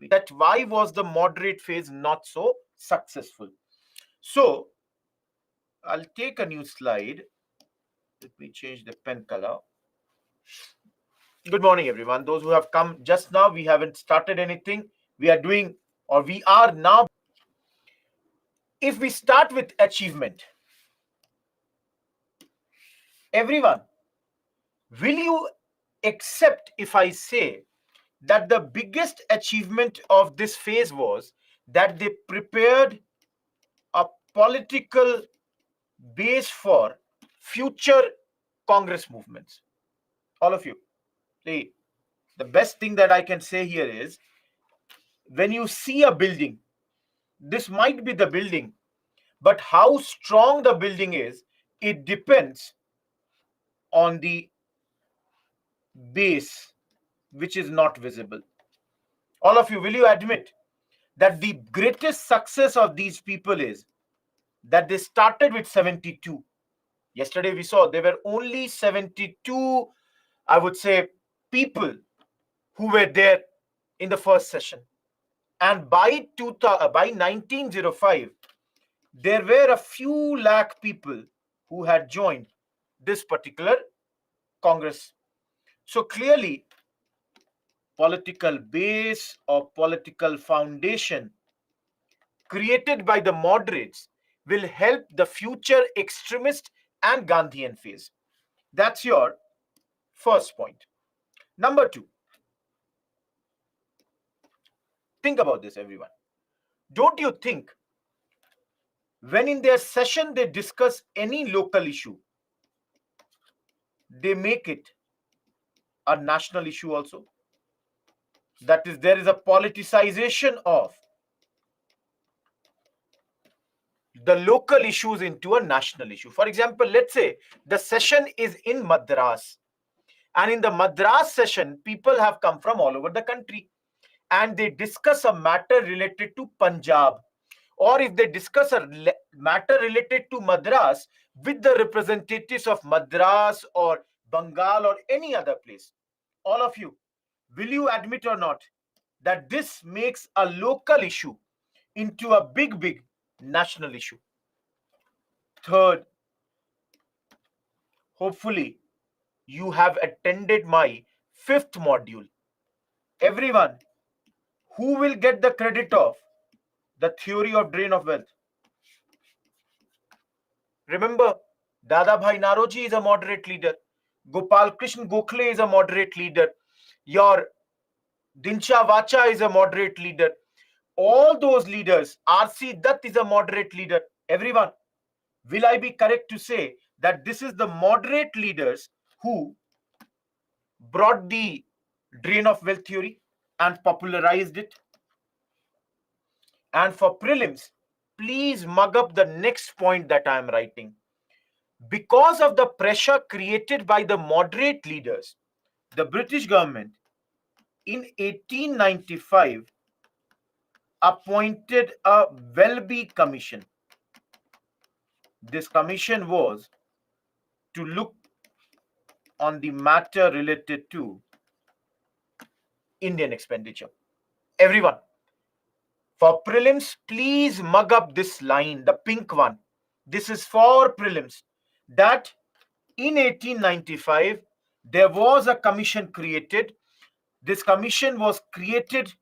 that why was the moderate phase not so successful. So I'll take a new slide. Let me change the pen color. Good morning, everyone. Those who have come just now, we haven't started anything. We are doing, or we are now. If we start with achievement, everyone, will you accept if I say that the biggest achievement of this phase was that they prepared a political base for future Congress movements? All of you, see, the best thing that I can say here is when you see a building, this might be the building, but how strong the building is, it depends on the base, which is not visible. All of you, will you admit that the greatest success of these people is that they started with 72? Yesterday we saw there were only 72, I would say, people who were there in the first session. And by 1905, there were a few lakh people who had joined this particular Congress. So clearly, political base or political foundation created by the moderates will help the future extremist and Gandhian phase. That's your first point. Number two, think about this, everyone. Don't you think when in their session they discuss any local issue, they make it a national issue also? That is, there is a politicization of the local issues into a national issue. For example, let's say the session is in Madras, and in the Madras session, people have come from all over the country and they discuss a matter related to Punjab, or if they discuss a matter related to Madras with the representatives of Madras or Bengal or any other place, all of you, will you admit or not that this makes a local issue into a big national issue? Third, hopefully you have attended my fifth module. Everyone, who will get the credit of the theory of drain of wealth? Remember, Dadabhai Naroji is a moderate leader. Gopal Krishna Gokhale is a moderate leader. Your Dinsha Vacha is a moderate leader. All those leaders, R.C. Dutt is a moderate leader. Everyone, will I be correct to say that this is the moderate leaders who brought the drain of wealth theory and popularized it? And for prelims, please mug up the next point that I am writing. Because of the pressure created by the moderate leaders, the British government in 1895 appointed a Welby Commission. This commission was to look on the matter related to Indian expenditure. Everyone, for prelims, please mug up this line, the pink one. This is for prelims. That in 1895, there was a commission created. This commission was created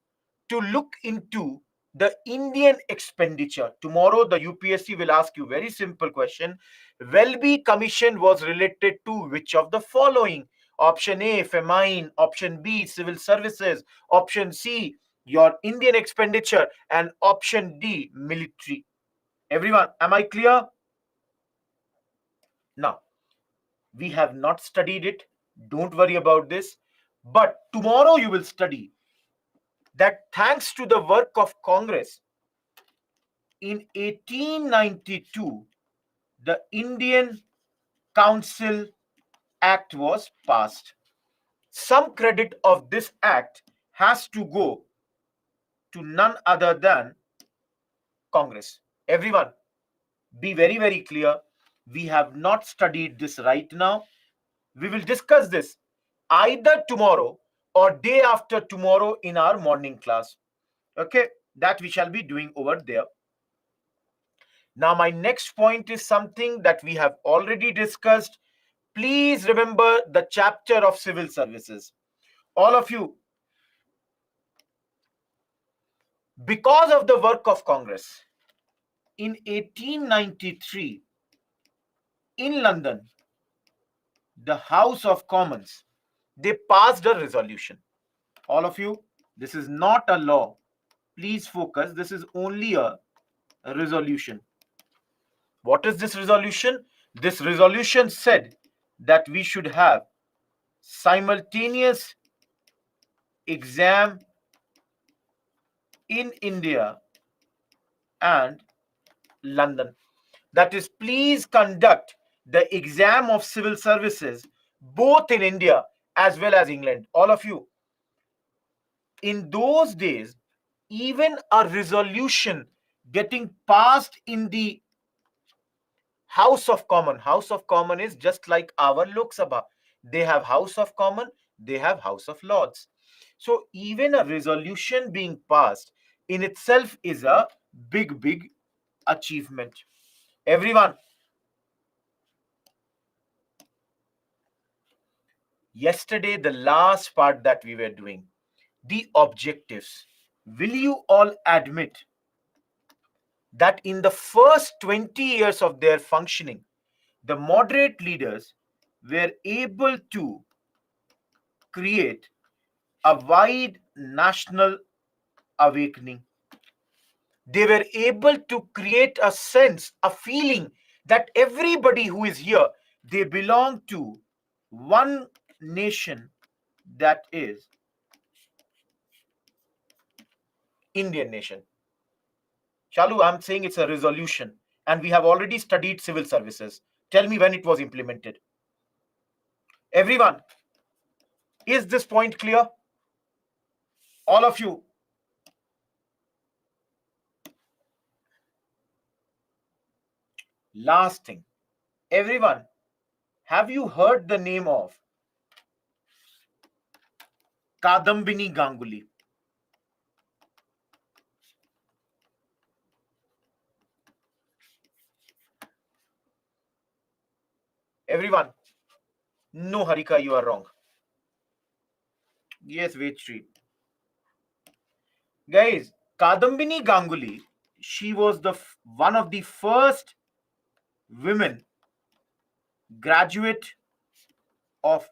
to look into the Indian expenditure. Tomorrow, the UPSC will ask you very simple question. Welby Commission was related to which of the following? Option A, famine. Option B, civil services. Option C, your Indian expenditure. And option D, military. Everyone, am I clear? Now, we have not studied it. Don't worry about this. But tomorrow you will study that thanks to the work of Congress, in 1892, the Indian Council Act was passed. Some credit of this act has to go to none other than Congress. Everyone, be very clear. We have not studied this right now. We will discuss this either tomorrow or day after tomorrow in our morning class. Okay, that we shall be doing over there. Now, my next point is something that we have already discussed. Please remember the chapter of civil services. All of you, because of the work of Congress, in 1893, in London, the House of Commons, they passed a resolution. All of you, this is not a law. Please focus. This is only a resolution. What is this resolution? This resolution said that we should have simultaneous exam in India and London. That is, please conduct the exam of civil services both in India as well as England. All of you, in those days, even a resolution getting passed in the House of Common is just like our Lok Sabha. They have House of Common, they have House of Lords. So even a resolution being passed in itself is a big achievement. Everyone, yesterday, the last part that we were doing, the objectives. Will you all admit that in the first 20 years of their functioning, the moderate leaders were able to create a wide national awakening? They were able to create a sense, a feeling that everybody who is here, they belong to one nation, that is Indian nation. Shalu, I'm saying it's a resolution, and we have already studied civil services. Tell me when it was implemented. Everyone, is this point clear? All of you. Last thing, everyone, have you heard the name of Kadambini Ganguly? Everyone, no, Harika, you are wrong. Yes, wait, Street. Guys, Kadambini Ganguly, she was the one of the first women graduate of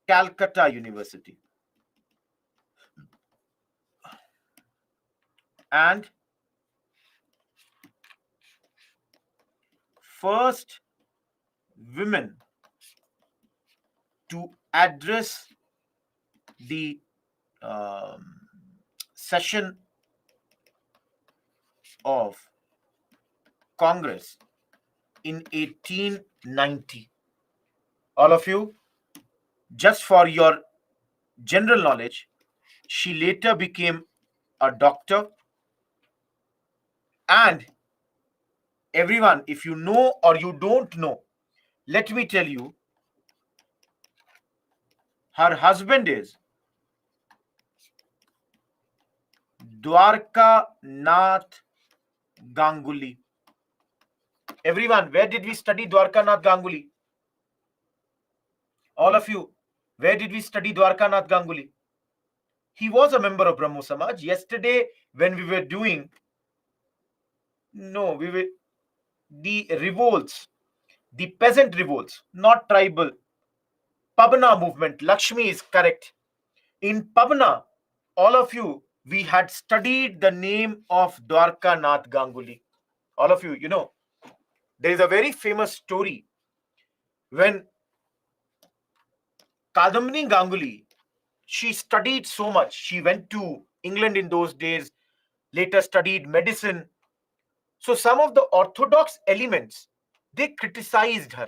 Calcutta University, and first women to address the session of Congress in 1890. All of you, just for your general knowledge, she later became a doctor. And everyone, if you know or you don't know, let me tell you, her husband is Dwarka Nath Ganguly. Everyone, where did we study Dwarka Nath Ganguly? All of you, where did we study Dwarka Nath Ganguly? He was a member of Brahmo Samaj. Yesterday, when we were doing, no, we were the revolts, the peasant revolts, not tribal. Pabna movement, Lakshmi is correct. In Pabna, all of you, we had studied the name of Dwarka Nath Ganguly. All of you, you know, there is a very famous story when Kadambini Ganguly, she studied so much. She went to England in those days, later studied medicine. So some of the orthodox elements, they criticized her.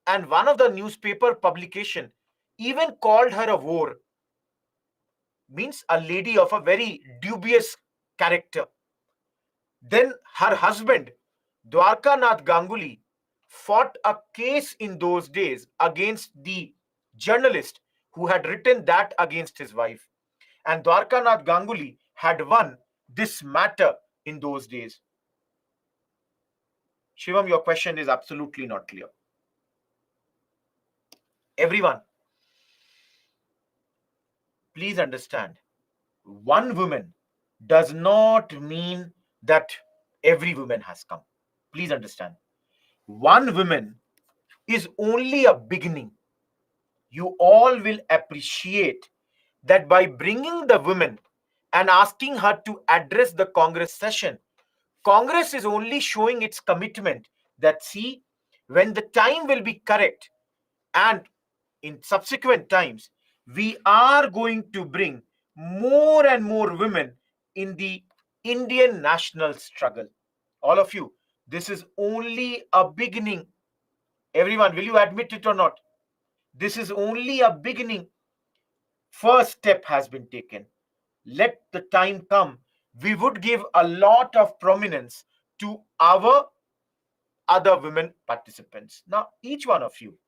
And one of the newspaper publication even called her a whore, means a lady of a very dubious character. Then her husband, Dwarka Nath Ganguly, fought a case in those days against the journalist who had written that against his wife. And Dwarka Nath Ganguly had won this matter in those days? Shivam, your question is absolutely not clear. Everyone, please understand, one woman does not mean that every woman has come. Please understand. One woman is only a beginning. You all will appreciate that by bringing the woman and asking her to address the Congress session, Congress is only showing its commitment that, see, when the time will be correct and in subsequent times, we are going to bring more and more women in the Indian national struggle. All of you, this is only a beginning. Everyone, will you admit it or not? This is only a beginning. First step has been taken. Let the time come. We would give a lot of prominence to our other women participants. Now, each one of you,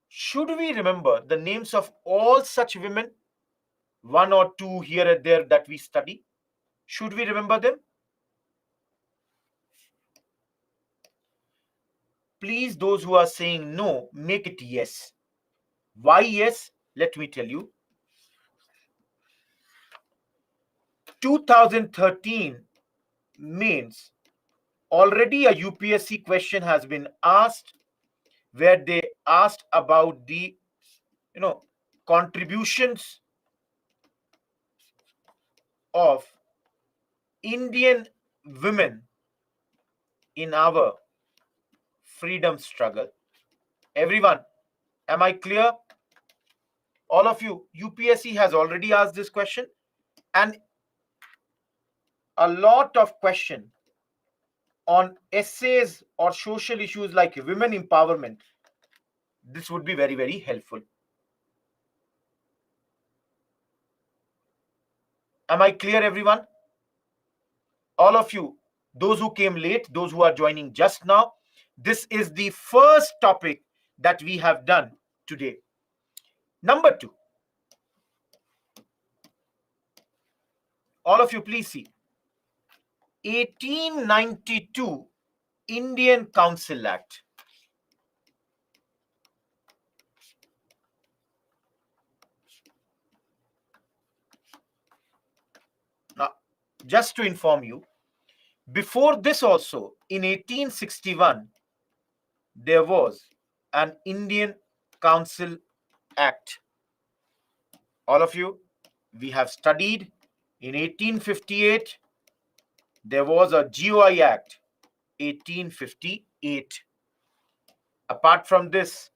should we remember the names of all such women? One or two here and there that we study. Should we remember them? Please, those who are saying no, make it yes. Why yes? Let me tell you. 2013 means already a UPSC question has been asked where they asked about the contributions of Indian women in our freedom struggle. Everyone, am I clear? All of you, UPSC has already asked this question, and a lot of question on essays or social issues like women empowerment. This would be very, very helpful. Am I clear, everyone? All of you, those who came late, those who are joining just now, this is the first topic that we have done today. Number 2. All of you, please see. 1892 Indian Council Act. Now, just to inform you, before this also, in 1861, there was an Indian Council Act. All of you, we have studied in 1858, there was a GOI Act, 1858. Apart from this,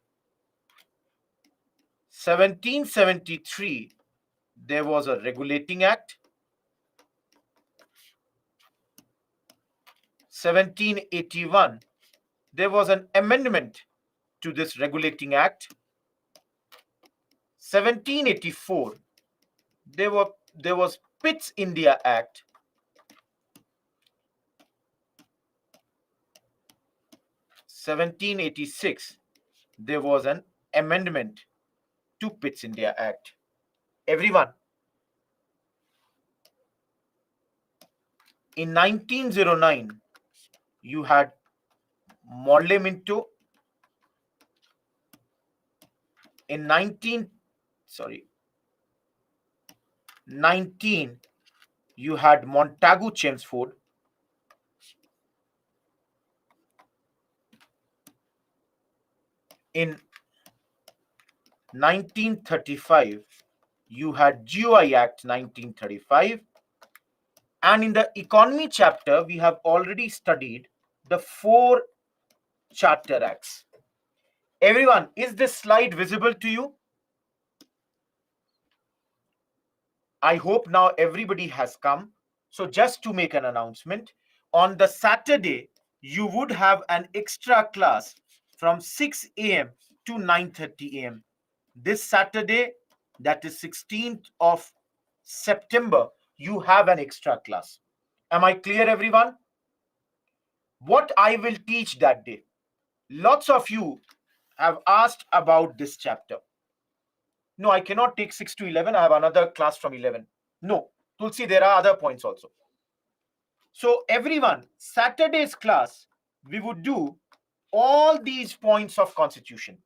1773, there was a Regulating Act. 1781, there was an amendment to this Regulating Act. 1784, there was Pitt's India Act. 1786, there was an amendment to Pitt's India Act. Everyone, in 1909, you had Morley Minto. In 19, you had Montagu Chelmsford. In 1935, you had GOI Act 1935. And in the economy chapter, we have already studied the 4 Charter Acts. Everyone, is this slide visible to you? I hope now everybody has come. So just to make an announcement, on the Saturday, you would have an extra class from 6 a.m. to 9:30 a.m. This Saturday, that is 16th of September, you have an extra class. Am I clear, everyone? What I will teach that day? Lots of you have asked about this chapter. No, I cannot take 6 to 11. I have another class from 11. No, Tulsi, there are other points also. So everyone, Saturday's class, we would do all these points of constitution.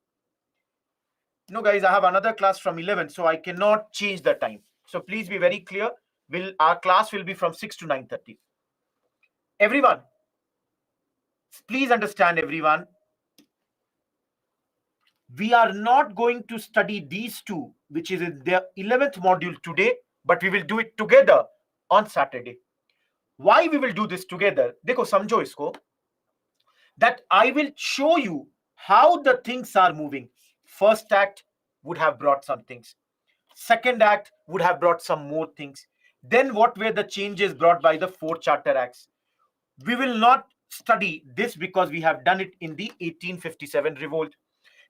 No, guys, I have another class from 11, so I cannot change the time. So please be very clear. Our class will be from 6 to 9:30. Everyone, please understand, everyone. We are not going to study these two, which is in the 11th module today, but we will do it together on Saturday. Why we will do this together? Dekho, samjho isko. That I will show you how the things are moving. First act would have brought some things. Second act would have brought some more things. Then what were the changes brought by the 4 charter acts? We will not study this because we have done it in the 1857 revolt.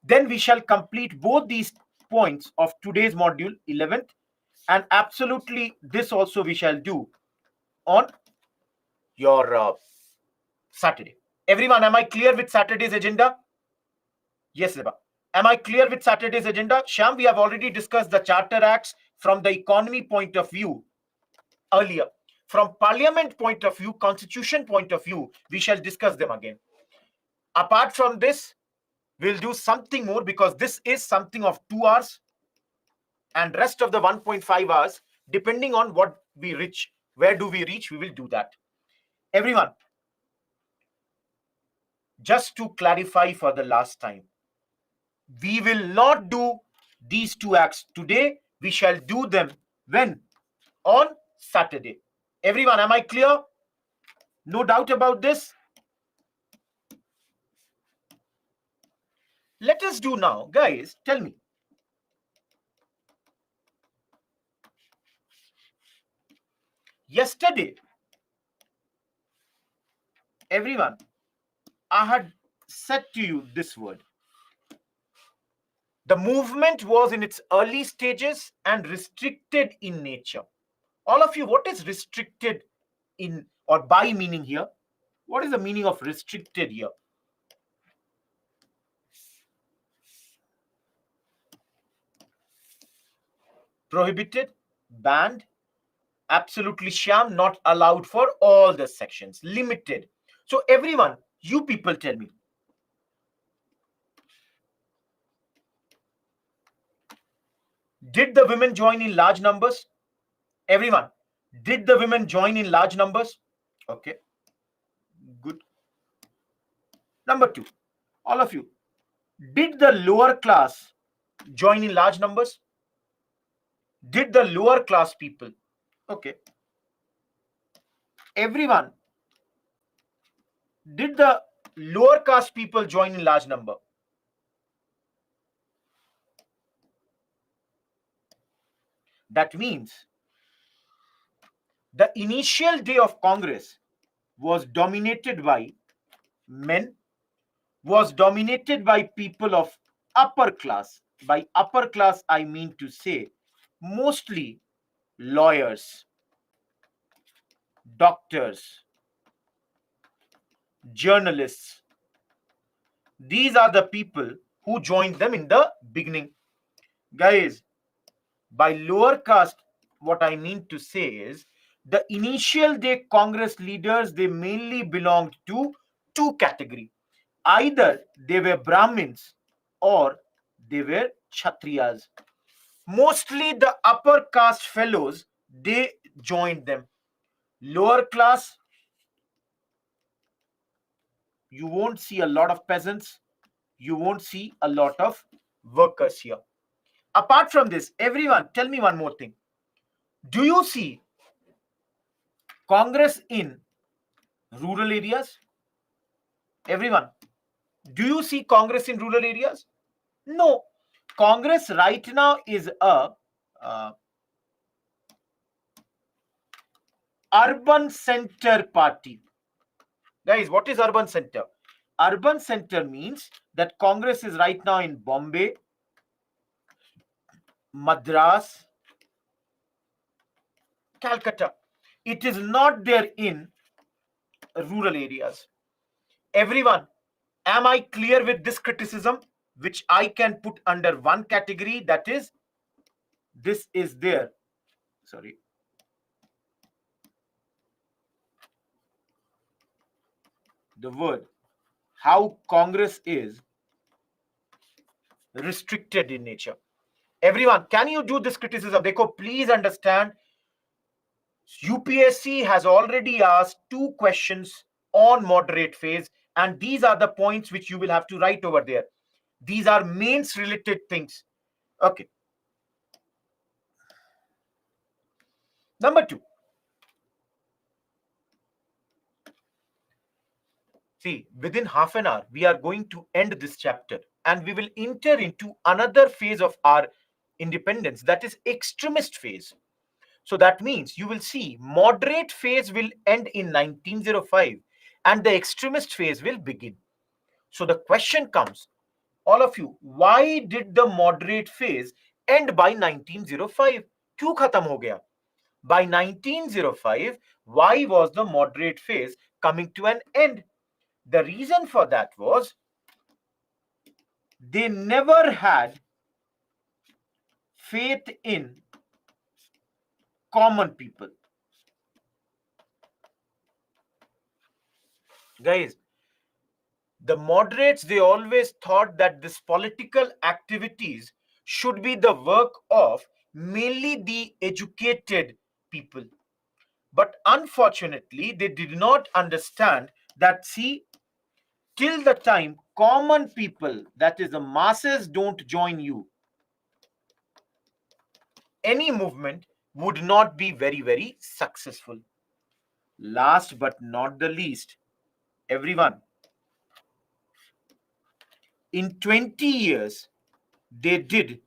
Then we shall complete both these points of today's module 11th, and absolutely this also we shall do on your Saturday. Everyone, am I clear with Saturday's agenda? Yes, Zeba. Am I clear with Saturday's agenda? Shyam, we have already discussed the charter acts from the economy point of view earlier. From parliament point of view, constitution point of view, we shall discuss them again. Apart from this, we'll do something more because this is something of 2 hours, and rest of the 1.5 hours, depending on what we reach, where do we reach, we will do that. Everyone, just to clarify for the last time, we will not do these 2 acts today. We shall do them when? On Saturday. Everyone, am I clear? No doubt about this? Let us do now. Guys, tell me. Yesterday, everyone, I had said to you this word. The movement was in its early stages and restricted in nature. All of you, what is restricted in or by meaning here? What is the meaning of restricted here? Prohibited, banned, absolutely sham, not allowed for all the sections, limited. So everyone, you people tell me. Did the women join in large numbers? Everyone, did the women join in large numbers? Okay, good. Number 2, all of you, did the lower class join in large numbers? Did the lower class people? Okay. Everyone, did the lower caste people join in large number? That means the initial day of Congress was dominated by men, was dominated by people of upper class. By upper class, I mean to say mostly lawyers, doctors, journalists. These are the people who joined them in the beginning. Guys, by lower caste, what I mean to say is the initial day Congress leaders, they mainly belonged to 2 categories. Either they were Brahmins or they were Kshatriyas. Mostly the upper caste fellows, they joined them. Lower class, you won't see a lot of peasants. You won't see a lot of workers here. Apart from this, everyone, tell me one more thing. Do you see Congress in rural areas? Everyone, do you see Congress in rural areas? No. Congress right now is a urban center party. Guys, what is urban center? Urban center means that Congress is right now in Bombay, Madras, Calcutta. It is not there in rural areas. Everyone, am I clear with this criticism, which I can put under one category, that is, this is there. Sorry. the word, how Congress is restricted in nature. Everyone, can you do this criticism? Dekho, please understand, UPSC has already asked 2 questions on moderate phase, and these are the points which you will have to write over there. These are mains related things. Okay. Number 2. See, within half an hour, we are going to end this chapter and we will enter into another phase of our independence, that is extremist phase. So that means you will see moderate phase will end in 1905 and the extremist phase will begin. So the question comes, all of you, why did the moderate phase end by 1905? Kyun khatam ho gaya? By 1905, why was the moderate phase coming to an end? The reason for that was they never had faith in common people. Guys, the moderates, they always thought that this political activities should be the work of mainly the educated people. But unfortunately, they did not understand that, see, till the time common people, that is the masses, don't join you, any movement would not be very, very successful. Last but not the least, everyone, in 20 years, they did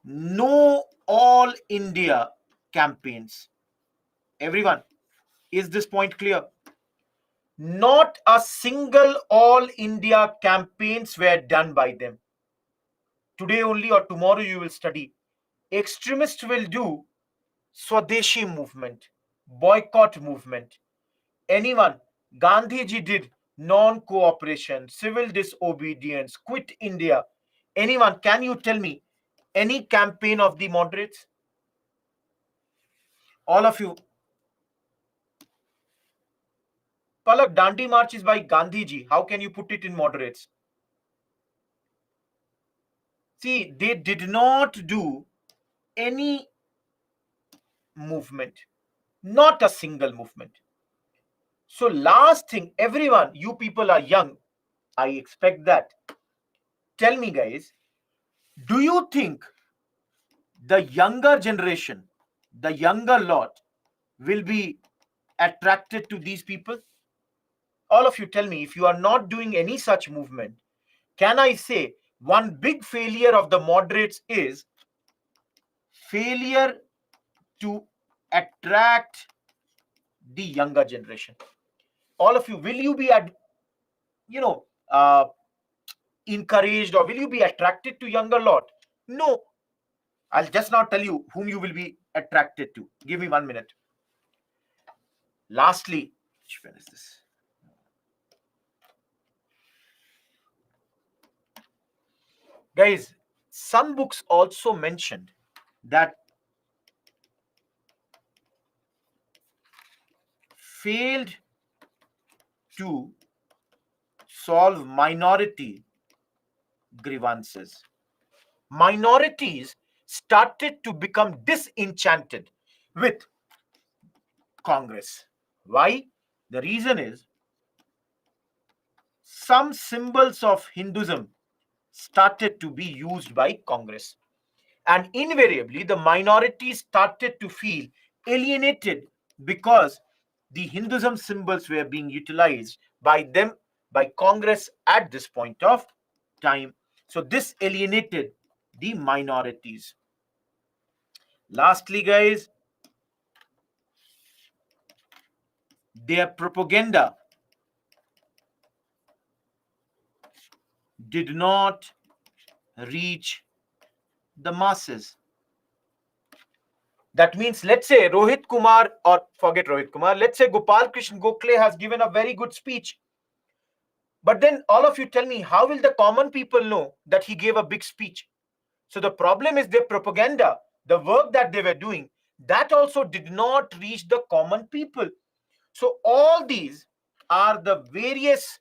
no all India campaigns. Everyone, is this point clear? Not a single all India campaigns were done by them. Today only or tomorrow you will study. Extremists will do Swadeshi movement, boycott movement. Anyone, Gandhiji did non-cooperation, civil disobedience, quit India. Anyone, can you tell me any campaign of the moderates? All of you. Palak, Dandi March is by Gandhiji. How can you put it in moderates? See, they did not do any movement, not a single movement. So last thing, everyone, you people are young. I expect that. Tell me, guys, do you think the younger generation, the younger lot, will be attracted to these people? All of you tell me, if you are not doing any such movement, can I say one big failure of the moderates is failure to attract the younger generation? All of you, will you be encouraged, or will you be attracted to younger lot? No. I'll just now tell you whom you will be attracted to. Give me 1 minute. Lastly, which pen is this? Guys, some books also mentioned that failed to solve minority grievances. Minorities started to become disenchanted with Congress. Why? The reason is some symbols of Hinduism started to be used by Congress. And invariably, the minorities started to feel alienated because the Hinduism symbols were being utilized by them, by Congress at this point of time. So this alienated the minorities. Lastly, guys, their propaganda did not reach the masses. That means, let's say Rohit Kumar, or forget Rohit Kumar, let's say Gopal Krishna Gokhale has given a very good speech. But then all of you tell me, how will the common people know that he gave a big speech? So the problem is their propaganda, the work that they were doing, that also did not reach the common people. So all these are the various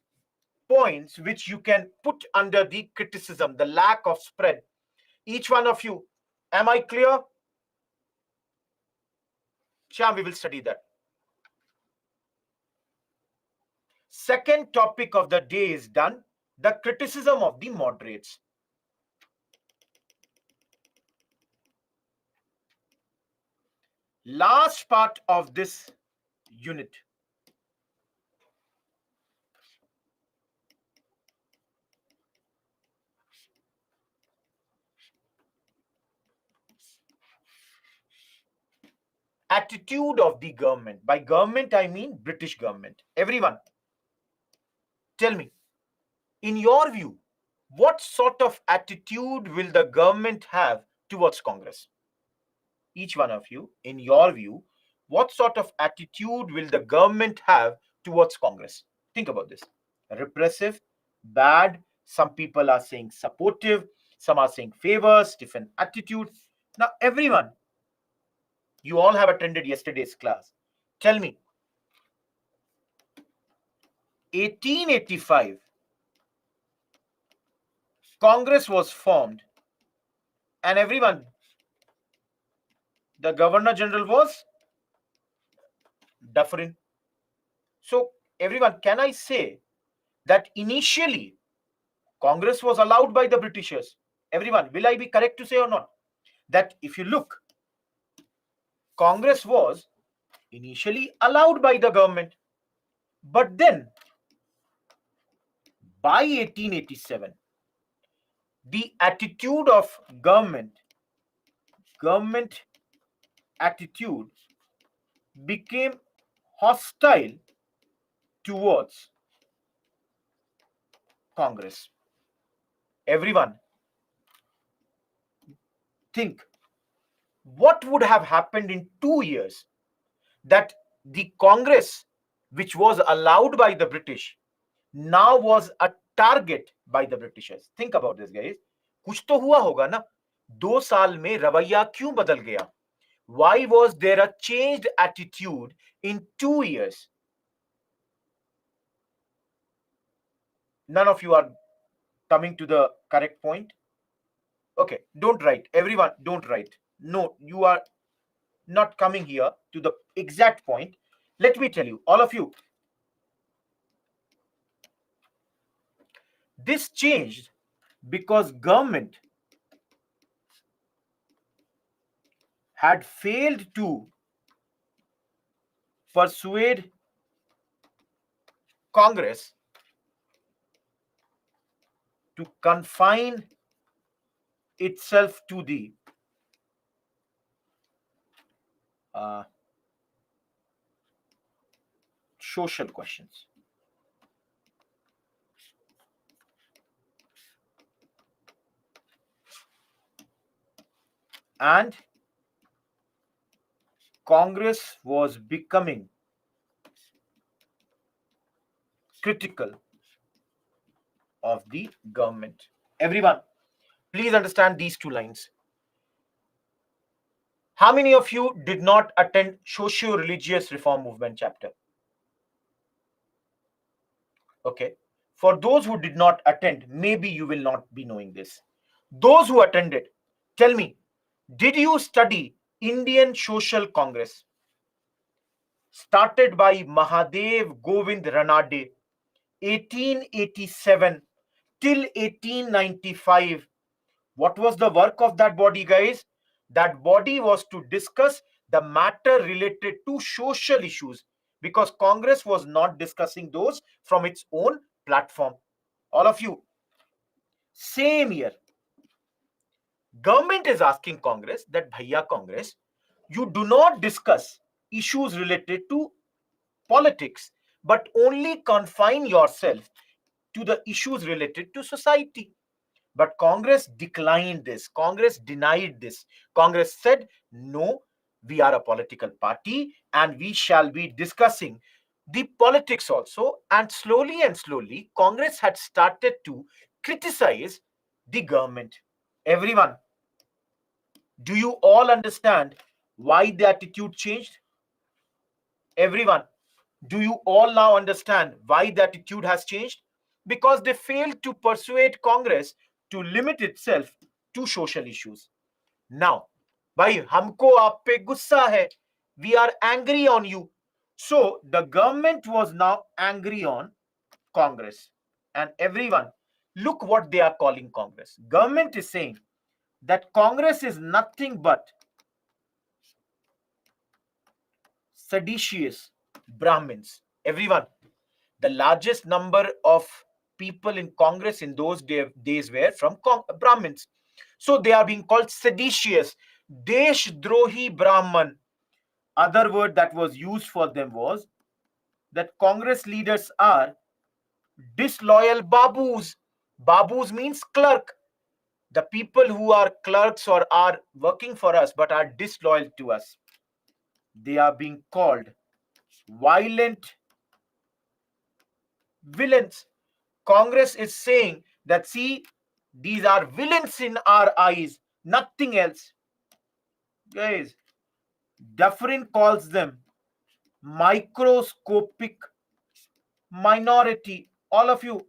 points which you can put under the criticism, the lack of spread. Each one of you, am I clear? Shyam, we will study that. Second topic of the day is done, the criticism of the moderates. Last part of this unit. Attitude of the government. By government, I mean British government. Everyone, tell me, in your view, what sort of attitude will the government have towards Congress? Each one of you, in your view, what sort of attitude will the government have towards Congress? Think about this. Repressive, bad, some people are saying supportive, some are saying favors, different attitude. Now, everyone, you all have attended yesterday's class. Tell me, 1885, Congress was formed, and everyone, the Governor General was Dufferin. So, everyone, can I say that initially Congress was allowed by the Britishers? Everyone, will I be correct to say or not? That if you look, Congress was initially allowed by the government, but then by 1887, the attitude of government attitude became hostile towards Congress. Everyone, think what would have happened in 2 years that the Congress, which was allowed by the British, now was a target by the Britishers. Think about this, guys. कुछ तो हुआ होगा ना. 2 साल में रवैया क्यों बदल गया? Why was there a changed attitude in 2 years? None of you are coming to the correct point. Okay, don't write. Everyone, don't write. No, you are not coming here to the exact point. Let me tell you, all of you, this changed because government had failed to persuade Congress to confine itself to the social questions. And Congress was becoming critical of the government. Everyone, please understand these two lines. How many of you did not attend socio-religious reform movement chapter? Okay. For those who did not attend, maybe you will not be knowing this. Those who attended, tell me, did you study Indian Social Congress? Started by Mahadev Govind Ranade, 1887 till 1895. What was the work of that body, guys? That body was to discuss the matter related to social issues, because Congress was not discussing those from its own platform. All of you, same year, government is asking Congress that, Bhaiya Congress, you do not discuss issues related to politics, but only confine yourself to the issues related to society. But Congress declined this. Congress denied this. Congress said, no, we are a political party and we shall be discussing the politics also. And slowly, Congress had started to criticize the government. Everyone, do you all understand why the attitude changed? Everyone, Do you all now understand why the attitude has changed? Because they failed to persuade Congress to limit itself to social issues. Now, भाई हमको आप पे गुस्सा है. We are angry on you. So the government was now angry on Congress. And everyone, look what they are calling Congress. Government is saying that Congress is nothing but seditious Brahmins. Everyone, the largest number of people in Congress in those days were from Brahmins. So they are being called seditious, Deshdrohi Brahman. Other word that was used for them was that Congress leaders are disloyal babus. Babus means clerk. The people who are clerks or are working for us but are disloyal to us, they are being called violent villains. Congress is saying that, see, these are villains in our eyes, nothing else. Guys, Dufferin calls them microscopic minority. All of you,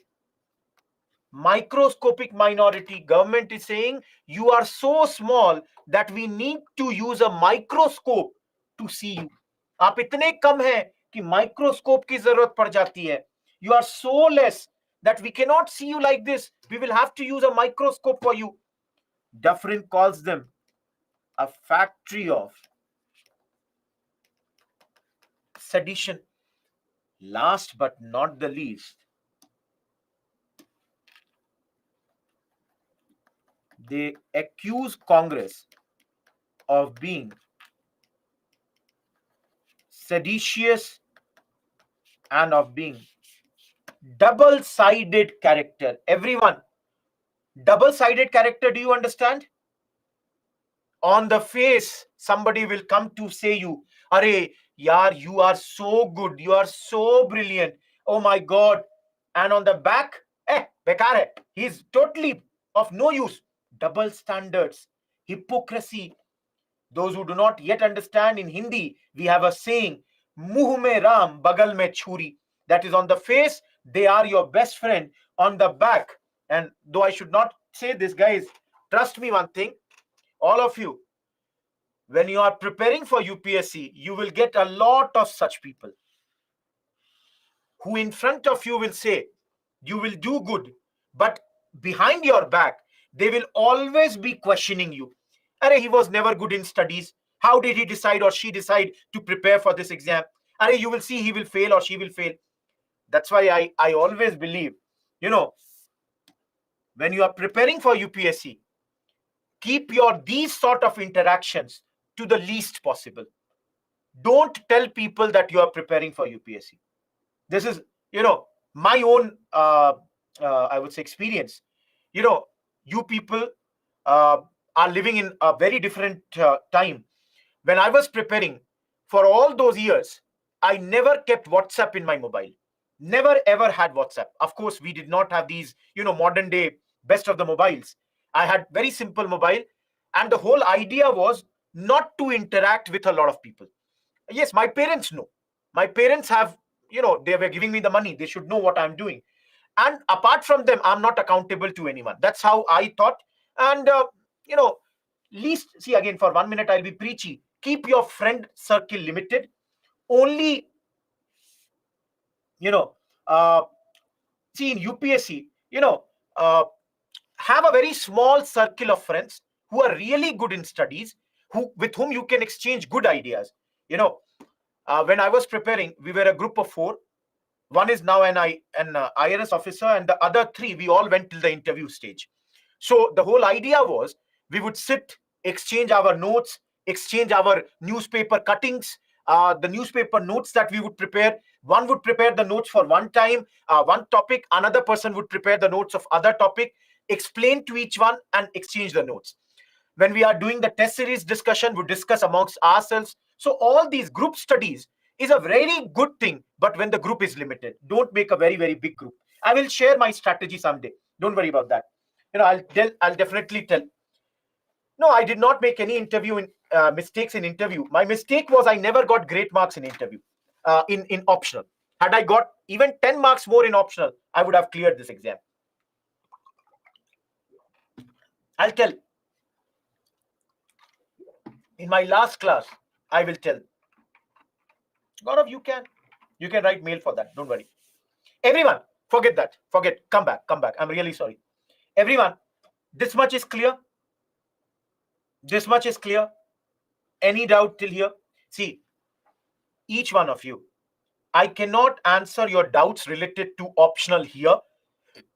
microscopic minority. Government is saying you are so small that we need to use a microscope to see you. आप इतने कम हैं कि microscope की जरूरत पड़ जाती है. You are so less that we cannot see you like this. We will have to use a microscope for you. Dufferin calls them a factory of sedition. Last but not the least, they accuse Congress of being seditious and of being double-sided character. Everyone, double-sided character, do you understand? On the face, somebody will come to say you, Are, yaar, you are so good, you are so brilliant, oh my God. And on the back, bekar hai. He's totally of no use. Double standards, hypocrisy. Those who do not yet understand, in Hindi, we have a saying, Muh mein Ram, bagal mein chhuri. That is, on the face, they are your best friend. On the back, and though I should not say this, guys, trust me one thing, all of you, when you are preparing for UPSC, you will get a lot of such people who in front of you will say, you will do good, but behind your back, they will always be questioning you. Arey, he was never good in studies. How did he decide or she decide to prepare for this exam? Arey, you will see he will fail or she will fail. That's why I always believe, when you are preparing for UPSC, keep these sort of interactions to the least possible. Don't tell people that you are preparing for UPSC. This is, my own, I would say, experience. You people are living in a very different time. When I was preparing for all those years, I never kept WhatsApp in my mobile. Never ever had WhatsApp. Of course, we did not have these, modern day best of the mobiles. I had very simple mobile, and the whole idea was not to interact with a lot of people. Yes, my parents know. My parents have, they were giving me the money. They should know what I'm doing. And apart from them, I'm not accountable to anyone. That's how I thought. And, least, see, again, for 1 minute, I'll be preachy. Keep your friend circle limited. Only, see, in UPSC, have a very small circle of friends who are really good in studies, with whom you can exchange good ideas. When I was preparing, we were a group of 4. One is now an IRS officer, and the other 3, we all went till the interview stage. So the whole idea was we would sit, exchange our notes, exchange our newspaper cuttings, the newspaper notes that we would prepare. One would prepare the notes for one time, one topic. Another person would prepare the notes of other topic, explain to each one, and exchange the notes. When we are doing the test series discussion, we discuss amongst ourselves. So all these group studies is a very good thing, but when the group is limited, don't make a very, very big group. I will share my strategy someday. Don't worry about that. I'll definitely tell. No, I did not make any mistakes in interview. My mistake was I never got great marks in interview. in optional. Had I got even 10 marks more in optional, I would have cleared this exam. I'll tell. In my last class, I will tell. Gaurav, you can write mail for that. Don't worry. Everyone, forget that. Forget. Come back. I'm really sorry. Everyone, this much is clear. This much is clear. Any doubt till here? See, each one of you, I cannot answer your doubts related to optional here.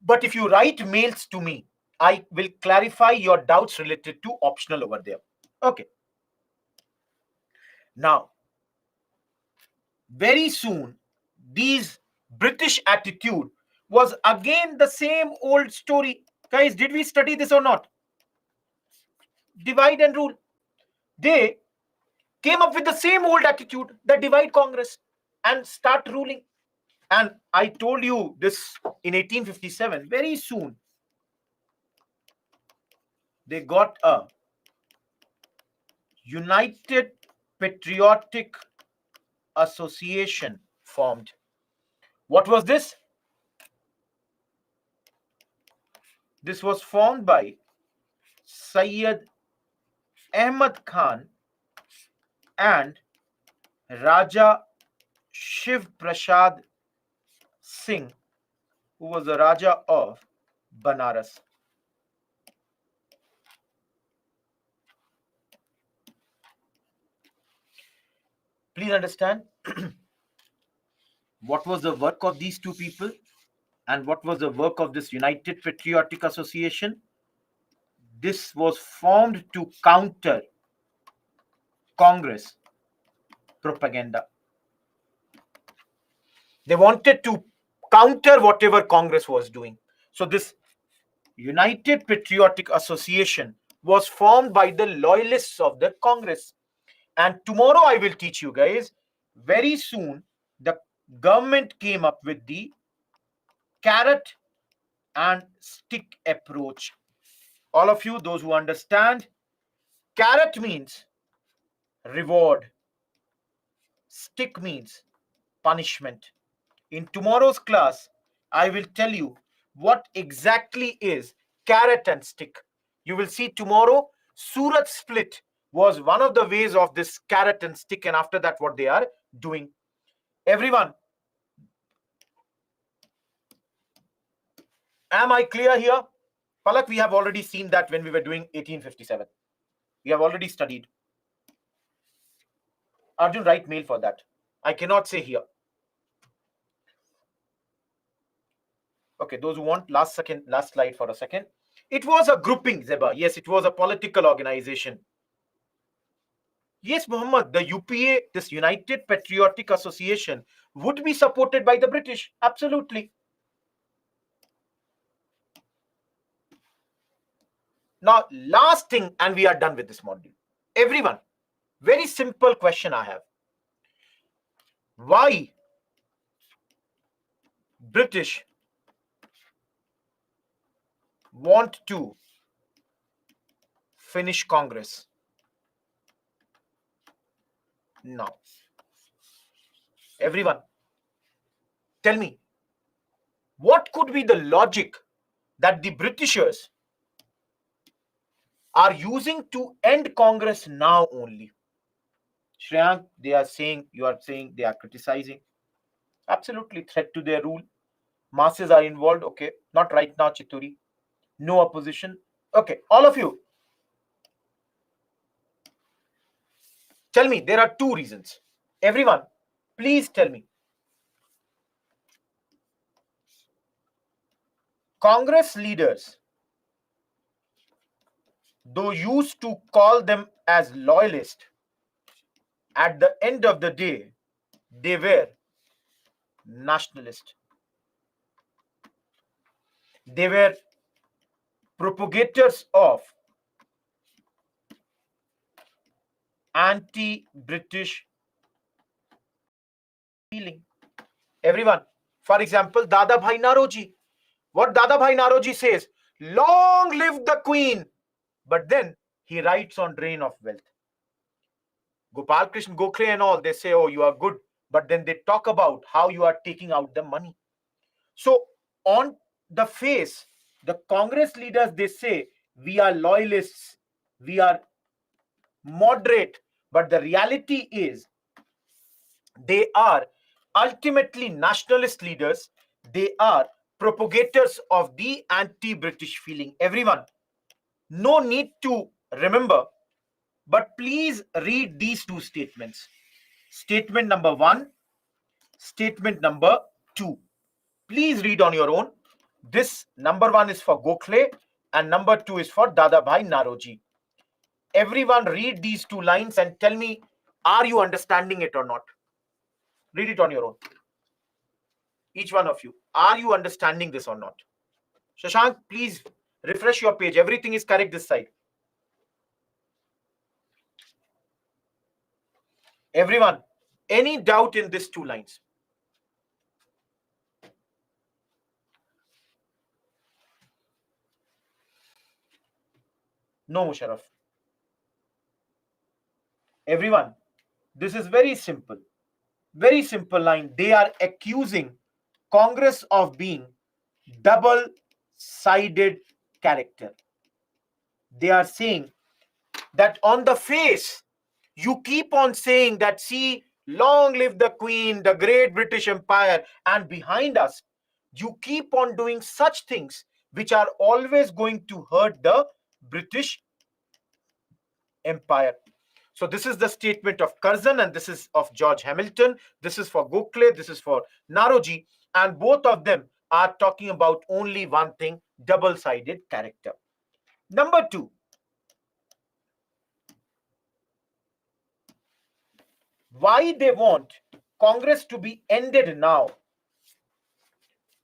But if you write mails to me, I will clarify your doubts related to optional over there. Okay. Now, very soon, these British attitude was again the same old story. Guys, did we study this or not? Divide and rule. They came up with the same old attitude that divide Congress and start ruling. And I told you this in 1857. Very soon, they got a United Patriotic Association formed. What was this? This was formed by Syed Ahmad Khan and Raja Shiv Prasad Singh, who was the Raja of Banaras. Please understand what was the work of these two people and what was the work of this United Patriotic Association. This was formed to counter Congress propaganda. They wanted to counter whatever Congress was doing. So this United Patriotic Association was formed by the loyalists of the Congress. And tomorrow I will teach you guys, very soon the government came up with the carrot and stick approach. All of you, those who understand, carrot means reward, stick means punishment. In tomorrow's class, I will tell you what exactly is carrot and stick. You will see tomorrow, Surat split was one of the ways of this carrot and stick, and after that, what they are doing. Everyone, am I clear here? Palak, we have already seen that when we were doing 1857. We have already studied. Arjun, write mail for that. I cannot say here. Okay, those who want last slide for a second. It was a grouping, Zeba. Yes, it was a political organization. Yes, Muhammad, the UPA, this United Patriotic Association, would be supported by the British. Absolutely. Now, last thing, and we are done with this module. Everyone, very simple question I have. Why British want to finish Congress? Now, everyone, tell me, what could be the logic that the Britishers are using to end Congress now only? Shreyank, they are saying, you are saying they are criticizing. Absolutely, threat to their rule. Masses are involved. Okay, not right now, Chituri. No opposition. Okay, all of you, tell me, there are two reasons. Everyone, please tell me. Congress leaders, though used to call them as loyalists, at the end of the day, they were nationalists. They were propagators of anti-British feeling. Everyone, for example, Dada Bhai Naroji. What Dada Bhai Naroji says, long live the Queen. But then he writes on Drain of Wealth. Gopal Krishna Gokhale and all, they say, oh, you are good. but then they talk about how you are taking out the money. So on the face, the Congress leaders, they say we are loyalists, we are moderate, but the reality is they are ultimately nationalist leaders. They are propagators of the anti-British feeling. Everyone, no need to remember, but please read these two statements. Statement number 1, statement number 2. Please read on your own. This number 1 is for Gokhale and number 2 is for Dadabhai Naoroji. Everyone read these two lines and tell me, are you understanding it or not? Read it on your own. Each one of you. Are you understanding this or not? Shashank, please refresh your page. Everything is correct this side. Everyone, any doubt in these two lines? No, Musharraf. Everyone, this is very simple. Very simple line. They are accusing Congress of being double-sided character. They are saying that on the face, you keep on saying that, see, long live the Queen, the great British Empire, and behind us, you keep on doing such things which are always going to hurt the British Empire. So this is the statement of Curzon and this is of George Hamilton. This is for Gokhale, this is for Naoroji, and both of them are talking about only one thing, double-sided character. Number 2, why they want Congress to be ended now.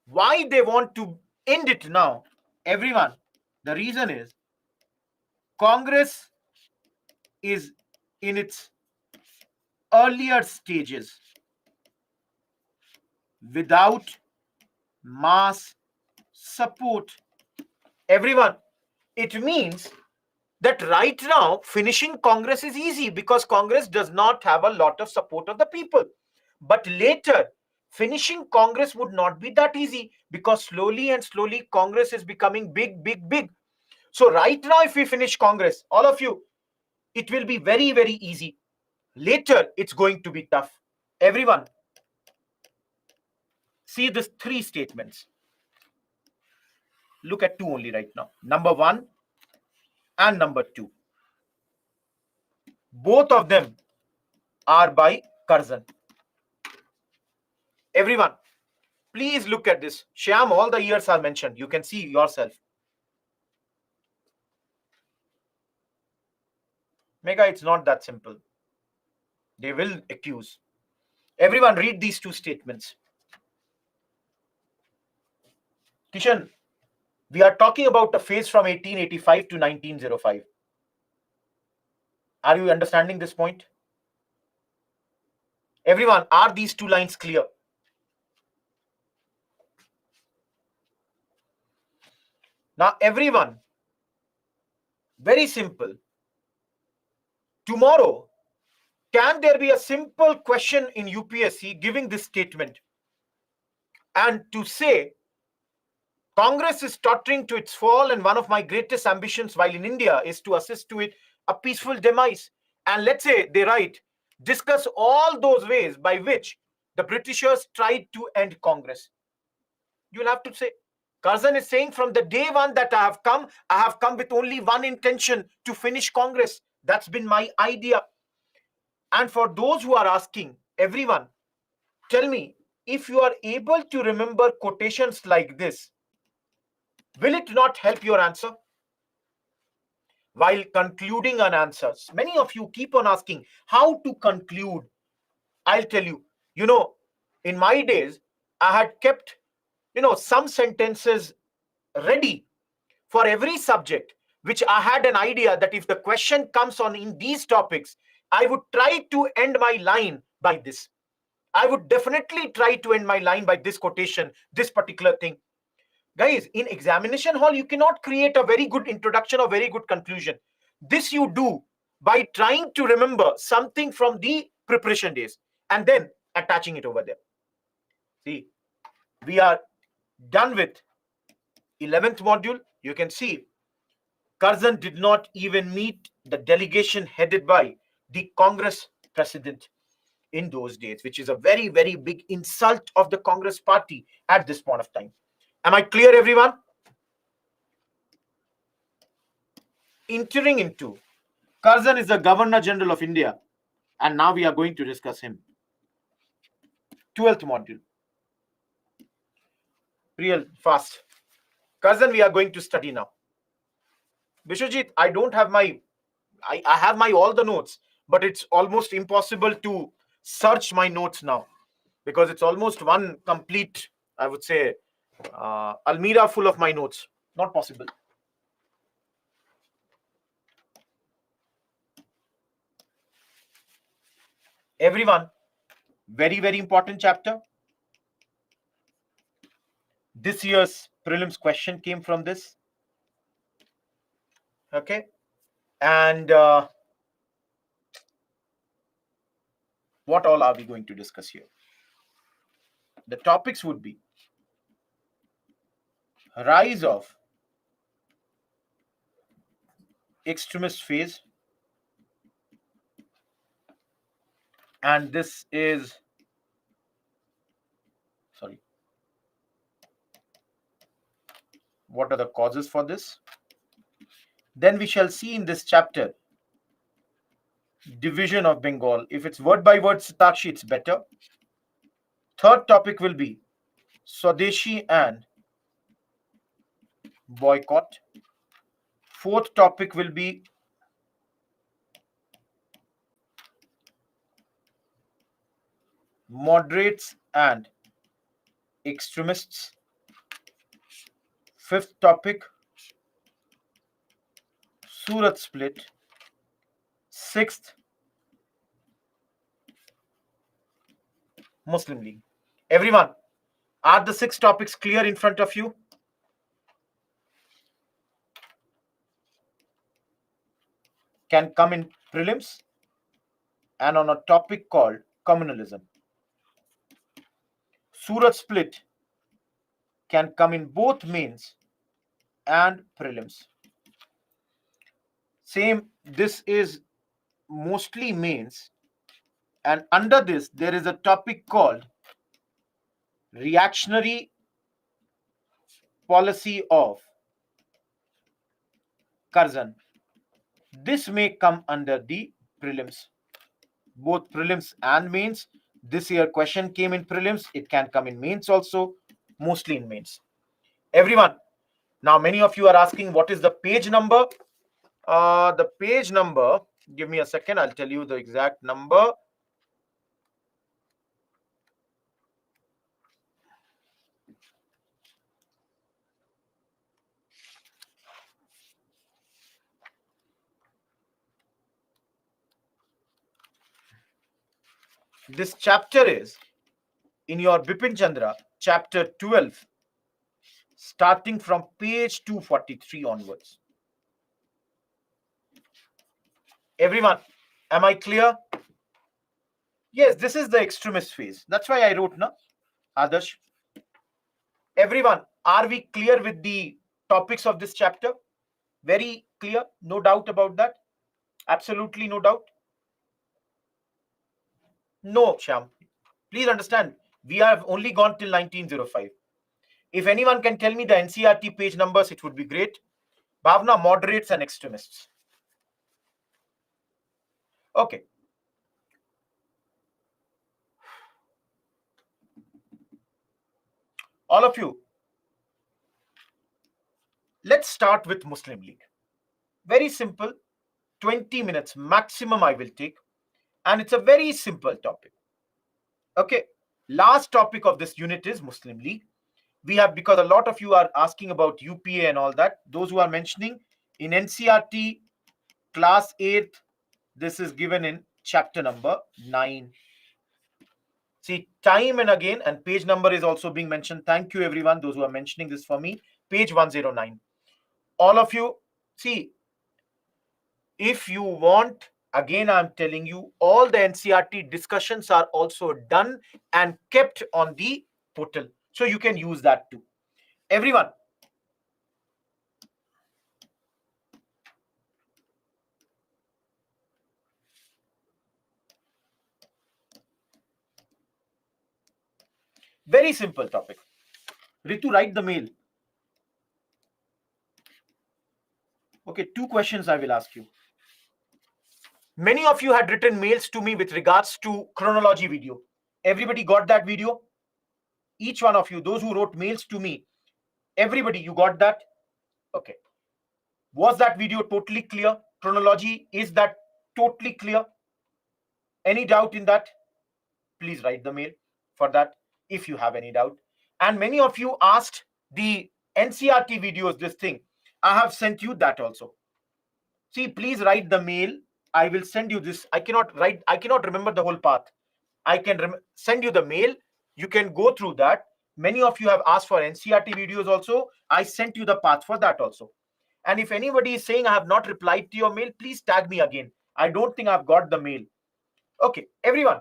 Why they want to end it now? Everyone, the reason is Congress is in its earlier stages without mass support. Everyone, it means that right now finishing Congress is easy because Congress does not have a lot of support of the people. But later, finishing Congress would not be that easy because slowly and slowly Congress is becoming big, big, big. So right now, if we finish Congress, all of you, it will be very, very easy. Later, it's going to be tough. Everyone, see these 3 statements. Look at 2 only right now. Number 1 and number 2. Both of them are by Curzon. Everyone, please look at this. Shyam, all the years are mentioned. You can see yourself. Mega, it's not that simple. They will accuse. Everyone, read these 2 statements. Kishan, we are talking about a phase from 1885 to 1905. Are you understanding this point? Everyone, are these 2 lines clear? Now, everyone, very simple. Tomorrow, can there be a simple question in UPSC giving this statement and to say, Congress is tottering to its fall and one of my greatest ambitions while in India is to assist to it a peaceful demise. And let's say they write, discuss all those ways by which the Britishers tried to end Congress. You'll have to say, Curzon is saying from the day one that I have come with only one intention, to finish Congress. That's been my idea. And for those who are asking, everyone, tell me, if you are able to remember quotations like this, will it not help your answer? While concluding an answer, many of you keep on asking how to conclude. I'll tell you, in my days, I had kept, some sentences ready for every subject, which I had an idea that if the question comes on in these topics, I would try to end my line by this. I would definitely try to end my line by this quotation, this particular thing. Guys, in examination hall, you cannot create a very good introduction or very good conclusion. This you do by trying to remember something from the preparation days. And then attaching it over there. See, we are done with 11th module. You can see Curzon did not even meet the delegation headed by the Congress president in those days, which is a very, very big insult of the Congress party at this point of time. Am I clear, everyone? Entering into, Curzon is the Governor General of India, and now we are going to discuss him. 12th module. Real fast. Curzon, we are going to study now. Vishwajit, I don't have my, I have my all the notes, but it's almost impossible to search my notes now because it's almost one complete, I would say, almirah full of my notes. Not possible. Everyone, very, very important chapter. This year's prelims question came from this. Okay. And what all are we going to discuss here? The topics would be rise of extremist phase, and this is, sorry, what are the causes for this? Then we shall see in this chapter division of Bengal. If it's word by word Satakshi, it's better. Third topic will be Swadeshi and boycott. Fourth topic will be moderates and extremists. Fifth topic, Surat split. Sixth, Muslim League. Everyone, are the 6 topics clear in front of you? Can come in prelims and on a topic called communalism. Surat split can come in both mains and prelims. Same, this is mostly mains, and under this there is a topic called reactionary policy of Curzon. This may come under the prelims, both prelims and mains. This year question came in prelims, it can come in mains also, mostly in mains. Everyone, now many of you are asking what is the page number. The page number, give me a second, I'll tell you the exact number. This chapter is in your Bipin Chandra, chapter 12, starting from page 243 onwards. Everyone, am I clear? Yes, this is the extremist phase. That's why I wrote, na, Adarsh. Everyone, are we clear with the topics of this chapter? Very clear, no doubt about that. Absolutely no doubt. No, Shyam. Please understand, we have only gone till 1905. If anyone can tell me the NCERT page numbers, it would be great. Bhavna, moderates and extremists. Okay. All of you, let's start with Muslim League. Very simple, 20 minutes maximum I will take. And it's a very simple topic. Okay. Last topic of this unit is Muslim League. We have, because a lot of you are asking about UPA and all that, those who are mentioning in NCERT class 8th, this is given in chapter number 9. See, time and again, and page number is also being mentioned. Thank you everyone, those who are mentioning this for me. Page 109. All of you, see, if you want Again, I'm telling you, all the NCERT discussions are also done and kept on the portal. So you can use that too. Everyone, very simple topic. Ritu, write the mail. Okay, 2 questions I will ask you. Many of you had written mails to me with regards to chronology video. Everybody got that video? Each one of you, those who wrote mails to me, everybody, you got that? Okay. Was that video totally clear? Chronology, is that totally clear? Any doubt in that? Please write the mail for that if you have any doubt. And many of you asked the NCERT videos, this thing. I have sent you that also. See, please write the mail. I will send you this. I cannot remember the whole path. I can send you the mail. You can go through that. Many of you have asked for NCERT videos also. I sent you the path for that also. And if anybody is saying I have not replied to your mail, please tag me again. I don't think I've got the mail. Okay, everyone.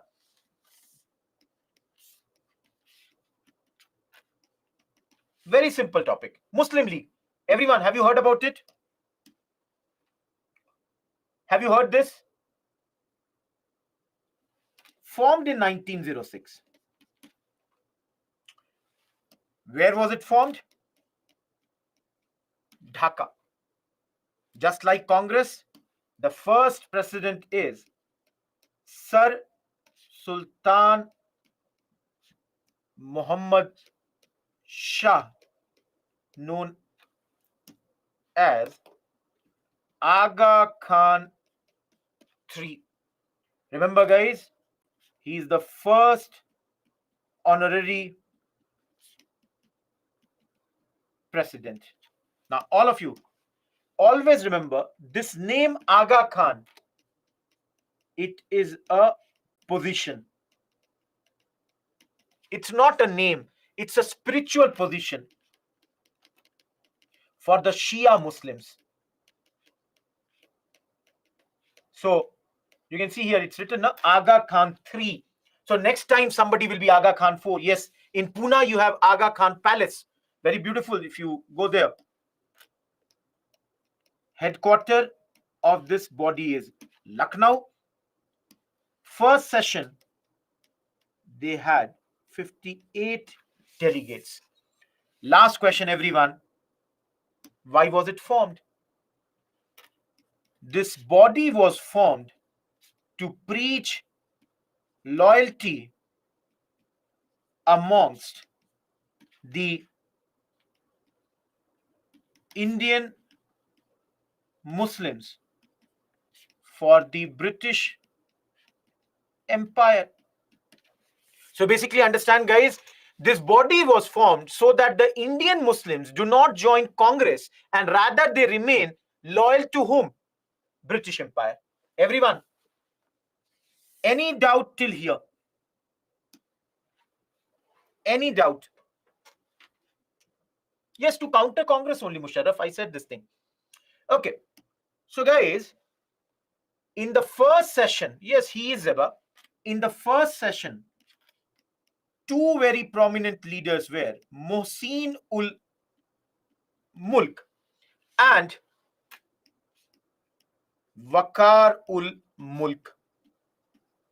Very simple topic. Muslim League. Everyone, have you heard about it? Have you heard this? Formed in 1906. Where was it formed? Dhaka. Just like Congress, the first president is Sir Sultan Muhammad Shah, known as Aga Khan III. Remember, guys, he is the first honorary president. Now, all of you, always remember this name Aga Khan. It is a position. It's not a name. It's a spiritual position for the Shia Muslims. So you can see here it's written Aga Khan III. So next time somebody will be Aga Khan IV. Yes, in Pune you have Aga Khan Palace. Very beautiful if you go there. Headquarter of this body is Lucknow. First session, they had 58 delegates. Last question, everyone. Why was it formed? This body was formed to preach loyalty amongst the Indian Muslims for the British Empire. So basically, understand, guys, this body was formed so that the Indian Muslims do not join Congress and rather they remain loyal to whom? British Empire. Everyone, any doubt till here? Any doubt? Yes, to counter Congress only, Musharraf. I said this thing. Okay. So, guys, in the first session, yes, he is Zeba. In the first session, two very prominent leaders were Mohsin ul Mulk and Waqar ul Mulk.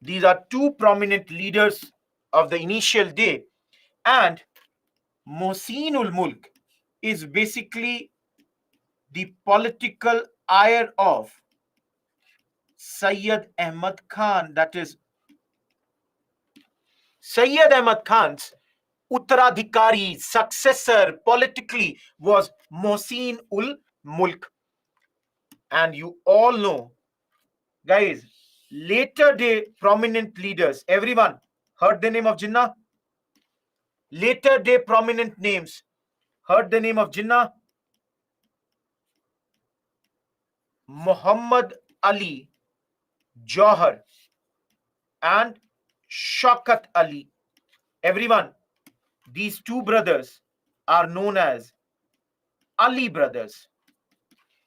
These are two prominent leaders of the initial day. And Mohsin ul Mulk is basically the political heir of Sayyid Ahmad Khan. That is, Sayyid Ahmad Khan's Uttaradhikari, successor politically was Mohsin ul Mulk. And you all know, guys, later day prominent leaders, everyone heard the name of Jinnah? Later day prominent names, heard the name of Jinnah? Muhammad Ali Johar and Shaukat Ali. Everyone, these two brothers are known as Ali brothers.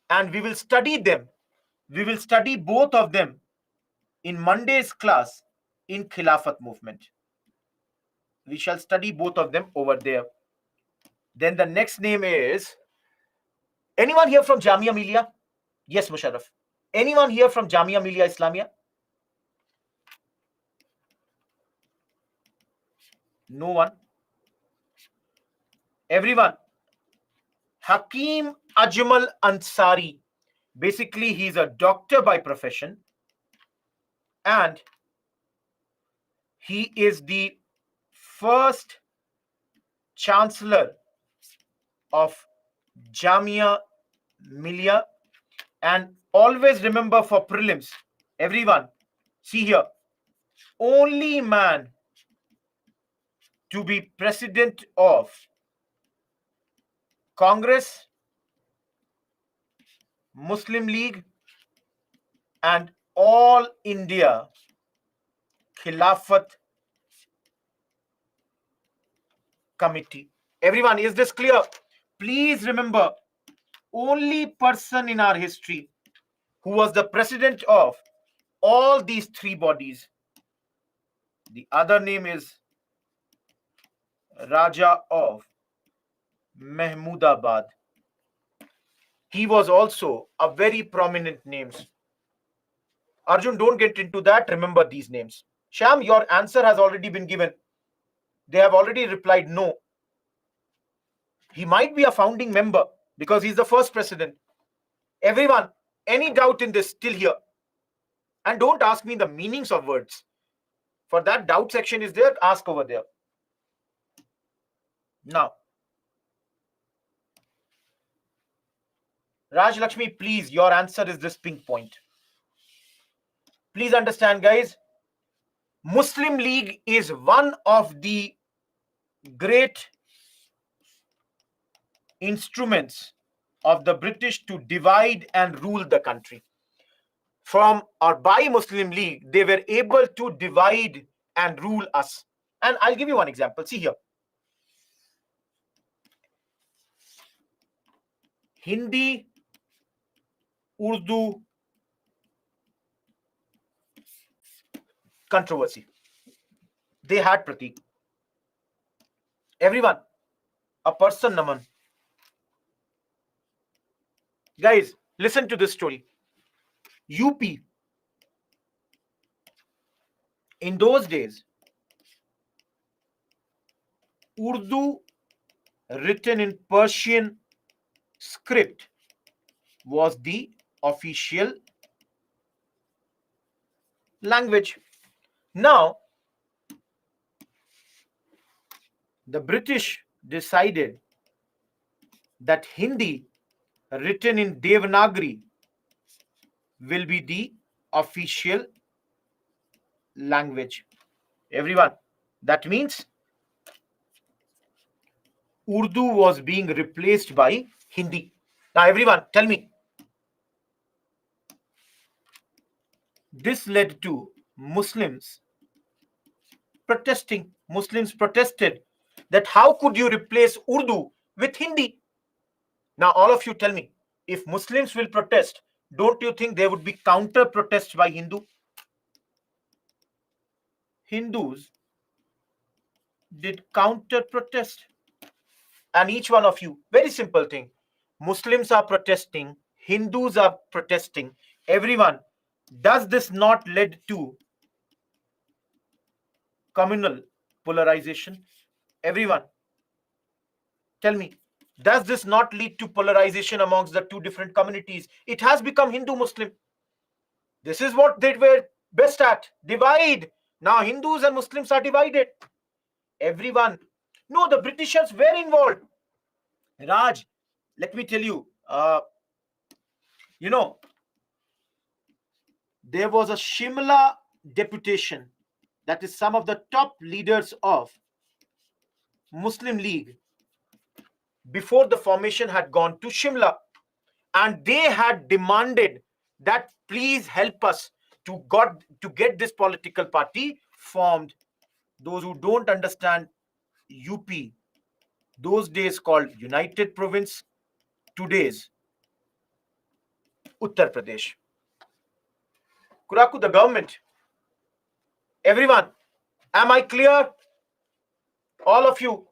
And we will study them. We will study both of them in Monday's class in Khilafat movement. We shall study both of them over there. Then the next name is, anyone here from Jamia Millia? Yes, Musharraf. Anyone here from Jamia Millia Islamia? No one. Everyone. Hakim Ajmal Ansari. Basically, he's a doctor by profession, and he is the first chancellor of Jamia Millia. And always remember for prelims, everyone, see here, only man to be president of Congress, Muslim League, and All India Khilafat Committee. Everyone, is this clear? Please remember, only person in our history who was the president of all these three bodies. The other name is Raja of Mahmudabad. He was also a very prominent name. Arjun, don't get into that. Remember these names. Sham, your answer has already been given. They have already replied no. He might be a founding member because he's the first president. Everyone, any doubt in this still here? And don't ask me the meanings of words. For that, doubt section is there. Ask over there. Now, Raj Lakshmi, please, your answer is this pink point. Please understand, guys, Muslim League is one of the great instruments of the British to divide and rule the country. From or by Muslim League, they were able to divide and rule us. And I'll give you one example. See here. Hindi, Urdu controversy. They had Pratik. Everyone, a person, Naman. Guys, listen to this story. UP. In those days, Urdu written in Persian script was the official language. Now, the British decided that Hindi written in Devanagari will be the official language. Everyone, that means Urdu was being replaced by Hindi. Now, everyone, tell me. This led to Muslims protesting. Muslims protested that how could you replace Urdu with Hindi? Now, all of you tell me, if Muslims will protest, don't you think there would be counter protests by Hindu? Hindus did counter protest. And each one of you, very simple thing. Muslims are protesting, Hindus are protesting. Everyone, does this not lead to communal polarization? Everyone, tell me, does this not lead to polarization amongst the two different communities? It has become Hindu-Muslim. This is what they were best at. Divide. Now Hindus and Muslims are divided. Everyone. No, the Britishers were involved. Raj, let me tell you, there was a Shimla deputation, that is some of the top leaders of Muslim League before the formation had gone to Shimla, and they had demanded that please help us to get this political party formed. Those who don't understand, UP, those days called United Province, today's Uttar Pradesh. Kuraku, the government, Everyone, am I clear? All of you.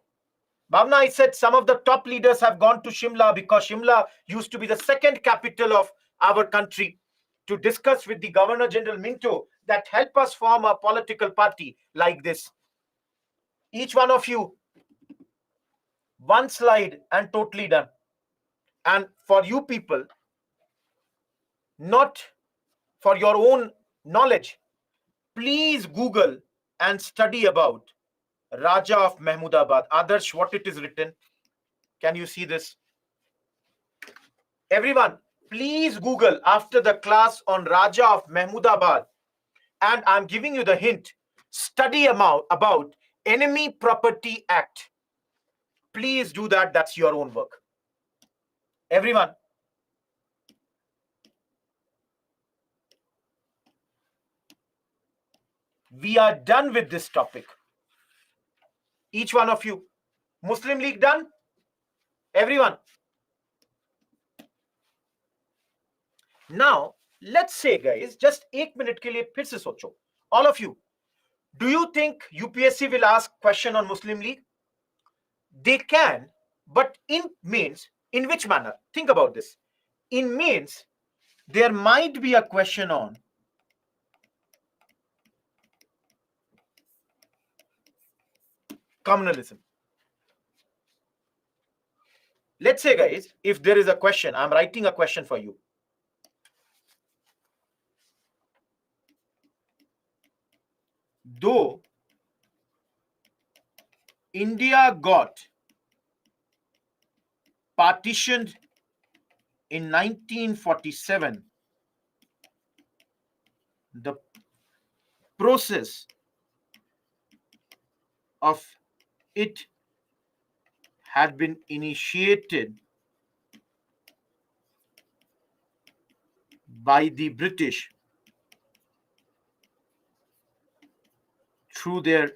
Bhavna, I said some of the top leaders have gone to Shimla because Shimla used to be the second capital of our country to discuss with the Governor General Minto that help us form a political party like this. Each one of you, one slide and totally done. And for you people, not for your own knowledge, please Google and study about Raja of Mahmudabad. Adarsh, what it is written? Can you see this? Everyone, please Google after the class on Raja of Mahmudabad. And I'm giving you the hint. Study about Enemy Property Act. Please do that. That's your own work. Everyone. We are done with this topic. Each one of you. Muslim League done? Everyone. Now, let's say, guys, just 1 minute के लिए फिर से सोचो. All of you, do you think UPSC will ask question on Muslim League? They can, but in which manner? Think about this. In mains, there might be a question on communalism. Let's say, guys, if there is a question, I'm writing a question for you. Though India got partitioned in 1947, the process of it had been initiated by the British through their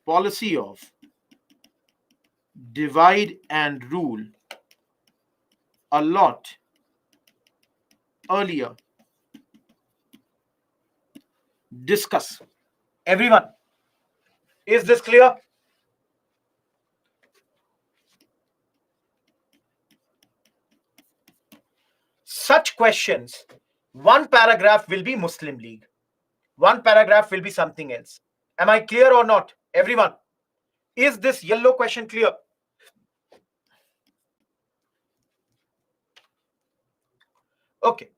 policy of divide and rule a lot earlier. Discuss. Everyone, is this clear? Such questions, one paragraph will be Muslim League, one paragraph will be something else. Am I clear or not? Everyone, is this yellow question clear? Okay.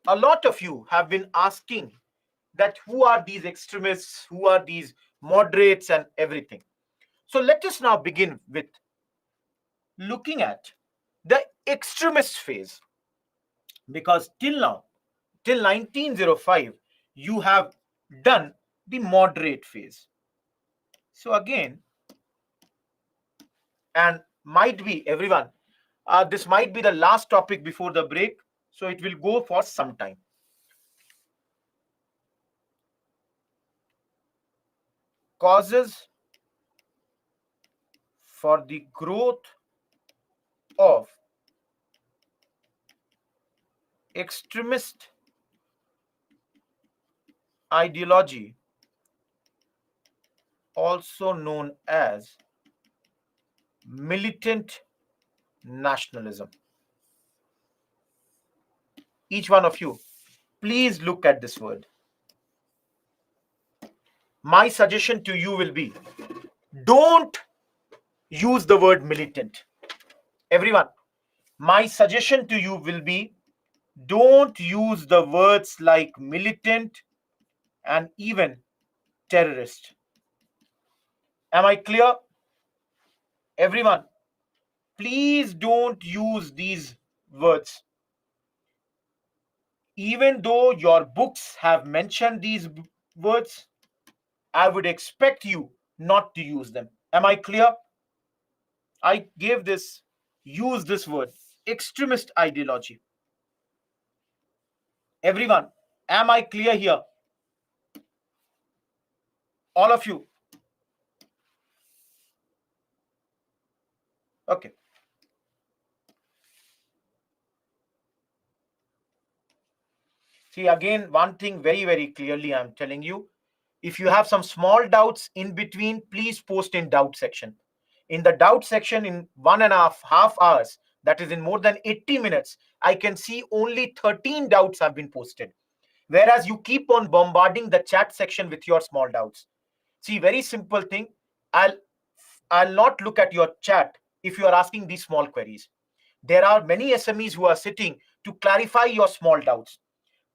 A lot of you have been asking that who are these extremists, who are these moderates and everything. So let us now begin with looking at the extremist phase, because till now, till 1905, you have done the moderate phase. So again, and might be everyone, this might be the last topic before the break, so it will go for some time. Causes for the growth of extremist ideology, also known as militant nationalism. Each one of you, please look at this word. My suggestion to you will be, don't use the word militant. Everyone, my suggestion to you will be, don't use the words like militant and even terrorist. Am I clear? Everyone, please don't use these words. Even though your books have mentioned these words, I would expect you not to use them. Am I clear? I gave this, use this word, extremist ideology. Everyone, am I clear here? All of you. Okay. See, again, one thing very, very clearly I'm telling you, if you have some small doubts in between, please post in doubt section. In the doubt section, in 1.5 hours, that is in more than 80 minutes, I can see only 13 doubts have been posted. Whereas you keep on bombarding the chat section with your small doubts. See, very simple thing. I'll I'll not look at your chat if you are asking these small queries. There are many SMEs who are sitting to clarify your small doubts.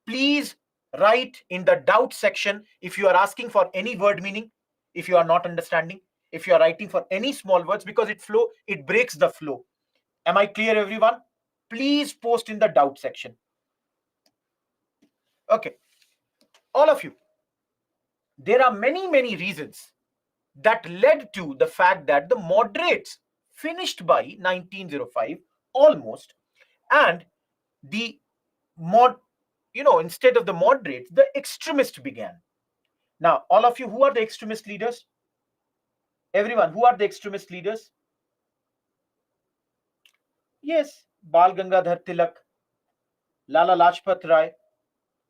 Please write in the doubt section if you are asking for any word meaning, if you are not understanding, if you are writing for any small words, because it breaks the flow. Am I clear, everyone? Please post in the doubt section. Okay, all of you. There are many, many reasons that led to the fact that the moderates finished by 1905 almost, and the instead of the moderates, the extremists began. Now, all of you, who are the extremist leaders? Everyone, who are the extremist leaders? Yes, Bal Gangadhar Tilak, Lala Lajpat Rai.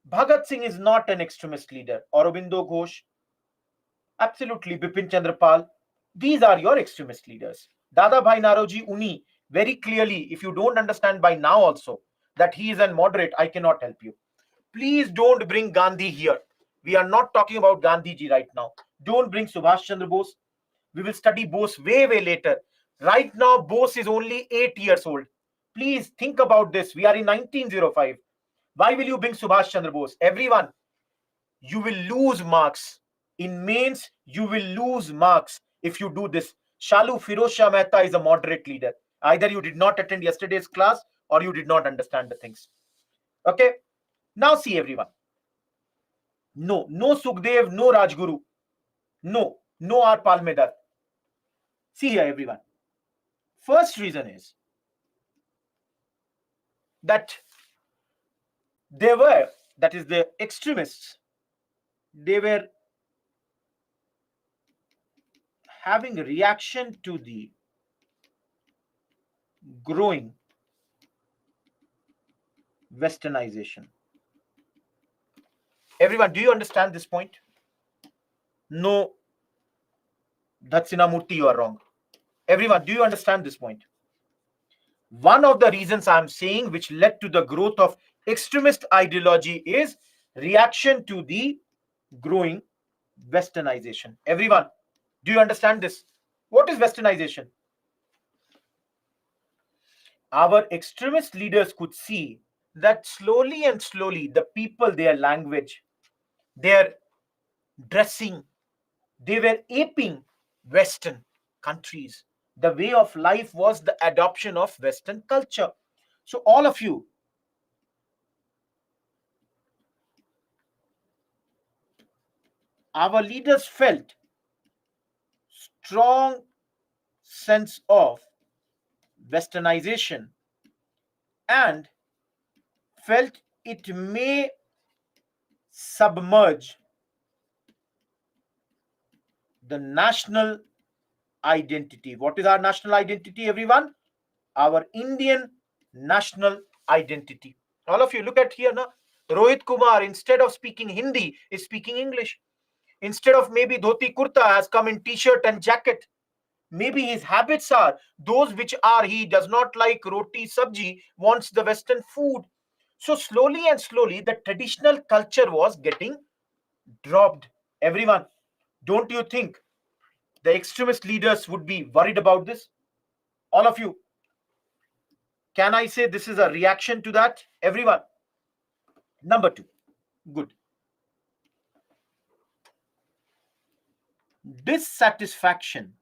Bhagat Singh is not an extremist leader. Aurobindo Ghosh, absolutely. Bipin Chandrapal. These are your extremist leaders. Dada Bhai Naroji Uni, very clearly, if you don't understand by now also that he is a moderate, I cannot help you. Please don't bring Gandhi here. We are not talking about Gandhi ji right now. Don't bring Subhash Chandra Bose. We will study Bose way, way later. Right now, Bose is only 8 years old. Please think about this. We are in 1905. Why will you bring Subhash Chandra Bose? Everyone, you will lose marks. In mains, you will lose marks if you do this. Shalu Firoz Shah Mehta is a moderate leader. Either you did not attend yesterday's class or you did not understand the things. Okay? Now see, everyone. No Sukhdev, no Rajguru. No R. Palmedar. See here, everyone. First reason is that that is the extremists, they were having a reaction to the growing westernization. Everyone, do you understand this point? No, Dakshinamurti, you are wrong. Everyone, do you understand this point? One of the reasons I'm saying which led to the growth of extremist ideology is reaction to the growing westernization. Everyone, do you understand this? What is westernization? Our extremist leaders could see that slowly and slowly the people, their language, their dressing, they were aping Western countries. The way of life was the adoption of Western culture. So, all of you, our leaders felt strong sense of westernization and felt it may submerge the national identity. What is our national identity, everyone? Our Indian national identity. All of you, look at here now. Rohit Kumar, instead of speaking Hindi, is speaking English. Instead of maybe dhoti kurta, has come in t-shirt and jacket. Maybe his habits are those which are, he does not like roti sabji, wants the Western food. So slowly and slowly, the traditional culture was getting dropped. Everyone, don't you think the extremist leaders would be worried about this? All of you, can I say this is a reaction to that? Everyone. Number two, good. Dissatisfaction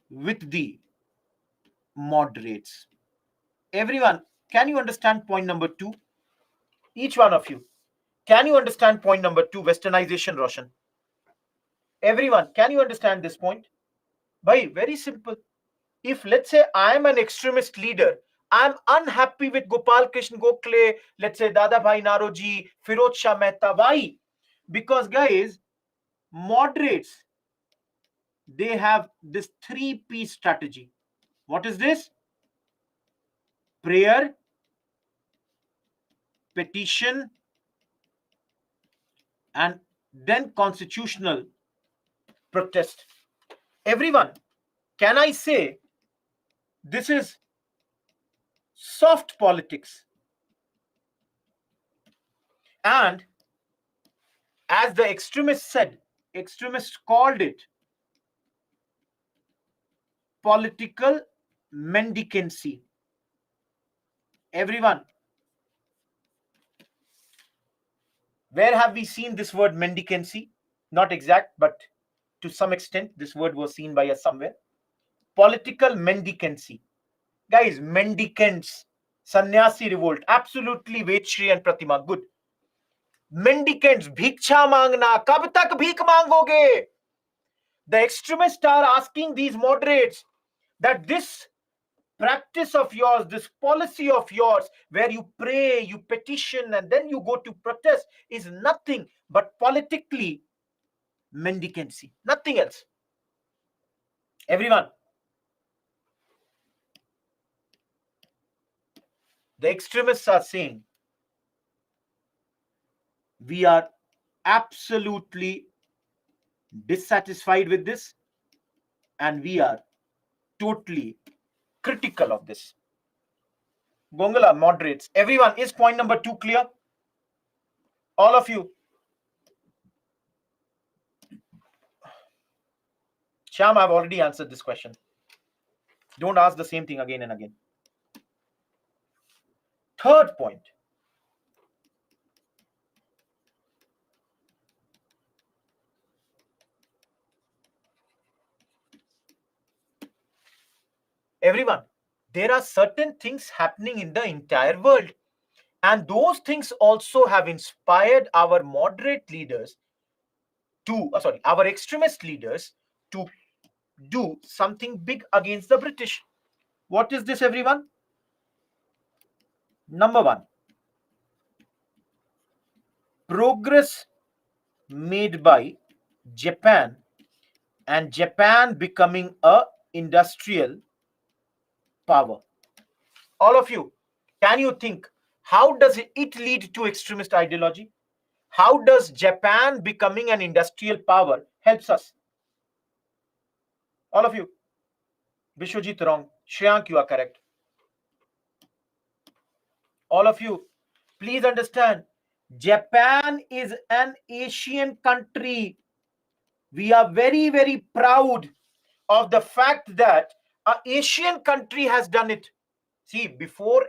with the moderates. Everyone, can you understand point number two? Each one of you, can you understand point number two, westernization, Roshan? Everyone, can you understand this point? Bhai, very simple. If let's say I am an extremist leader, I'm unhappy with Gopal Krishna Gokhale, let's say Dada Bhai Naroji, Firoz Shah Mehta. Why? Because guys, moderates they have this 3P strategy. What is this? Prayer, petition, and then constitutional protest. Everyone, can I say this is soft politics? And as the extremists called it political mendicancy. Everyone, where have we seen this word mendicancy? Not exact, but to some extent, this word was seen by us somewhere. Political mendicancy. Guys, mendicants, sannyasi revolt, absolutely Vetshri and Pratima, good. Mendicants, bhiksha mangna, kab tak bhik mangoge? The extremists are asking these moderates that this practice of yours, this policy of yours, where you pray, you petition, and then you go to protest, is nothing but politically mendicancy, nothing else. Everyone, the extremists are saying we are absolutely dissatisfied with this and we are totally critical of this. Gongala moderates. Everyone, is point number 2 clear? All of you. Shyam, I've already answered this question. Don't ask the same thing again and again. Third point. Everyone, there are certain things happening in the entire world, and those things also have inspired our moderate leaders to, our extremist leaders to do something big against the British. What is this, everyone? Number 1, progress made by Japan and Japan becoming a industrial power. All of you, can you think, how does it lead to extremist ideology? How does Japan becoming an industrial power helps us? All of you. Bishwajit wrong. Shreyank, you are correct. All of you, please understand, Japan is an Asian country. We are very, very proud of the fact that an Asian country has done it. See, before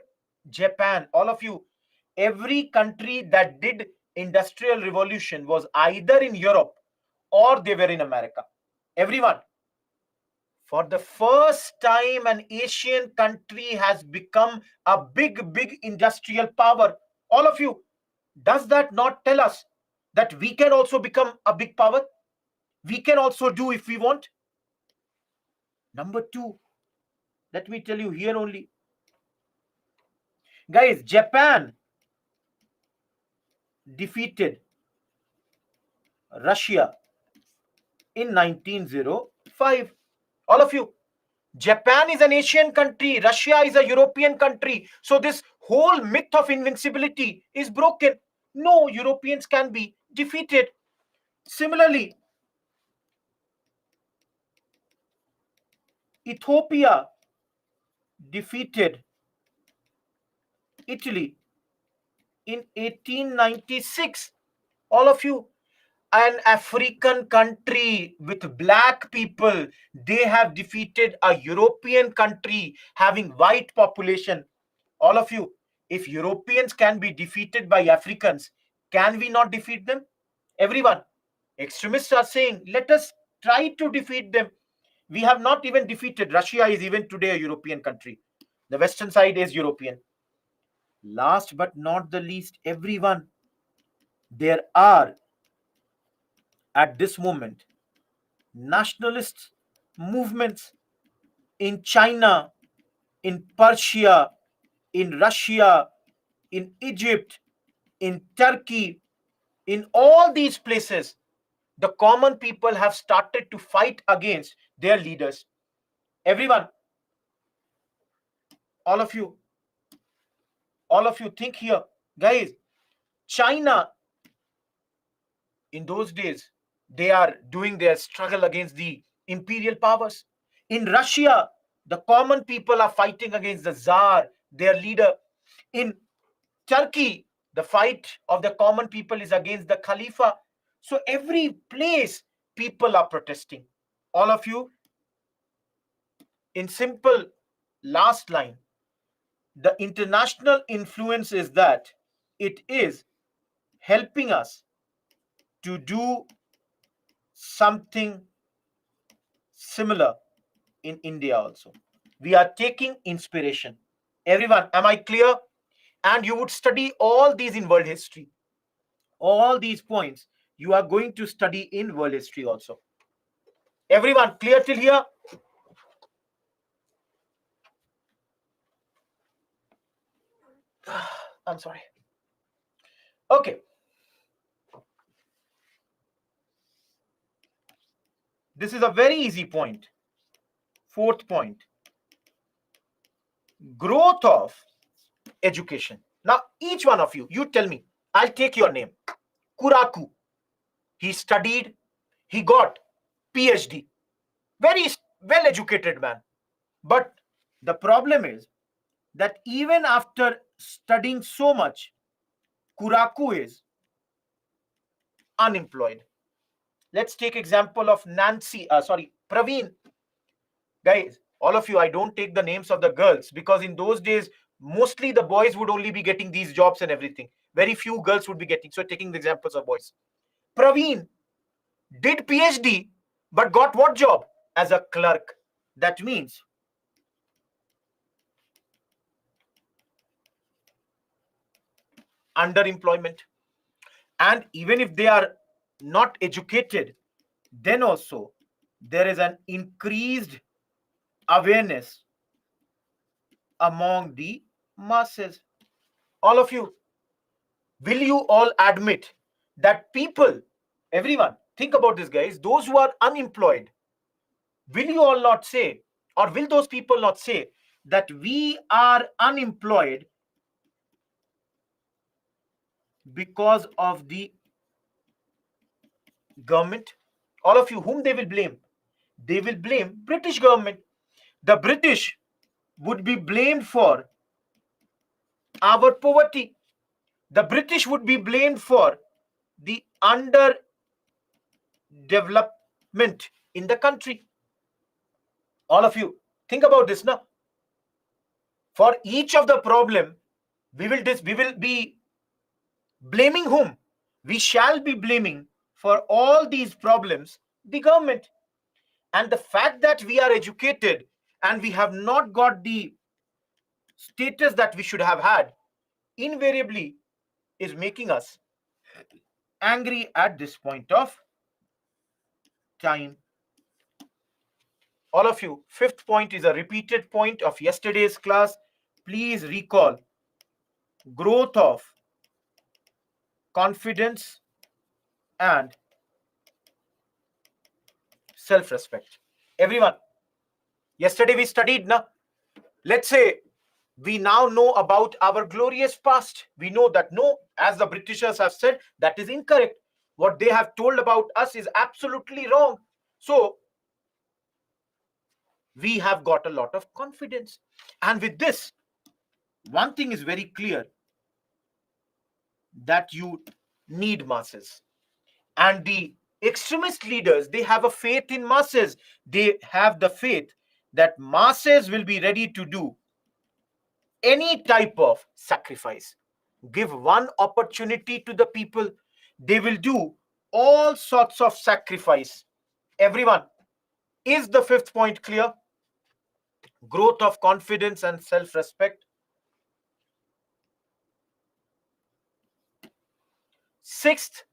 Japan, all of you, every country that did industrial revolution was either in Europe or they were in America. Everyone, for the first time, an Asian country has become a big, big industrial power. All of you, does that not tell us that we can also become a big power? We can also do if we want. Number 2, let me tell you here only. Guys, Japan defeated Russia in 1905. All of you, Japan is an Asian country, Russia is a European country. So this whole myth of invincibility is broken. No, Europeans can be defeated. Similarly, Ethiopia defeated Italy in 1896. All of you, an African country with black people, they have defeated a European country having white population. All of you, if Europeans can be defeated by Africans, can we not defeat them? Everyone, extremists are saying, let us try to defeat them. We have not even defeated. Russia is even today a European country. The western side is European. Last but not the least, everyone, there are at this moment nationalist movements in China, in Persia, in Russia, in Egypt, in Turkey, in all these places. the common people have started to fight against their leaders. Everyone, all of you think here, guys. China, in those days, they are doing their struggle against the imperial powers. In Russia, the common people are fighting against the Tsar, their leader. In Turkey, the fight of the common people is against the Khalifa. So every place, people are protesting. All of you, in simple last line, the international influence is that it is helping us to do something similar in India also. We are taking inspiration. Everyone, am I clear? And you would study all these in world history. All these points you are going to study in world history also. Everyone, clear till here? I'm sorry. Okay. This is a very easy point. Fourth point. Growth of education. Now, each one of you, you tell me. I'll take your name. Kuraku. He studied. He got PhD. Very well educated man. But the problem is that even after studying so much, Kuraku is unemployed. Let's take example of Praveen. Guys, all of you, I don't take the names of the girls because in those days, mostly the boys would only be getting these jobs and everything. Very few girls would be getting. So taking the examples of boys. Praveen did PhD, but got what job? As a clerk. That means underemployment. And even if they are not educated, then also there is an increased awareness among the masses. All of you, will you all admit that people, everyone, think about this, guys, those who are unemployed, will you all not say, or will those people not say that we are unemployed because of the government? All of you, whom they will blame? They will blame British government. The British would be blamed for our poverty. The British would be blamed for the underdevelopment in the country. All of you, think about this now. For each of the problem, we will be blaming whom? We shall be blaming for all these problems the government. And the fact that we are educated and we have not got the status that we should have had, invariably is making us angry at this point of time. All of you, fifth point is a repeated point of yesterday's class. Please recall growth of confidence and self-respect. Everyone, yesterday we studied, na? Let's say we now know about our glorious past. We know that no, as the Britishers have said, that is incorrect. What they have told about us is absolutely wrong. So we have got a lot of confidence. And with this, one thing is very clear, that you need masses. And the extremist leaders, they have a faith in masses. They have the faith that masses will be ready to do any type of sacrifice. Give one opportunity to the people, they will do all sorts of sacrifice. Everyone, is the fifth point clear? Growth of confidence and self-respect. Sixth,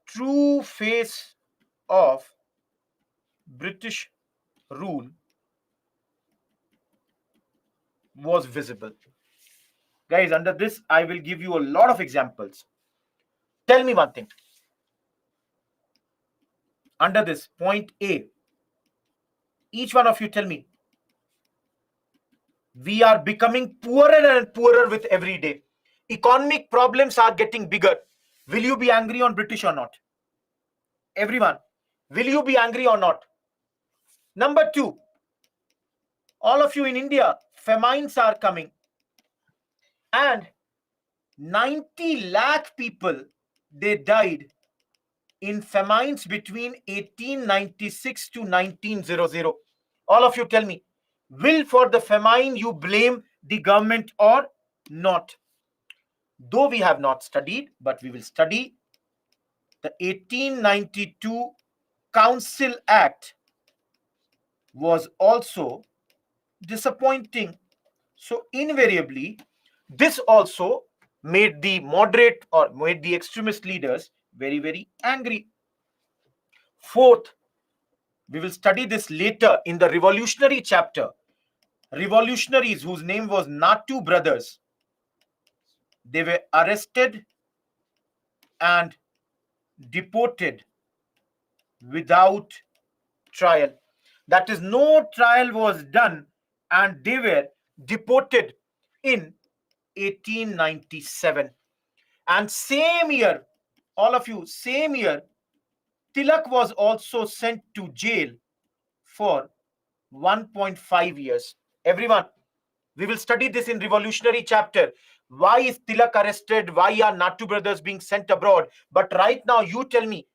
true face of British rule was visible. Guys, under this, I will give you a lot of examples. Tell me one thing. Under this point A, each one of you tell me. We are becoming poorer and poorer with every day. Economic problems are getting bigger. Will you be angry on British or not? Everyone, will you be angry or not? Number two, all of you in India, famines are coming. And 90 lakh people, they died in famines between 1896 to 1900. All of you tell me, will for the famine you blame the government or not? Though we have not studied, but we will study the 1892 Council Act was also disappointing. So invariably, this also made the moderate or made the extremist leaders very, very angry. Fourth, we will study this later in the revolutionary chapter. Revolutionaries whose name was Natu brothers, they were arrested and deported without trial. That is, no trial was done and they were deported in 1897. And same year, all of you, same year, Tilak was also sent to jail for 1.5 years. Everyone, we will study this in revolutionary chapter. Why is Tilak arrested? Why are Natu brothers being sent abroad? But right now, you tell me,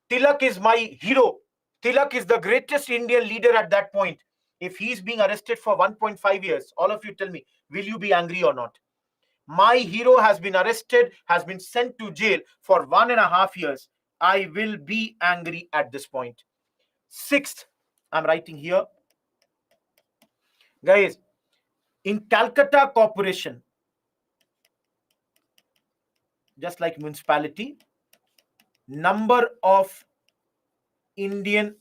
Tilak is my hero. Tilak is the greatest Indian leader at that point. If he's being arrested for 1.5 years, all of you tell me, will you be angry or not? My hero has been arrested, has been sent to jail for 1.5 years. I will be angry at this point. Sixth, I'm writing here. Guys, in Calcutta Corporation, just like municipality, number of Indian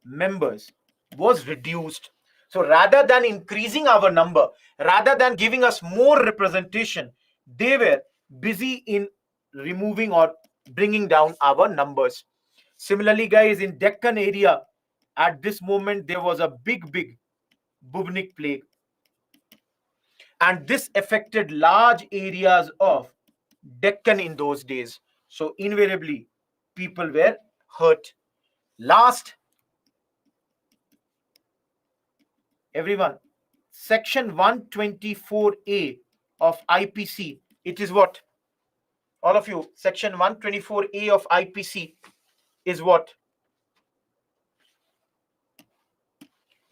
members was reduced. So rather than increasing our number, rather than giving us more representation, they were busy in removing or bringing down our numbers. Similarly, guys, in Deccan area, at this moment, there was a big bubonic plague. And this affected large areas of Deccan in those days. So invariably, people were hurt. Last, everyone, section 124A of IPC, it is what? All of you, section 124A of IPC is what?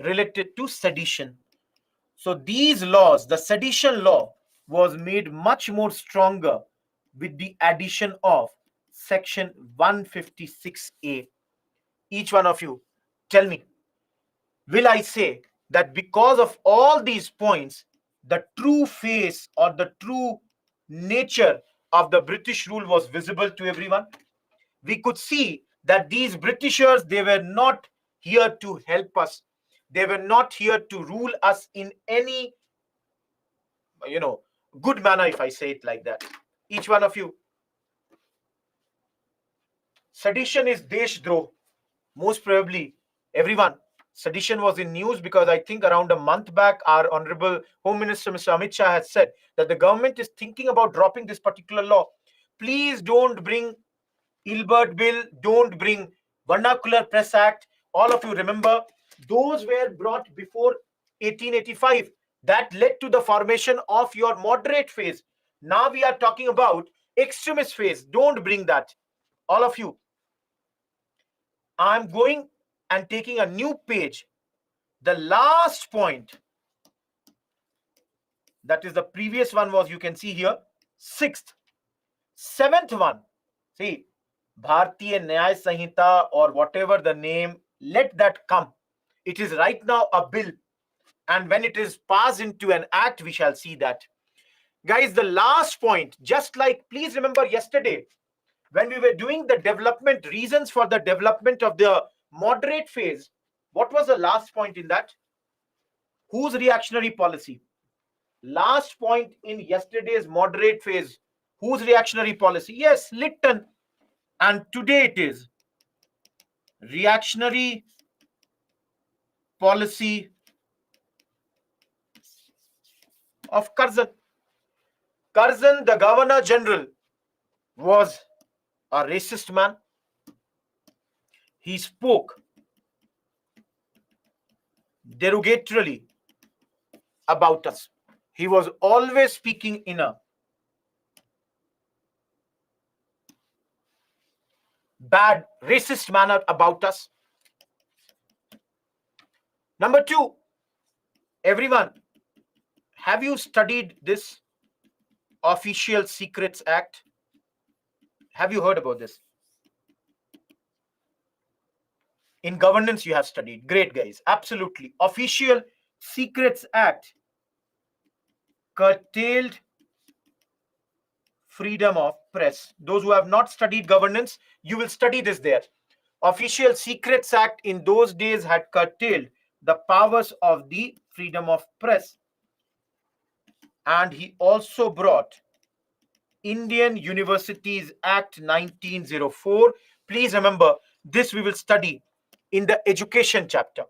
Related to sedition. So these laws, the sedition law was made much more stronger with the addition of section 156A. Each one of you, tell me, will I say that because of all these points, the true face or the true nature of the British rule was visible to everyone? We could see that these Britishers, they were not here to help us. They were not here to rule us in any, good manner, if I say it like that. Each one of you. Sedition is Deshdroh. Most probably, everyone. Sedition was in news because I think around a month back, our Honorable Home Minister, Mr. Amit Shah, has said that the government is thinking about dropping this particular law. Please don't bring Ilbert Bill, don't bring Vernacular Press Act. All of you remember, those were brought before 1885. That led to the formation of your moderate phase. Now we are talking about extremist phase. Don't bring that. All of you. I'm going and taking a new page. The last point, that is the previous one was, you can see here, sixth. Seventh one, see, Bharatiya Nyaya Sanhita or whatever the name, let that come. It is right now a bill. And when it is passed into an act, we shall see that. Guys, the last point, just like, please remember yesterday, when we were doing the development, reasons for the development of the moderate phase, what was the last point in that? Whose reactionary policy? Last point in yesterday's moderate phase, Whose reactionary policy? Yes, Lytton. And today it is reactionary policy of Curzon. Curzon, the Governor General, was a racist man. He spoke derogatorily about us. He was always speaking in a bad, racist manner about us. Number two, everyone, have you studied this Official Secrets Act? Have you heard about this? In governance, you have studied. Great, guys. Absolutely. Official Secrets Act curtailed freedom of press. Those who have not studied governance, you will study this there. Official Secrets Act in those days had curtailed the powers of the freedom of press. And he also brought Indian Universities Act 1904. Please remember, this we will study in the education chapter.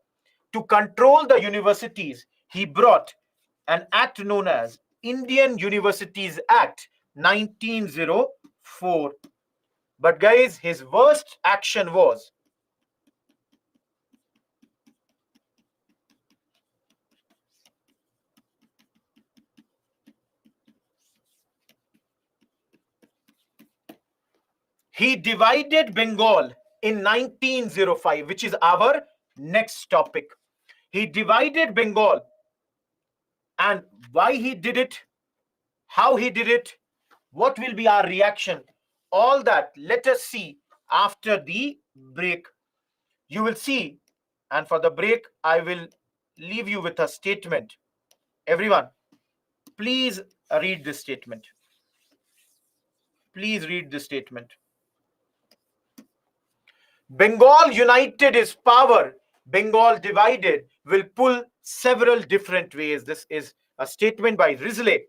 To control the universities, he brought an act known as Indian Universities Act 1904. But guys, his worst action was he divided Bengal in 1905, which is our next topic. He divided Bengal, and why he did it, how he did it, what will be our reaction, all that let us see after the break. You will see, and for the break, I will leave you with a statement. Everyone, please read this statement. Please read this statement. Bengal united is power. Bengal divided will pull several different ways. This is a statement by Risley.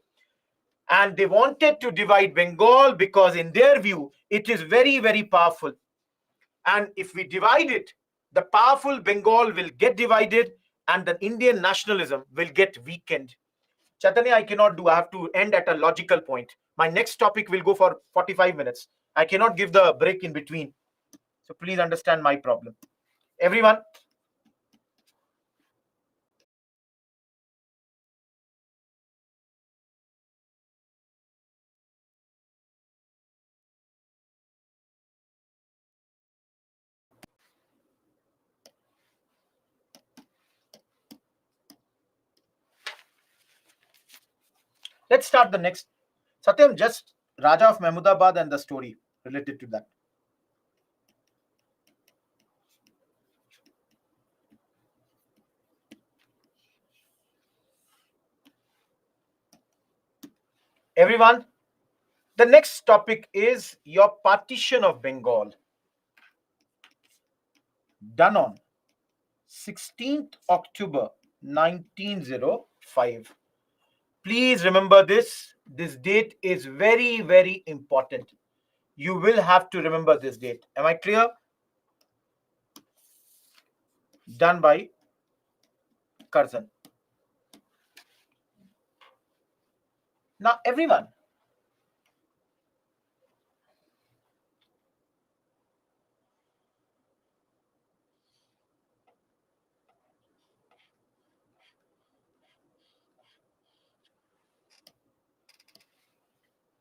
And they wanted to divide Bengal because in their view, it is very, very powerful. And if we divide it, the powerful Bengal will get divided and the Indian nationalism will get weakened. Chaitanya, I cannot do. I have to end at a logical point. My next topic will go for 45 minutes. I cannot give the break in between. So please understand my problem. Everyone, let's start the next. Satyam, just Raja of Mahmudabad and the story related to that. Everyone, the next topic is your partition of Bengal, done on 16th October 1905. Please remember this. This date is very, very important. You will have to remember this date. Am I clear? Done by Curzon. Now, everyone,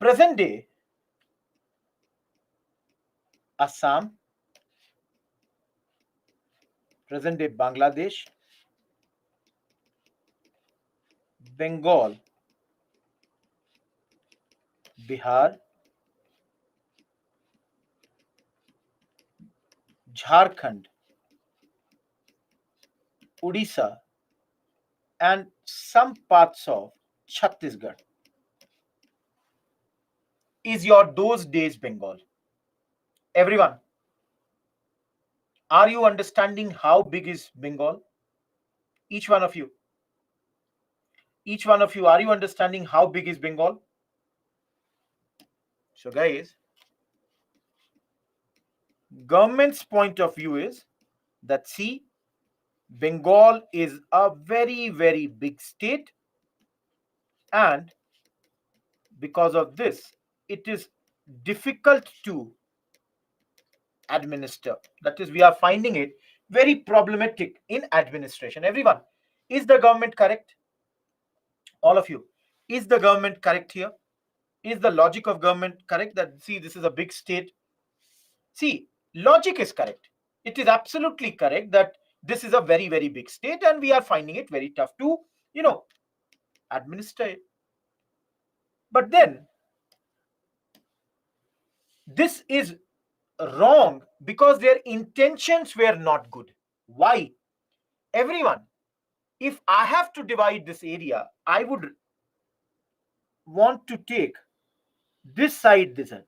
present day Assam, present day Bangladesh, Bengal, Bihar, Jharkhand, Odisha, and some parts of Chhattisgarh is your those days Bengal. Everyone, are you understanding how big is Bengal? Each one of you. Each one of you, are you understanding how big is Bengal? So guys, government's point of view is that, see, Bengal is a very, very big state, and because of this, it is difficult to administer. That is, we are finding it very problematic in administration. Everyone, is the government correct? All of you, is the government correct here? Is the logic of government correct? That, see, this is a big state. See, logic is correct. It is absolutely correct that this is a very, very big state and we are finding it very tough to, administer it. But then, this is wrong because their intentions were not good. Why? Everyone, if I have to divide this area, I would want to take this side, this side.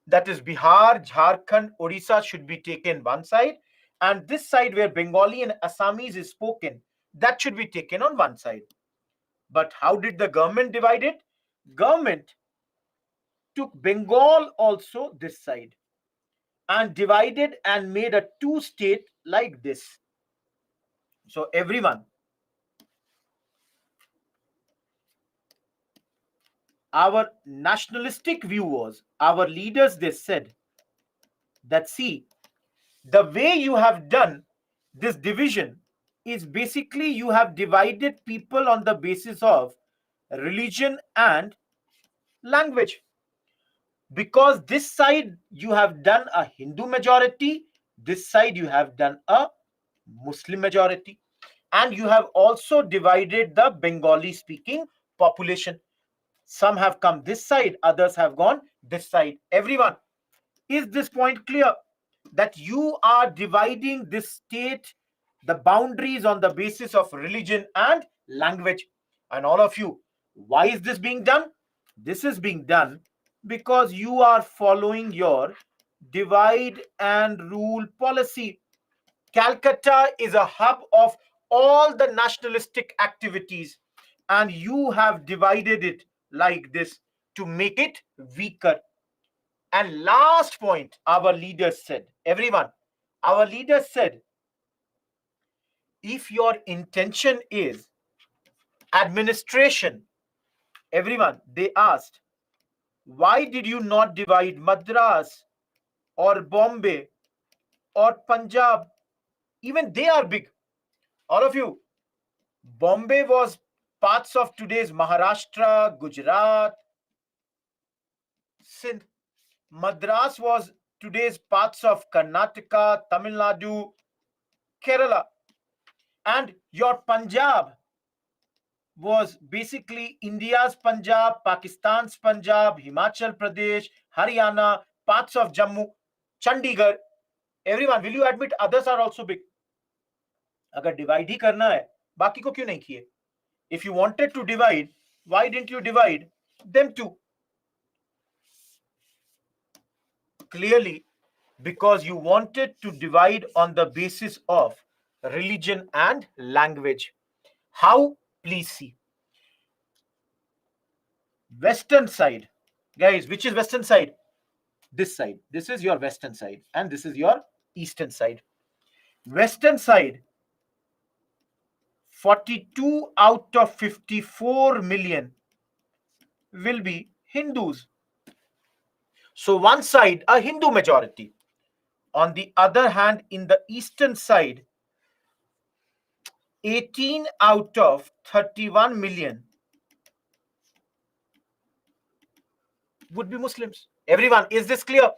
That is Bihar, Jharkhand, Odisha should be taken one side, and this side where Bengali and Assamese is spoken, that should be taken on one side. But how did the government divide it? Government took Bengal also this side and divided and made a two state like this. So everyone, our nationalistic view was, our leaders, they said that, see, the way you have done this division is basically you have divided people on the basis of religion and language. Because this side you have done a Hindu majority, this side you have done a Muslim majority, and you have also divided the Bengali speaking population. Some have come this side, others have gone this side. Everyone, is this point clear? That you are dividing this state, the boundaries on the basis of religion and language. And all of you, why is this being done? This is being done because you are following your divide and rule policy. Calcutta is a hub of all the nationalistic activities, and you have divided it like this to make it weaker. And last point, our leaders said, everyone, our leaders said, if your intention is administration, everyone, they asked, why did you not divide Madras or Bombay or Punjab? Even they are big. All of you, Bombay was parts of today's Maharashtra, Gujarat, Sindh. Madras was today's parts of Karnataka, Tamil Nadu, Kerala. And your Punjab was basically India's Punjab, Pakistan's Punjab, Himachal Pradesh, Haryana, parts of Jammu, Chandigarh. Everyone, will you admit others are also big? अगर divide ही करना है, बाकी को क्यों नहीं किए? If you wanted to divide, why didn't you divide them too? Clearly, because you wanted to divide on the basis of religion and language. How? Please see. Western side. Guys, which is western side? This side. This is your western side and this is your eastern side. Western side, 42 out of 54 million will be Hindus. So one side, a Hindu majority. On the other hand, in the eastern side, 18 out of 31 million would be Muslims. Everyone, is this clear?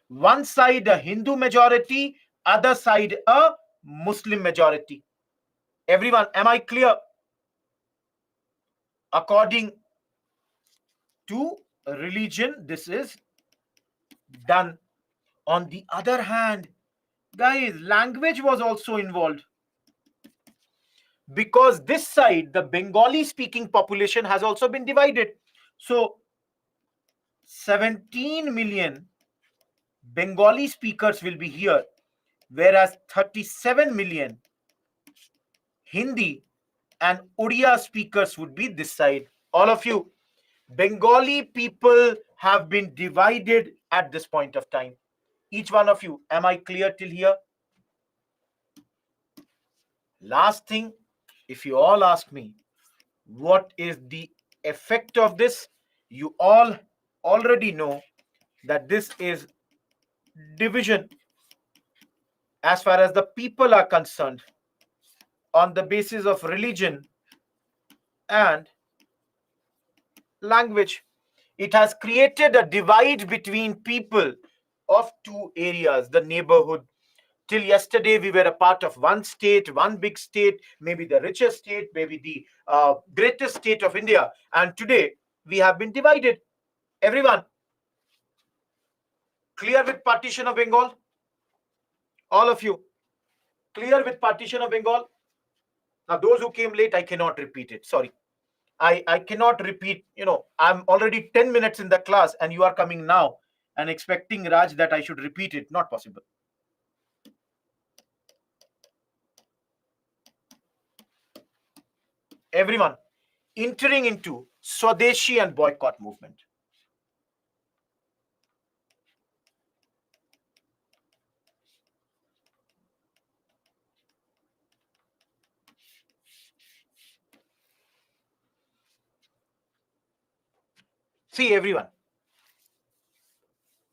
One side a Hindu majority, other side a Muslim majority. Everyone, am I clear? According to religion, this is done. On the other hand, guys, language was also involved. Because this side, the Bengali speaking population has also been divided. So 17 million Bengali speakers will be here, whereas 37 million Hindi and Odia speakers would be this side. All of you, Bengali people have been divided at this point of time. Each one of you, am I clear till here? Last thing, if you all ask me, what is the effect of this? You all already know that this is division as far as the people are concerned on the basis of religion and language. It has created a divide between people of two areas, the neighborhood. Till yesterday, we were a part of one state, one big state, maybe the richest state, maybe the greatest state of India. And today, we have been divided. Everyone, clear with partition of Bengal? All of you, clear with partition of Bengal? Now, those who came late, I cannot repeat it. Sorry. I cannot repeat, I'm already 10 minutes in the class and you are coming now and expecting Raj that I should repeat it. Not possible. Everyone entering into Swadeshi and boycott movement. See, everyone,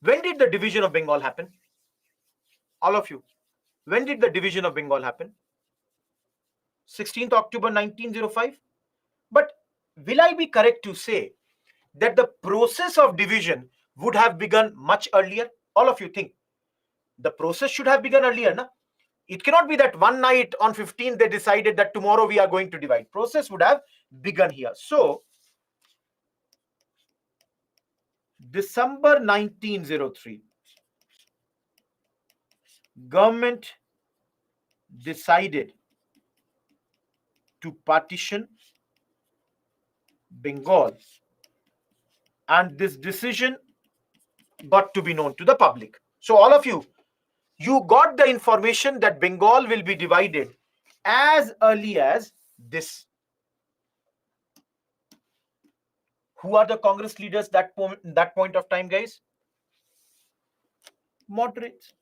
when did the division of Bengal happen? All of you, when did the division of Bengal happen? 16th October 1905. But will I be correct to say that the process of division would have begun much earlier? All of you think the process should have begun earlier, na? It cannot be that one night on 15th they decided that tomorrow we are going to divide. Process would have begun here. So, December 1903, government decided to partition Bengal, and this decision got to be known to the public. So all of you got the information that Bengal will be divided as early as this. Who are the Congress leaders that point of time, guys? Moderates,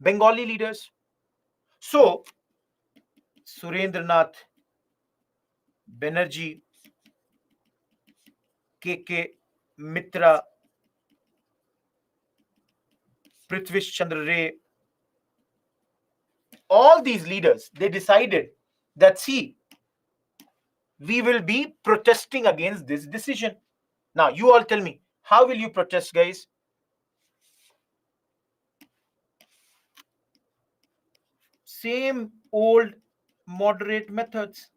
Bengali leaders. So Surendranath Banerjee, K.K. Mitra, Prithvish Chandra Ray, all these leaders, they decided that, see, we will be protesting against this decision. Now, you all tell me, how will you protest, guys? Same old moderate methods.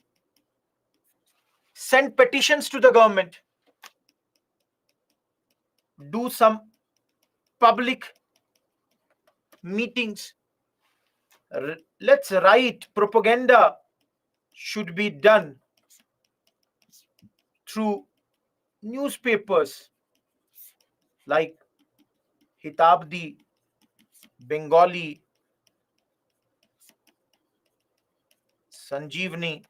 Send petitions to the government. Do some public meetings. Let's write propaganda should be done through newspapers like Hitabdi, Bengali, Sanjeevani.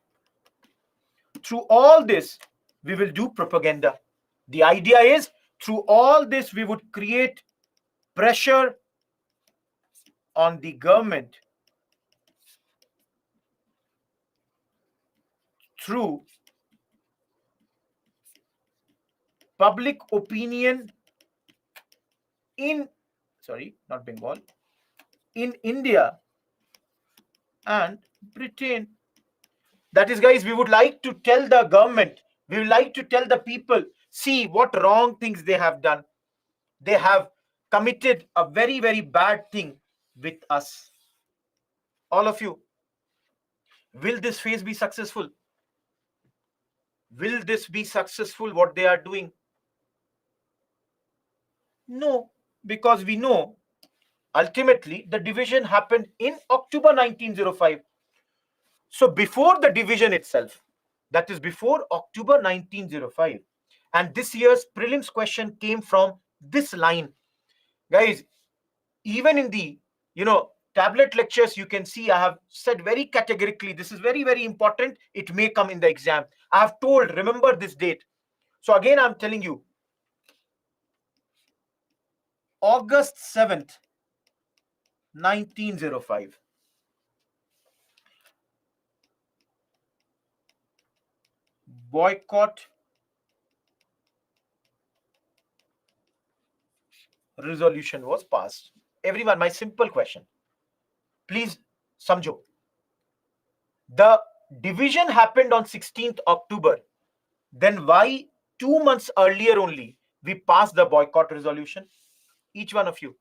Through all this, we will do propaganda. The idea is, through all this, we would create pressure on the government through public opinion in, not Bengal, in India and Britain. That is, guys, we would like to tell the government, we would like to tell the people, see what wrong things they have done. They have committed a very, very bad thing with us. All of you, will this phase be successful? Will this be successful, what they are doing? No, because we know ultimately the division happened in October 1905. So before the division itself, that is before October 1905. And this year's prelims question came from this line. Guys, even in the, tablet lectures, you can see I have said very categorically, this is very, very important. It may come in the exam. I have told, remember this date. So again, I'm telling you, August 7th, 1905. Boycott resolution was passed. Everyone, my simple question. Please samjho. The division happened on 16th October. Then why 2 months earlier only we passed the boycott resolution? Each one of you.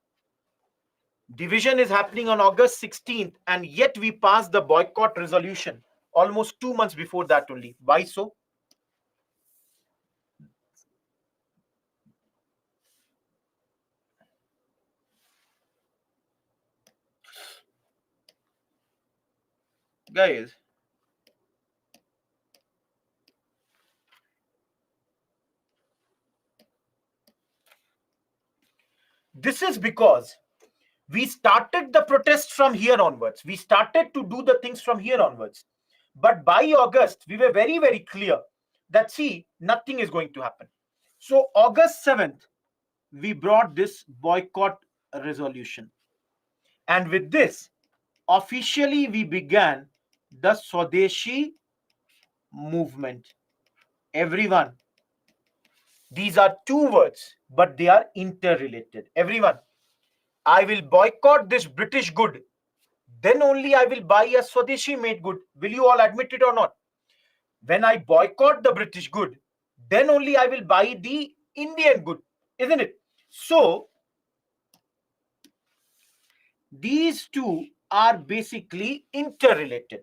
Division is happening on August 16th, and yet we passed the boycott resolution almost 2 months before that only. Why so? Guys, this is because we started the protest from here onwards. We started to do the things from here onwards. But by August, we were very, very clear that, see, nothing is going to happen. So, August 7th, we brought this boycott resolution. And with this, officially, we began the Swadeshi movement. Everyone, these are two words, but they are interrelated. Everyone, I will boycott this British good, then only I will buy a Swadeshi made good. Will you all admit it or not? When I boycott the British good, then only I will buy the Indian good, isn't it? So, these two are basically interrelated.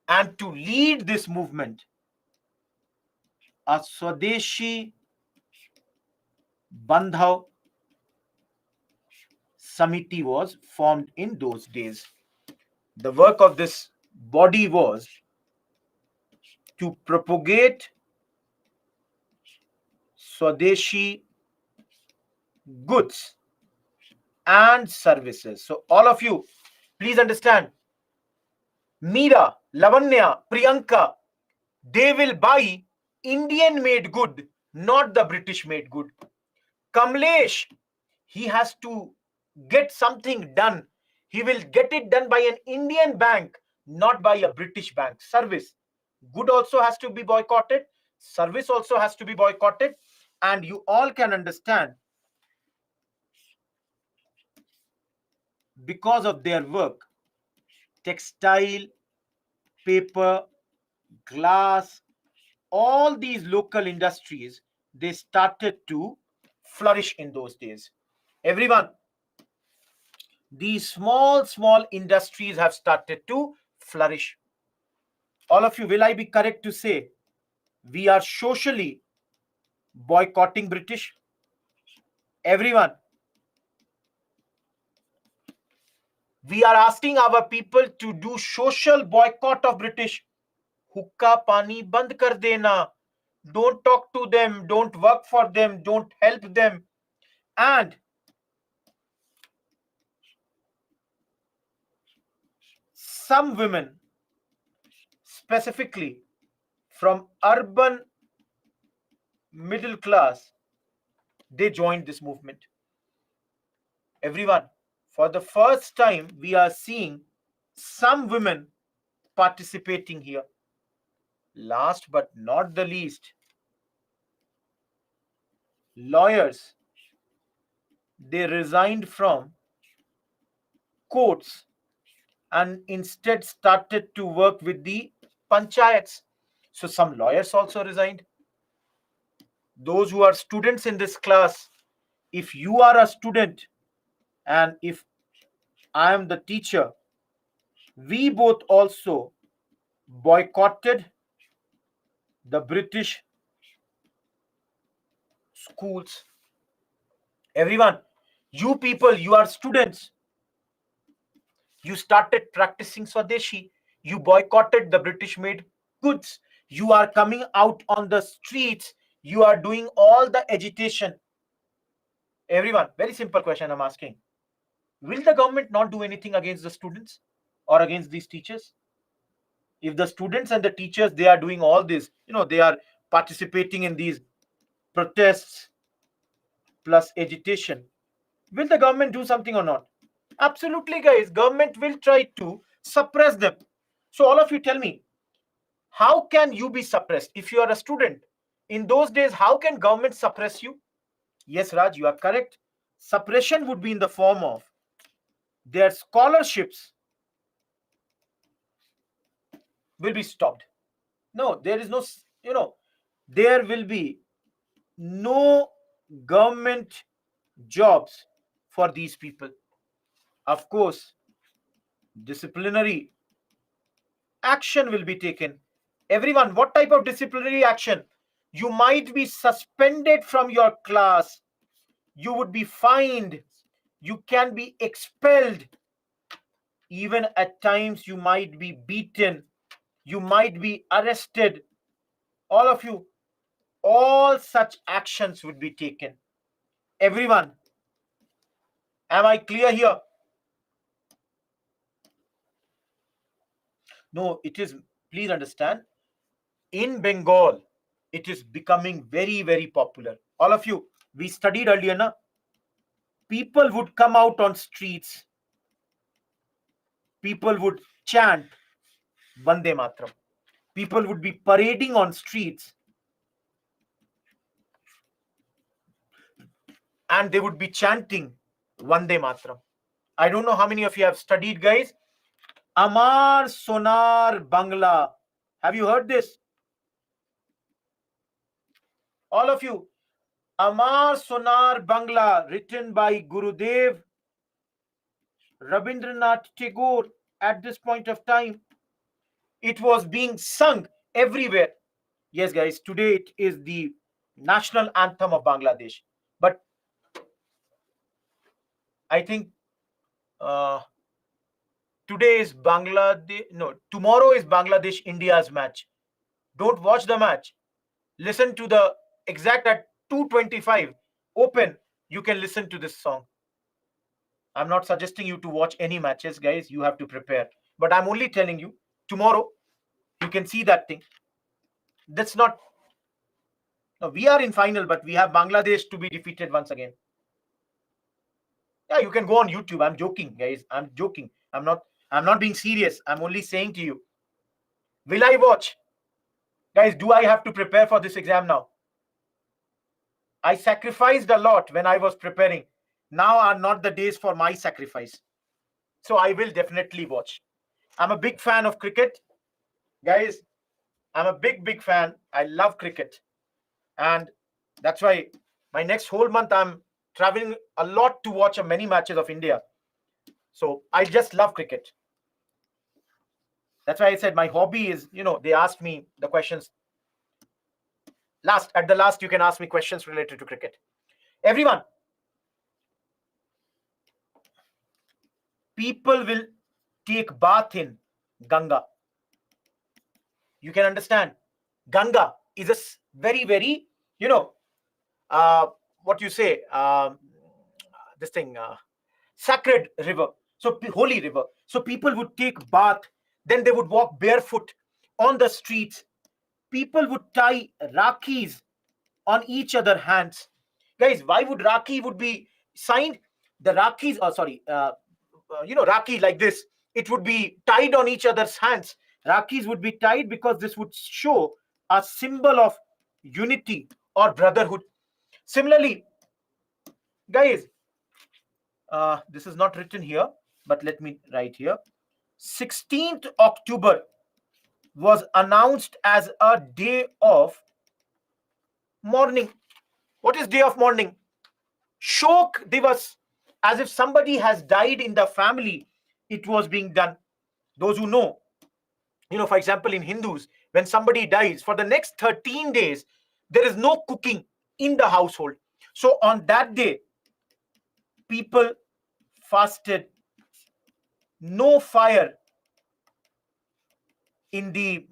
And to lead this movement, a Swadeshi Bandhav Samiti was formed in those days. The work of this body was to propagate Swadeshi goods and services. So, all of you, please understand, Meera, Lavanya, Priyanka, they will buy Indian made good, not the British made good. Kamlesh, he has to get something done. He will get it done by an Indian bank, not by a British bank. Service. Good also has to be boycotted. Service also has to be boycotted. And you all can understand, because of their work, textile, paper, glass, all these local industries, they started to flourish in those days. Everyone, these small industries have started to flourish. All of you, will I be correct to say we are socially boycotting British? Everyone, we are asking our people to do social boycott of British. Hukka pani band kar dena. Don't talk to them, don't work for them, don't help them. And some women, specifically from urban middle class, they joined this movement. Everyone, for the first time, we are seeing some women participating here. Last but not the least, lawyers, they resigned from courts and instead started to work with the panchayats. So some lawyers also resigned. Those who are students in this class, if you are a student and if I am the teacher, we both also boycotted the British schools. Everyone, you people, you are students. You started practicing Swadeshi. You boycotted the British made goods. You are coming out on the streets. You are doing all the agitation. Everyone, very simple question I'm asking. Will the government not do anything against the students or against these teachers? If the students and the teachers, they are doing all this, they are participating in these protests plus agitation. Will the government do something or not? Absolutely, guys. Government will try to suppress them. So all of you tell me, how can you be suppressed if you are a student? In those days, how can government suppress you? Yes, Raj, you are correct. Suppression would be in the form of their scholarships will be stopped. No, there is no, there will be no government jobs for these people. Of course, disciplinary action will be taken. Everyone, what type of disciplinary action? You might be suspended from your class. You would be fined. You can be expelled. Even at times, you might be beaten. You might be arrested. All of you, all such actions would be taken. Everyone, am I clear here? No, it is, please understand, in Bengal, it is becoming very, very popular. All of you, we studied earlier, na? People would come out on streets. People would chant Vande Matram. People would be parading on streets and they would be chanting Vande Matram. I don't know how many of you have studied, guys. Amar Sonar Bangla. Have you heard this? All of you. Amar Sonar Bangla, written by Gurudev Rabindranath Tagore. At this point of time, it was being sung everywhere. Yes, guys, today it is the national anthem of Bangladesh. But I think today is Bangladesh. No, tomorrow is Bangladesh India's match. Don't watch the match. Listen to the exact at 2:25. Open. You can listen to this song. I'm not suggesting you to watch any matches, guys. You have to prepare. But I'm only telling you, tomorrow you can see that thing. That's not. No, we are in final, but we have Bangladesh to be defeated once again. Yeah, you can go on YouTube. I'm joking, guys. I'm joking. I'm not being serious. I'm only saying to you. Will I watch? Guys, do I have to prepare for this exam now? I sacrificed a lot when I was preparing. Now are not the days for my sacrifice. So I will definitely watch. I'm a big fan of cricket. Guys, I'm a big fan. I love cricket. And that's why my next whole month I'm traveling a lot to watch many matches of India. So I just love cricket. That's why I said my hobby is, they asked me the questions. At the last, you can ask me questions related to cricket. Everyone, people will take bath in Ganga. You can understand. Ganga is a very, very, what you say, this thing, sacred river. So holy river. So people would take bath, then they would walk barefoot on the streets. People would tie rakhis on each other hands. Guys, why would rakhi would be signed? The rakhis, rakhi like this. It would be tied on each other's hands. Rakhis would be tied because this would show a symbol of unity or brotherhood. Similarly, guys, this is not written here, but let me write here. 16th October was announced as a day of mourning. What is day of mourning? Shok Divas, as if somebody has died in the family. It was being done. Those who know, for example, in Hindus, when somebody dies, for the next 13 days, there is no cooking in the household. So on that day, people fasted. No fire in the,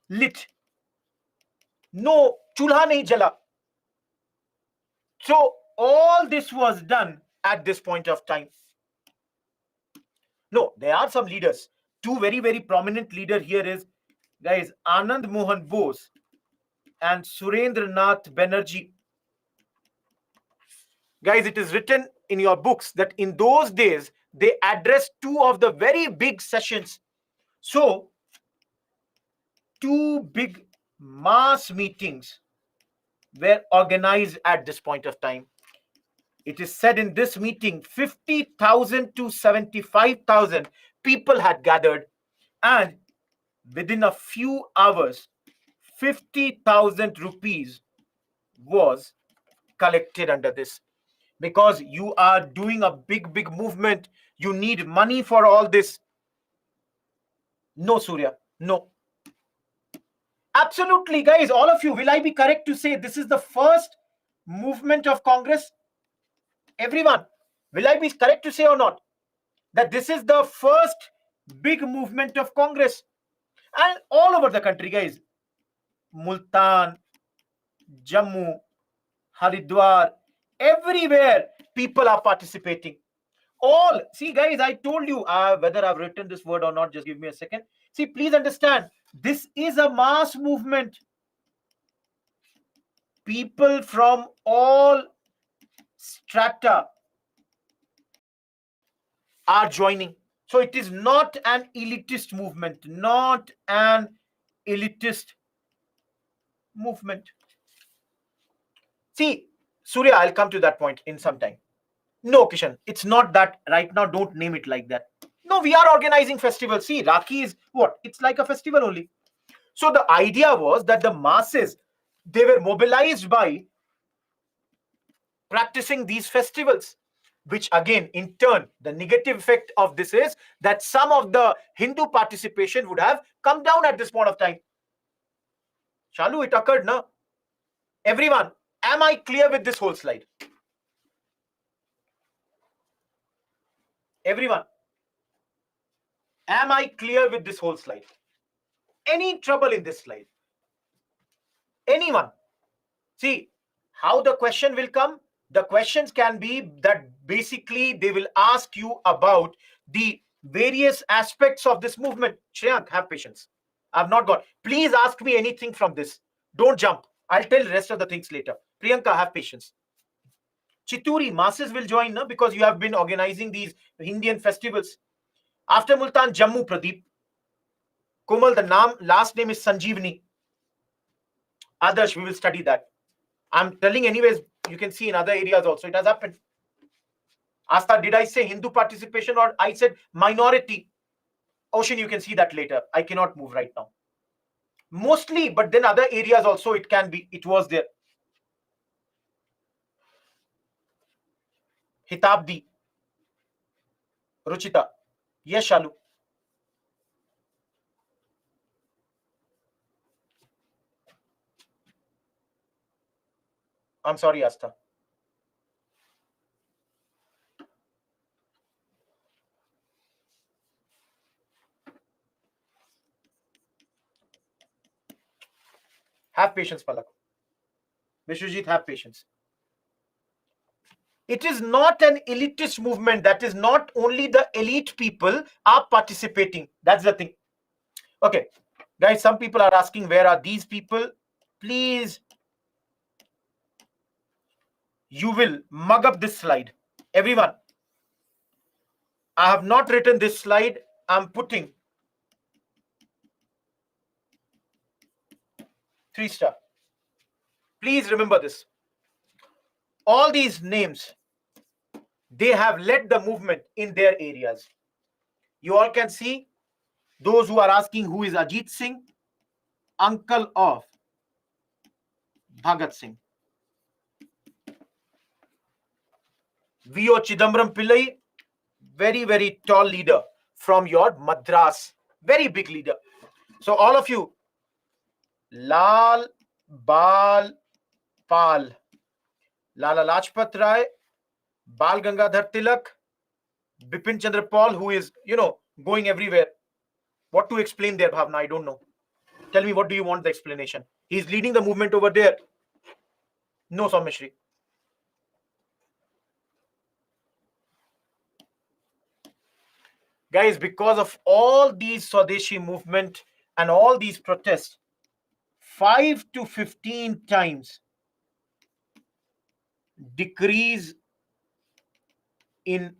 lit. No chulha nahi jala. So all this was done at this point of time. No, there are some leaders. Two very, very prominent leader here is, guys, Anand Mohan Bose and Surendranath Banerjee. Guys, it is written in your books that in those days, they addressed two of the very big sessions. So, two big mass meetings were organized at this point of time. It is said in this meeting 50,000 to 75,000 people had gathered, and within a few hours 50,000 rupees was collected under this. Because you are doing a big movement, you need money for all this. No, Surya, no. Absolutely, guys, all of you, will I be correct to say this is the first movement of Congress? Everyone, will I be correct to say or not that this is the first big movement of Congress? And all over the country, guys, Multan, Jammu, Haridwar, everywhere people are participating. All, see, guys, I told you, whether I've written this word or not, just give me a second. See, please understand, this is a mass movement. People from all strata are joining. So it is not an elitist movement, not an elitist movement. See, Surya, I'll come to that point in some time. No, Kishan, it's not that right now. Don't name it like that. No, we are organizing festivals. See, Rakhi is what? It's like a festival only. So the idea was that the masses, they were mobilized by practicing these festivals, which again, in turn, the negative effect of this is that some of the Hindu participation would have come down at this point of time. Shalu, it occurred, no? Everyone, am I clear with this whole slide? Everyone, am I clear with this whole slide? Any trouble in this slide? Anyone? See, how the question will come? The questions can be that basically they will ask you about the various aspects of this movement. Shreyank, have patience. I've not got. Please ask me anything from this. Don't jump. I'll tell the rest of the things later. Priyanka, have patience. Chituri, masses will join, no? Because you have been organizing these Indian festivals. After Multan, Jammu, Pradeep. Komal, the last name is Sanjeevani. Adarsh, we will study that. I'm telling anyways, you can see in other areas also, it has happened. Asta, did I say Hindu participation or I said minority? Ocean, you can see that later. I cannot move right now. Mostly, but then other areas also it can be, it was there. Hitabdi, Ruchita. Yes, Shalu. I'm sorry, Asta. Have patience, Palak. Vishwajit, have patience. It is not an elitist movement. That is not only the elite people are participating. That's the thing. Okay, guys, some people are asking, where are these people? Please, you will mug up this slide. Everyone, I have not written this slide. I'm putting 3-star. Please remember this. All these names, they have led the movement in their areas. You all can see those who are asking who is Ajit Singh, uncle of Bhagat Singh. V.O. Chidambaram Pillai, very tall leader from your Madras, very big leader. So all of you, Lal Bal Pal, Lala Lajpat Rai, Bal Gangadhar Tilak, Bipin Chandra Pal, who is, going everywhere. What to explain there, Bhavna? I don't know. Tell me, what do you want the explanation? He's leading the movement over there. No, Soumeshri. Guys, because of all these Swadeshi movement and all these protests, 5 to 15 times decrease in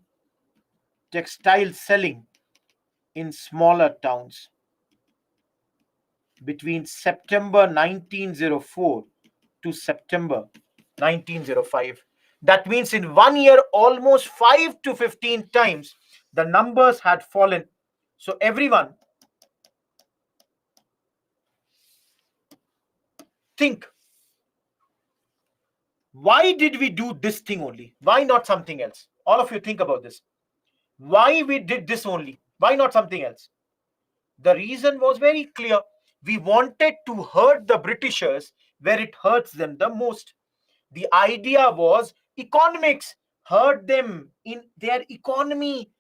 textile selling in smaller towns between September 1904 to September 1905. That means in 1 year, almost 5 to 15 times the numbers had fallen. So, everyone, think, why did we do this thing only? Why not something else? All of you think about this. Why we did this only? Why not something else? The reason was very clear. We wanted to hurt the Britishers where it hurts them the most. The idea was economics, hurt them in their economy,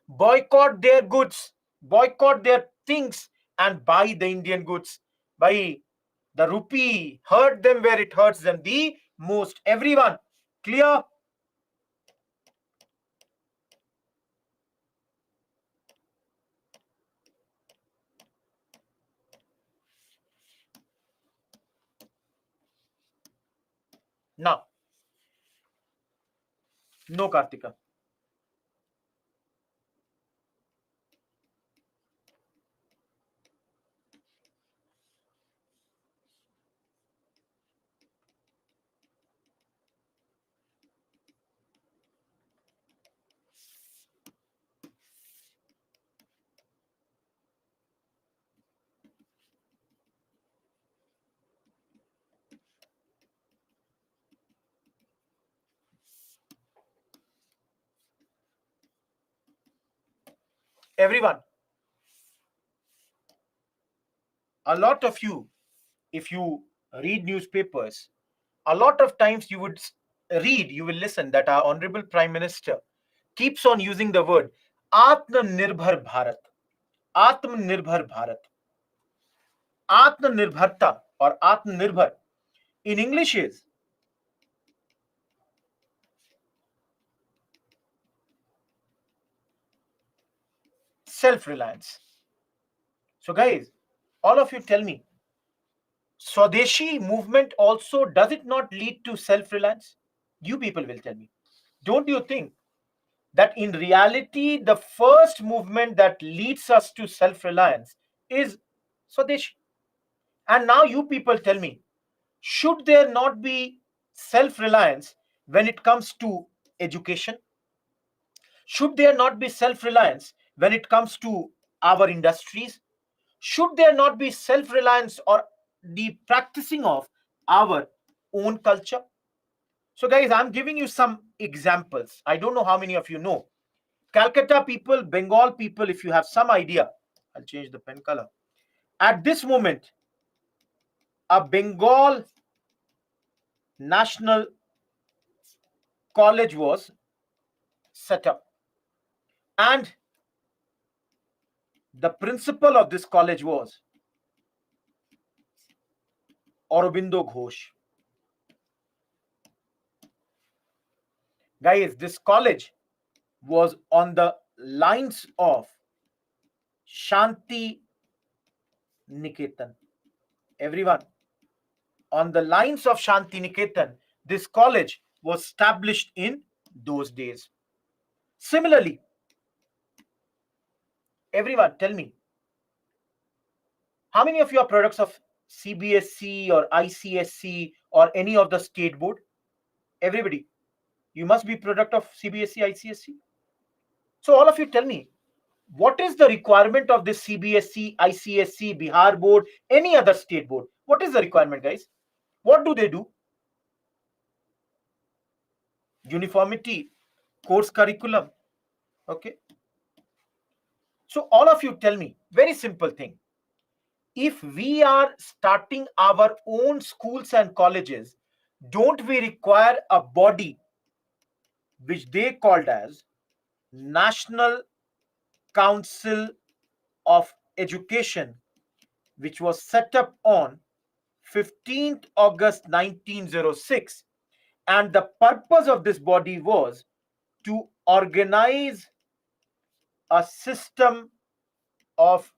boycott their goods, boycott their things, and buy the Indian goods. Buy the rupee, hurt them where it hurts them the most. Everyone, clear? Now, no, Kartika. Everyone, a lot of you, if you read newspapers, a lot of times you would read, you will listen that our Honorable Prime Minister keeps on using the word Atmanirbhar Bharat. Atmanirbhar Bharat. Atmanirbharta or Atmanirbhar in English is self-reliance. So, guys, all of you tell me, Swadeshi movement also, does it not lead to self-reliance? You people will tell me. Don't you think that in reality, the first movement that leads us to self-reliance is Swadeshi? And now you people tell me, should there not be self-reliance when it comes to education? Should there not be self-reliance when it comes to our industries? Should there not be self-reliance or the practicing of our own culture? So, guys, I'm giving you some examples. I don't know how many of you know. Calcutta people, Bengal people, if you have some idea, I'll change the pen color. At this moment, a Bengal National College was set up. And the principal of this college was Aurobindo Ghosh. Guys, this college was on the lines of Shanti Niketan. Everyone, on the lines of Shanti Niketan, this college was established in those days. Similarly, everyone, tell me, how many of you are products of CBSC or ICSC or any of the state board? Everybody, you must be product of CBSC, ICSC. So all of you tell me, what is the requirement of this CBSC, ICSC, Bihar board, any other state board? What is the requirement, guys? What do they do? Uniformity, course curriculum. Okay. So all of you tell me, very simple thing. If we are starting our own schools and colleges, don't we require a body which they called as National Council of Education, which was set up on 15th August 1906, and the purpose of this body was to organize a system of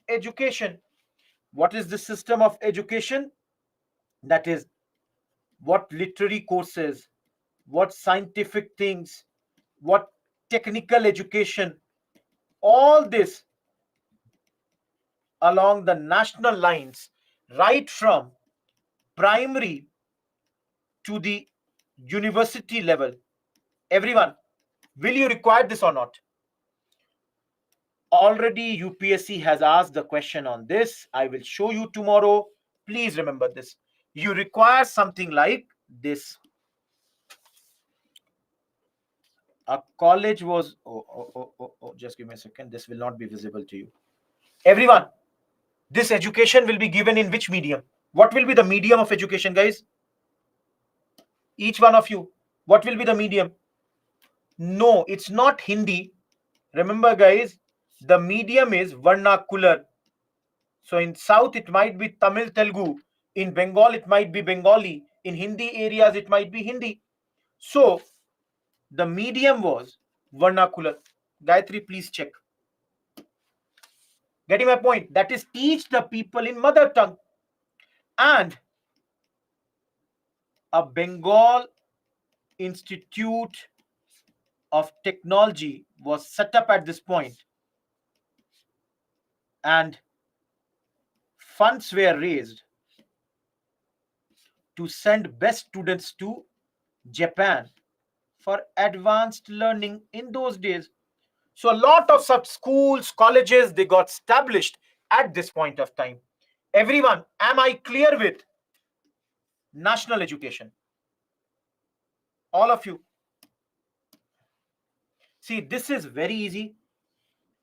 education. What is the system of education? That is, what literary courses, what scientific things, what technical education, all this along the national lines, right from primary to the university level. Everyone, will you require this or not? Already UPSC has asked the question on this. I will show you tomorrow. Please remember this. You require something like this. A college was, just give me a second. This will not be visible to you. Everyone, this education will be given in which medium? What will be the medium of education, guys? Each one of you, what will be the medium? No, it's not Hindi. Remember, guys, the medium is vernacular. So in South, it might be Tamil, Telugu. In Bengal, it might be Bengali. In Hindi areas, it might be Hindi. So the medium was vernacular. Gayatri, please check. Getting my point? That is, teach the people in mother tongue. And a Bengal Institute of Technology was set up at this point, and funds were raised to send best students to Japan for advanced learning in those days. So a lot of such schools, colleges, they got established at this point of time. Everyone, am I clear with national education? All of you. See, this is very easy,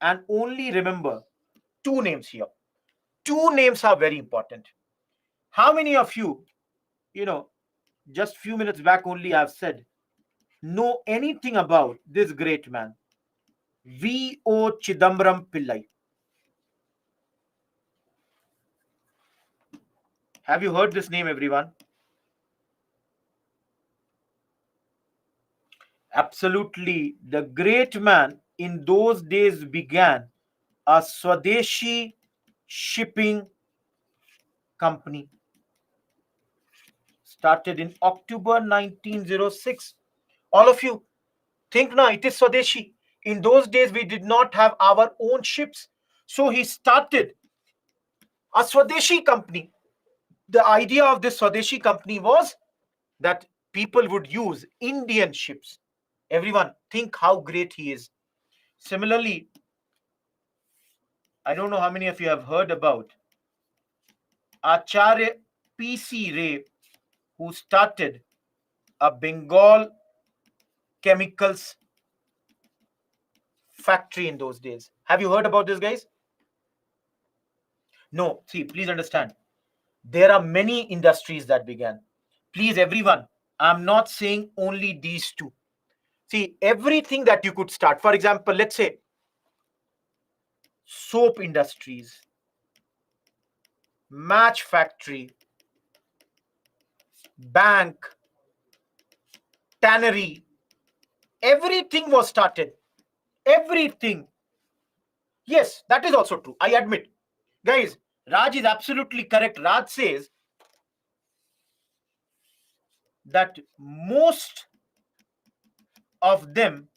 and only remember two names here. Two names are very important. How many of you, just few minutes back only I've said, know anything about this great man, V.O. Chidambaram Pillai? Have you heard this name, everyone? Absolutely. The great man in those days began a Swadeshi shipping company. Started in October 1906. All of you, think now, it is Swadeshi. In those days, we did not have our own ships. So he started a Swadeshi company. The idea of this Swadeshi company was that people would use Indian ships. Everyone, think how great he is. Similarly, I don't know how many of you have heard about Acharya P.C. Ray, who started a Bengal chemicals factory in those days. Have you heard about this, guys? No. See, please understand. There are many industries that began. Please, everyone, I'm not saying only these two. See, everything that you could start. For example, let's say soap industries, match factory, bank, tannery, everything was started. Everything. Yes, that is also true. I admit. Guys, Raj is absolutely correct. Raj says that most of them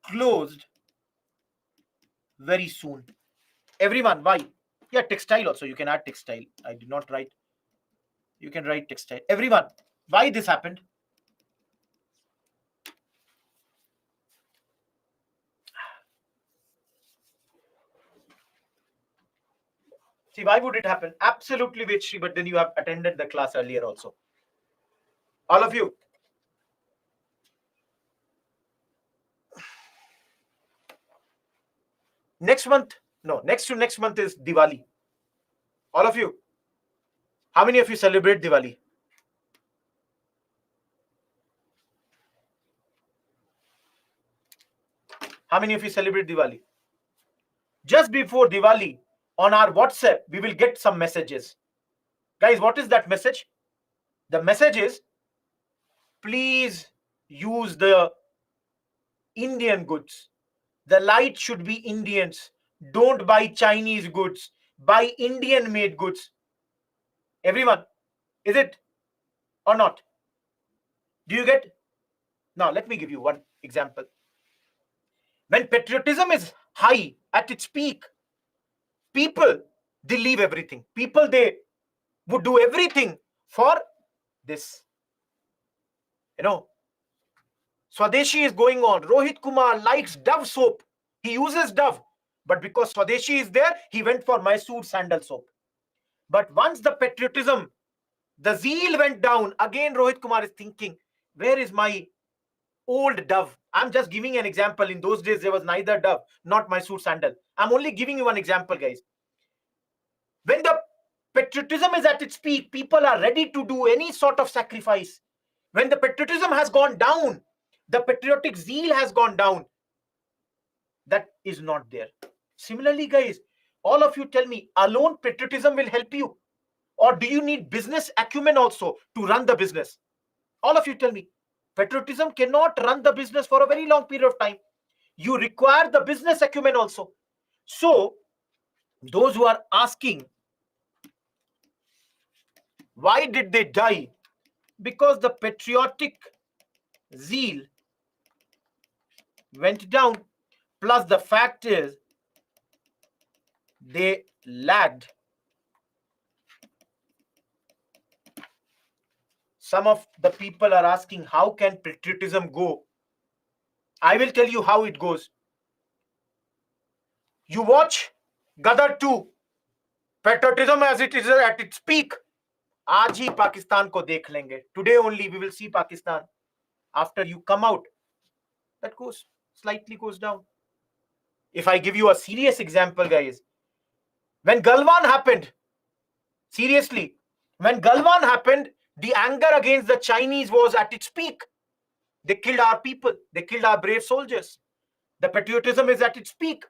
closed very soon. Everyone, why? Yeah, textile also. You can add textile. I did not write. You can write textile. Everyone, why this happened? See, why would it happen? Absolutely, Vechri, but then you have attended the class earlier also. All of you. Next month, no, next to next month is Diwali. All of you. How many of you celebrate Diwali? How many of you celebrate Diwali? Just before Diwali, on our WhatsApp, we will get some messages. Guys, what is that message? The message is, please use the Indian goods. The light should be Indians. Don't buy Chinese goods. Buy Indian made goods. Everyone, is it or not? Do you get? Now, let me give you one example. When patriotism is high at its peak, people, they leave everything. People, they would do everything for this. Swadeshi is going on. Rohit Kumar likes Dove soap. He uses Dove. But because Swadeshi is there, he went for Mysore sandal soap. But once the patriotism, the zeal went down, again Rohit Kumar is thinking, where is my old Dove? I'm just giving an example. In those days, there was neither Dove, not Mysore sandal. I'm only giving you one example, guys. When the patriotism is at its peak, people are ready to do any sort of sacrifice. When the patriotism has gone down, the patriotic zeal has gone down, that is not there. Similarly, guys, all of you tell me, alone patriotism will help you? Or do you need business acumen also to run the business? All of you tell me. Patriotism cannot run the business for a very long period of time. You require the business acumen also. So, those who are asking, why did they die? Because the patriotic zeal went down. Plus, the fact is, they lagged. Some of the people are asking, how can patriotism go? I will tell you how it goes. You watch Gadar 2, patriotism as it is at its peak. आज ही पाकिस्तान को देख लेंगे. Today only we will see Pakistan. After you come out, that slightly goes down. If I give you a serious example, guys, when Galwan happened, seriously, when Galwan happened, the anger against the Chinese was at its peak. They killed our people. They killed our brave soldiers. The patriotism is at its peak.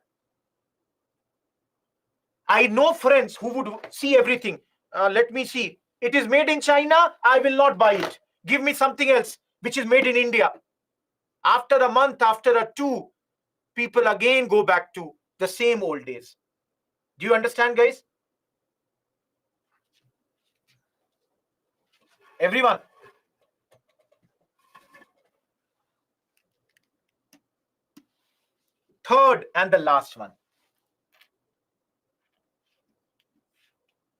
I know friends who would see everything. Let me see. It is made in China. I will not buy it. Give me something else which is made in India. After a month, after a two, people again go back to the same old days. Do you understand, guys? Everyone. Third and the last one.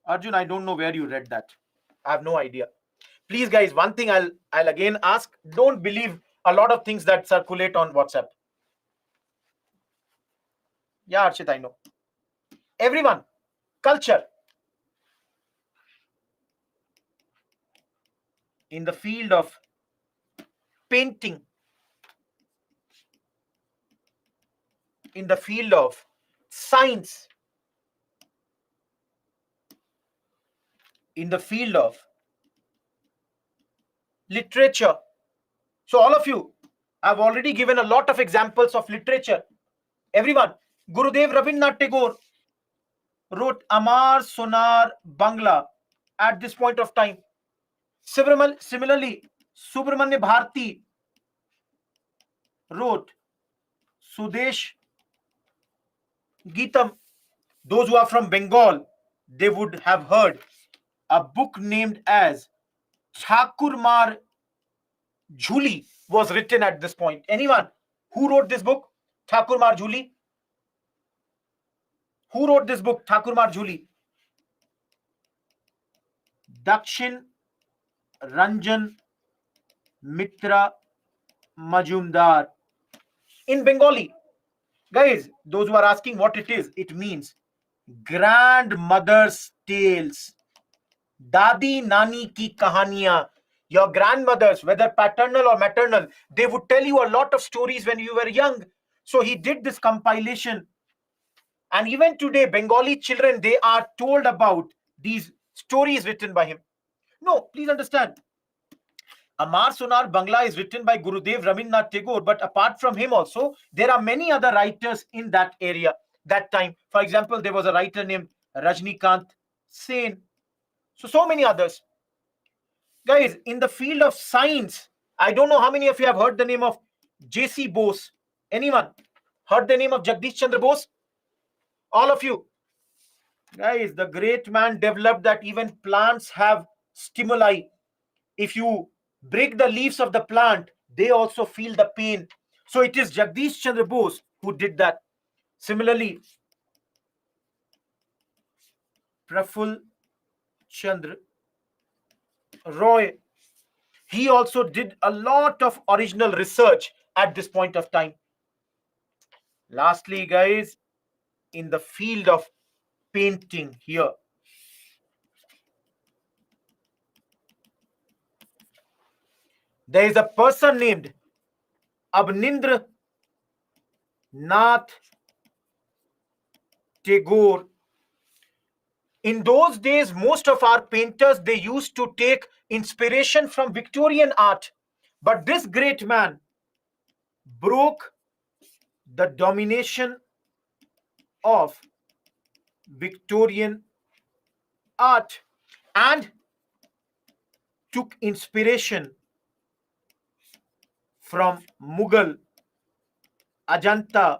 Arjun, I don't know where you read that. I have no idea. Please, guys, one thing I'll again ask, don't believe a lot of things that circulate on WhatsApp. Yeah, Archit, I know. Everyone, culture. In the field of painting, in the field of science, in the field of literature. So all of you, I've already given a lot of examples of literature. Everyone, Gurudev Rabindranath Tagore wrote Amar Sonar Bangla at this point of time. Similarly, Subramanya Bharati wrote Sudesh Geetam. Those who are from Bengal, they would have heard a book named as Thakur Mar Jhuli was written at this point. Anyone who wrote this book, Thakur Mar Jhuli? Who wrote this book, Thakur Mar Jhuli? Dakshin Ranjan Mitra Majumdar. In Bengali, guys, those who are asking what it is, it means grandmother's tales. Dadi Nani ki kahaniyan. Your grandmothers, whether paternal or maternal, they would tell you a lot of stories when you were young. So he did this compilation. And even today, Bengali children, they are told about these stories written by him. No, please understand. Amar Sonar Bangla is written by Gurudev Rabindranath Tagore, but apart from him also, there are many other writers in that area, that time. For example, there was a writer named Rajnikant Sen. So many others. Guys, in the field of science, I don't know how many of you have heard the name of J.C. Bose. Anyone heard the name of Jagdish Chandra Bose? All of you. Guys, the great man developed that even plants have stimuli. If you break the leaves of the plant, they also feel the pain. So it is Jagdish Chandra Bose who did that. Similarly, Praful Chandra Roy, he also did a lot of original research at this point of time. Lastly, guys, in the field of painting here, there is a person named Abnindra Nath Tagore. In those days, most of our painters, they used to take inspiration from Victorian art. But this great man broke the domination of Victorian art and took inspiration from Mughal, Ajanta,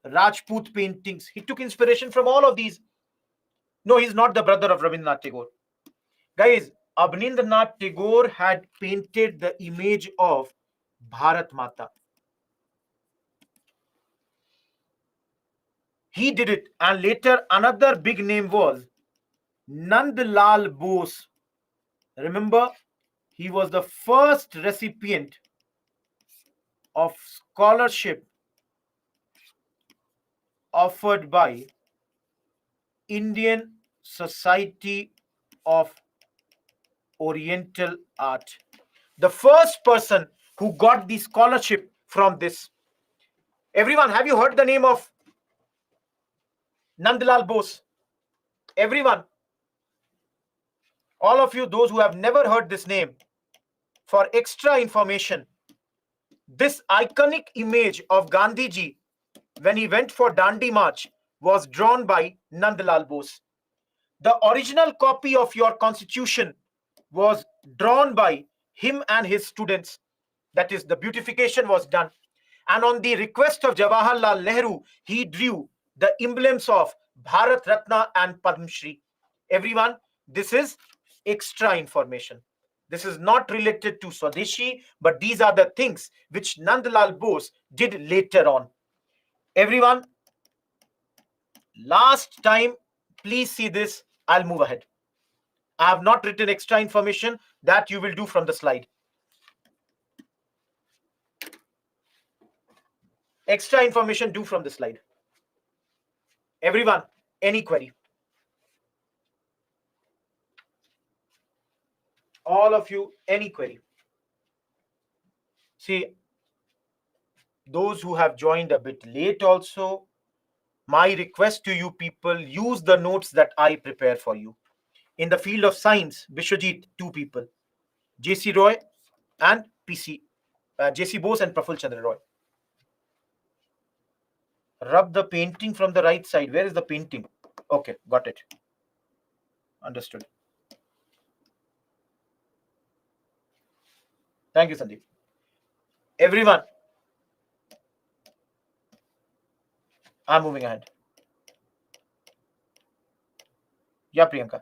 Rajput paintings. He took inspiration from all of these. No, he's not the brother of Rabindranath Tagore. Guys, Abhinandannath Tagore had painted the image of Bharat Mata. He did it, and later another big name was Nandlal Bose. Remember, he was the first recipient of scholarship offered by Indian Society of Oriental Art. The first person who got the scholarship from this. Everyone, have you heard the name of Nandlal Bose? Everyone, all of you, those who have never heard this name, for extra information, this iconic image of Gandhiji when he went for Dandi March was drawn by Nandlal Bose. The original copy of your constitution was drawn by him and his students. That is, the beautification was done. And on the request of Jawaharlal Nehru, he drew the emblems of Bharat Ratna and Padma Shri. Everyone, this is extra information. This is not related to Swadeshi, but these are the things which Nandlal Bose did later on. Everyone, last time, please see this. I'll move ahead. I have not written extra information. That you will do from the slide. Extra information do from the slide. Everyone, any query? All of you, any query? See, those who have joined a bit late also, my request to you people, use the notes that I prepare for you. In the field of science, Bishwajit, 2 people, J.C. Roy and J.C. Bose and Praful Chandra Roy. Rub the painting from the right side. Where is the painting? Okay, got it. Understood. Thank you, Sandeep. Everyone, I'm moving ahead. Yeah, Priyanka.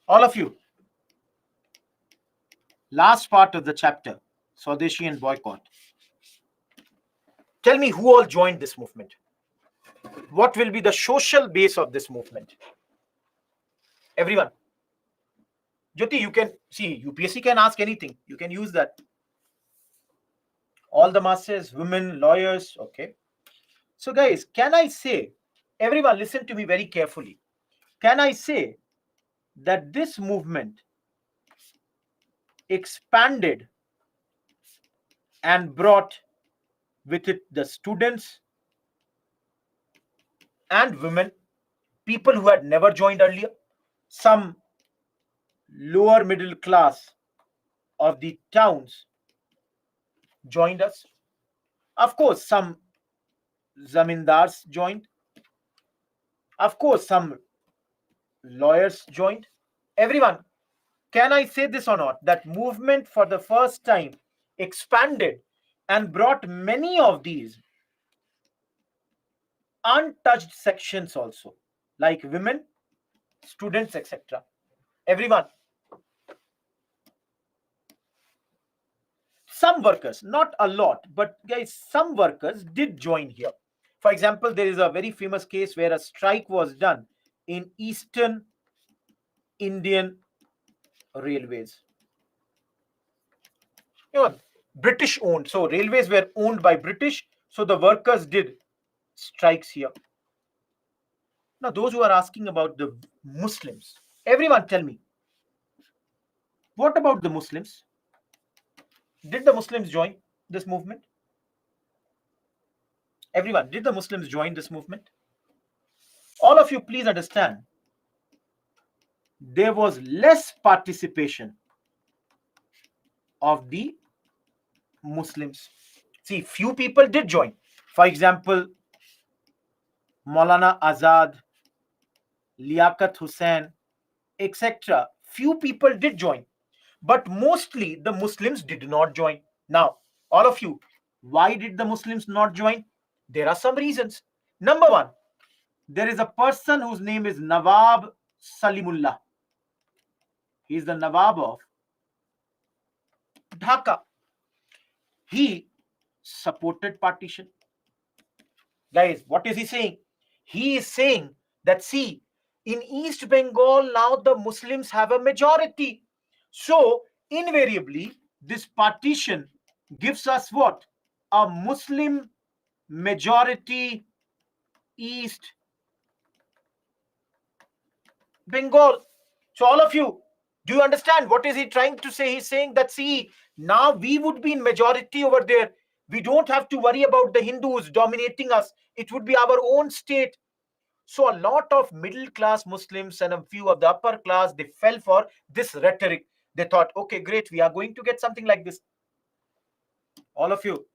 All of you, last part of the chapter, Swadeshi and boycott. Tell me who all joined this movement. What will be the social base of this movement? Everyone. Jyoti, you can see, UPSC can ask anything. You can use that. All the masses, women, lawyers, okay. So guys, can I say, everyone listen to me very carefully. Can I say that this movement expanded and brought with it the students and women, people who had never joined earlier, some lower middle class of the towns joined us. Of course, some zamindars joined. Of course, some lawyers joined. Everyone. Can I say this or not? That movement for the first time expanded and brought many of these untouched sections also, like women, students, etc. Everyone. Some workers, not a lot, but guys, some workers did join here. For example, there is a very famous case where a strike was done in Eastern Indian Railways. You know, British owned. So railways were owned by British. So the workers did strikes here. Now, those who are asking about the Muslims, everyone tell me, what about the Muslims? Did the Muslims join this movement? Everyone, did the Muslims join this movement? All of you, please understand, there was less participation of the Muslims. See, few people did join. For example, Maulana Azad, Liaquat Hussain, etc. Few people did join, but mostly the Muslims did not join. Now, all of you, why did the Muslims not join? There are some reasons. Number one, there is a person whose name is Nawab Salimullah. He is the Nawab of Dhaka. He supported partition. Guys, what is he saying? He is saying that, see, in East Bengal now the Muslims have a majority. So, invariably, this partition gives us what? A Muslim majority East Bengal. So, all of you, do you understand what is he trying to say? He's saying that, see, now we would be in majority over there. We don't have to worry about the Hindus dominating us. It would be our own state. So a lot of middle class Muslims and a few of the upper class, they fell for this rhetoric. They thought, okay, great, we are going to get something like this. All of you,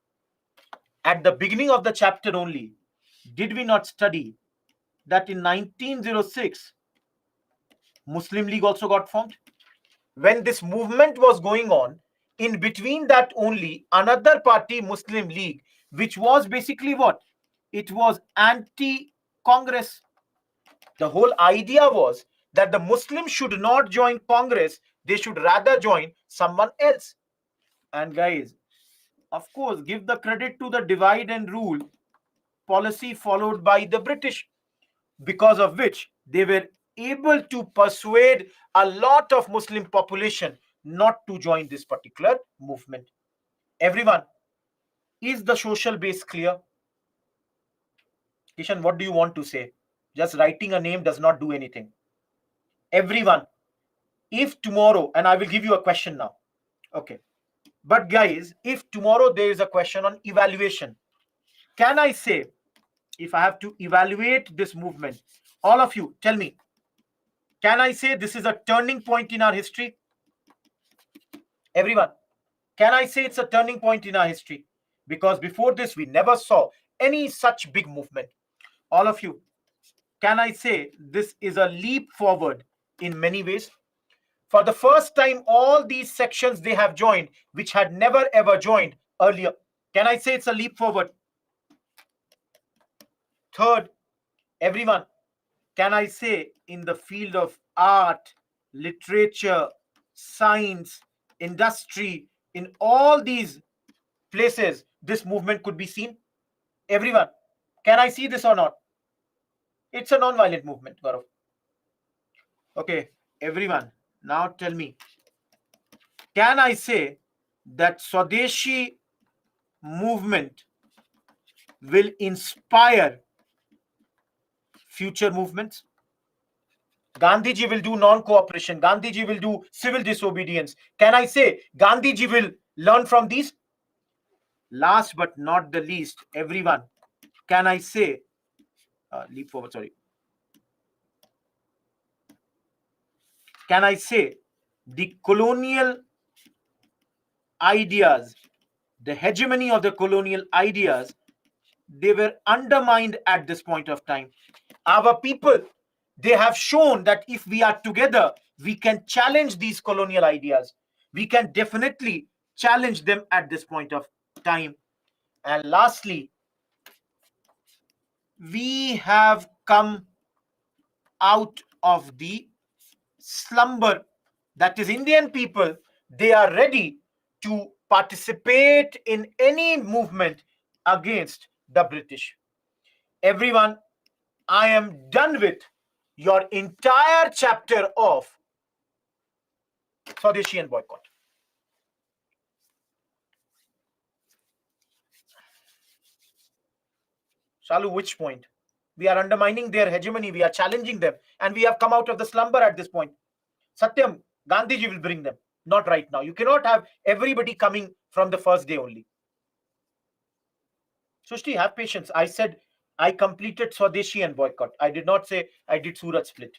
at the beginning of the chapter only, did we not study that in 1906, Muslim League also got formed? When this movement was going on, in between that only, another party, Muslim League, which was basically what? It was anti-Congress. The whole idea was that the Muslims should not join Congress, they should rather join someone else. And guys, of course, give the credit to the divide and rule policy followed by the British, because of which they were able to persuade a lot of Muslim population not to join this particular movement. Everyone, is the social base clear? Kishan, what do you want to say? Just writing a name does not do anything. Everyone, if tomorrow, and I will give you a question now, okay, but guys, if tomorrow there is a question on evaluation, can I say, if I have to evaluate this movement, all of you tell me, can I say this is a turning point in our history? Everyone, can I say it's a turning point in our history? Because before this we never saw any such big movement. All of you, can I say this is a leap forward in many ways? For the first time, all these sections they have joined, which had never ever joined earlier. Can I say it's a leap forward? Third, everyone, can I say in the field of art, literature, science, industry, in all these places, this movement could be seen? Everyone, can I see this or not? It's a non-violent movement, Gaurav. Okay, everyone, now tell me, can I say that Swadeshi movement will inspire future movements? Gandhiji will do non-cooperation. Gandhiji will do civil disobedience. Can I say Gandhiji will learn from these? Last but not the least, everyone, can I say, leap forward, sorry. Can I say the colonial ideas, the hegemony of the colonial ideas, they were undermined at this point of time. Our people, they have shown that if we are together, we can challenge these colonial ideas. We can definitely challenge them at this point of time. And lastly, we have come out of the slumber. That is, Indian people, they are ready to participate in any movement against the British. Everyone, I am done with your entire chapter of Swadeshi and boycott. Shalu, which point? We are undermining their hegemony, we are challenging them, and we have come out of the slumber at this point. Satyam, Gandhiji will bring them, not right now. You cannot have everybody coming from the first day only. Sushti, have patience. I said I completed Swadeshi and boycott. I did not say I did Surat split.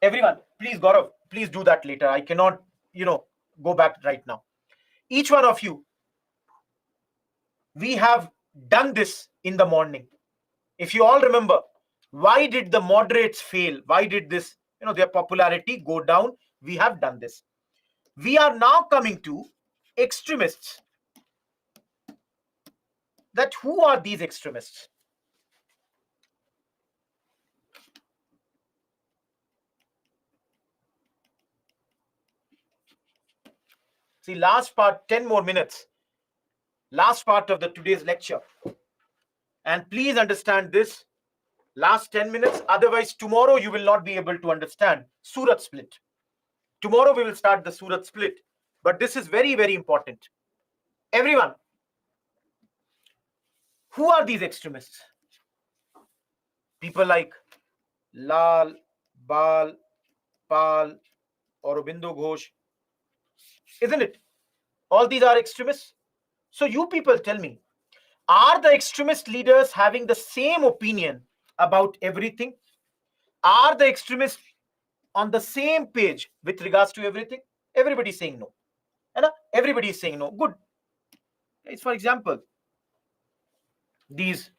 Everyone, please, Gaurav, please do that later. I cannot, go back right now. Each one of you, we have done this in the morning. If you all remember, why did the moderates fail? Why did this, their popularity go down? We have done this. We are now coming to extremists. That who are these extremists? See, last part, 10 more minutes. Last part of the today's lecture. And please understand this last 10 minutes. Otherwise, tomorrow you will not be able to understand Surat split. Tomorrow we will start the Surat split. But this is very, very important. Everyone, who are these extremists? People like Lal, Bal, Pal, Aurobindo Ghosh. Isn't it? All these are extremists. So you people tell me, are the extremist leaders having the same opinion about everything? Are the extremists on the same page with regards to everything? Everybody is saying no. Everybody is saying no. Good. It's, for example, these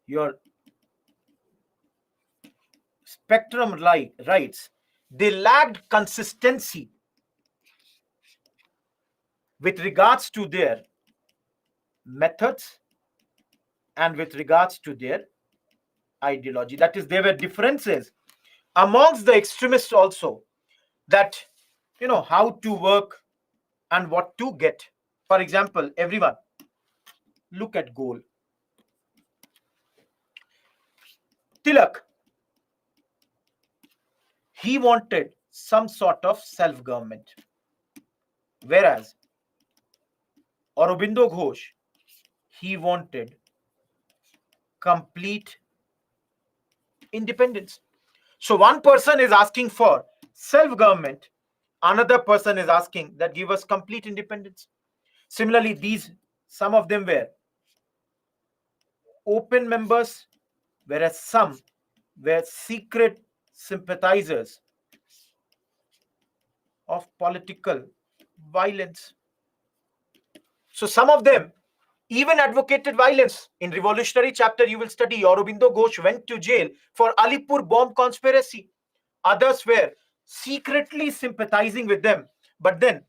your spectrum rights, they lacked consistency with regards to their methods and with regards to their ideology. That is, there were differences amongst the extremists also, that how to work and what to get. For example, everyone, look at goal. Tilak, he wanted some sort of self-government, whereas Aurobindo Ghosh, he wanted complete independence. So one person is asking for self-government, another person is asking that give us complete independence. Similarly, some of them were open members, whereas some were secret sympathizers of political violence. So some of them even advocated violence. In revolutionary chapter, you will study Aurobindo Ghosh went to jail for Alipur bomb conspiracy. Others were secretly sympathizing with them, but then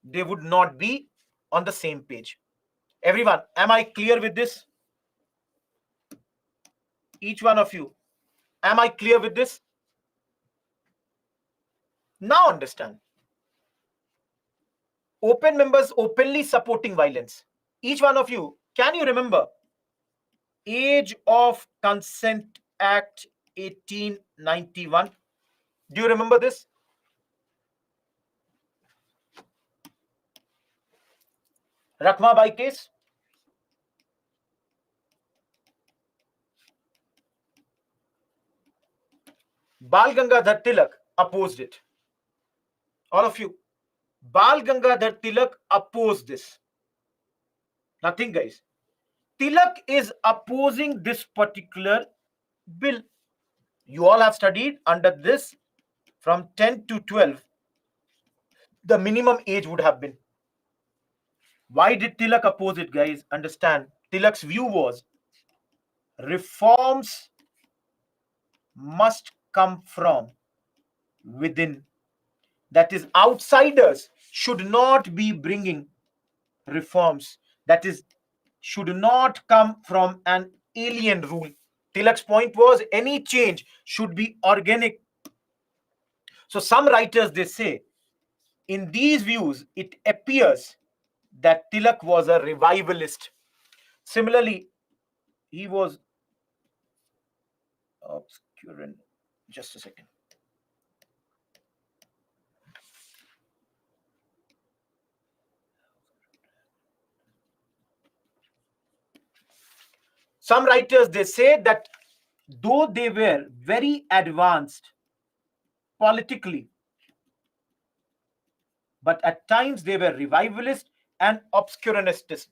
they would not be on the same page. Everyone, am I clear with this? Each one of you, am I clear with this? Now understand. Open members openly supporting violence. Each one of you, can you remember Age of Consent Act 1891? Do you remember this? Rakhmabai case? Bal Gangadhar Tilak opposed it. All of you, Bal Gangadhar Tilak opposed this. Nothing, guys. Tilak is opposing this particular bill. You all have studied under this from 10 to 12. The minimum age would have been. Why did Tilak oppose it, guys? Understand. Tilak's view was reforms must come from within. That is, outsiders should not be bringing reforms. That is, should not come from an alien rule. Tilak's point was any change should be organic. So some writers, they say, in these views, it appears that Tilak was a revivalist. Similarly, he was obscurant. Just a second. Some writers, they say that though they were very advanced politically, but at times they were revivalist and obscurantist.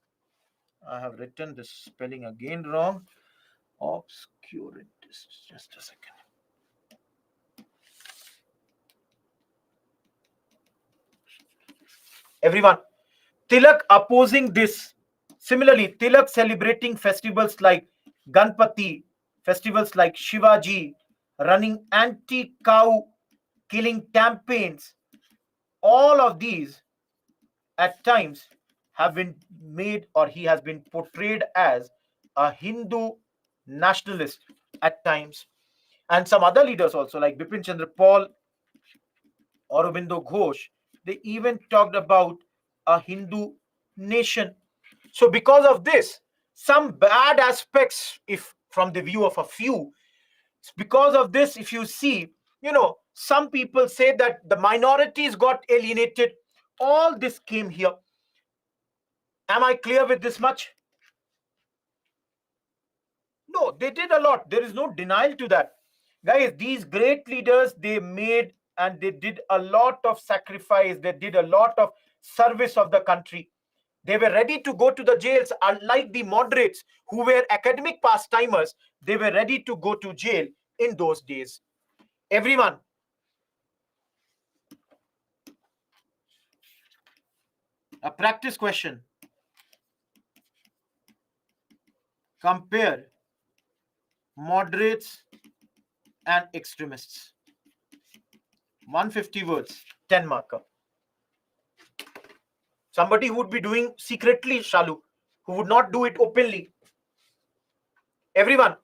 I have written this spelling again wrong. Obscurantist. Just a second. Everyone, Tilak opposing this. Similarly, Tilak celebrating festivals like Ganpati, festivals like Shivaji, running anti-cow killing campaigns. All of these at times have been made, or he has been portrayed as a Hindu nationalist at times. And some other leaders also, like Bipin Chandra Pal, Aurobindo Ghosh, they even talked about a Hindu nation. So because of this, some bad aspects, if from the view of a few, because of this, if you see, some people say that the minorities got alienated. All this came here. Am I clear with this much? No, they did a lot. There is no denial to that. Guys, these great leaders, they made and they did a lot of sacrifice. They did a lot of service of the country. They were ready to go to the jails, unlike the moderates who were academic pastime,ers. They were ready to go to jail in those days. Everyone, a practice question. Compare moderates and extremists. 150 words, 10 marker. Somebody who would be doing secretly, Shalu, who would not do it openly. Everyone,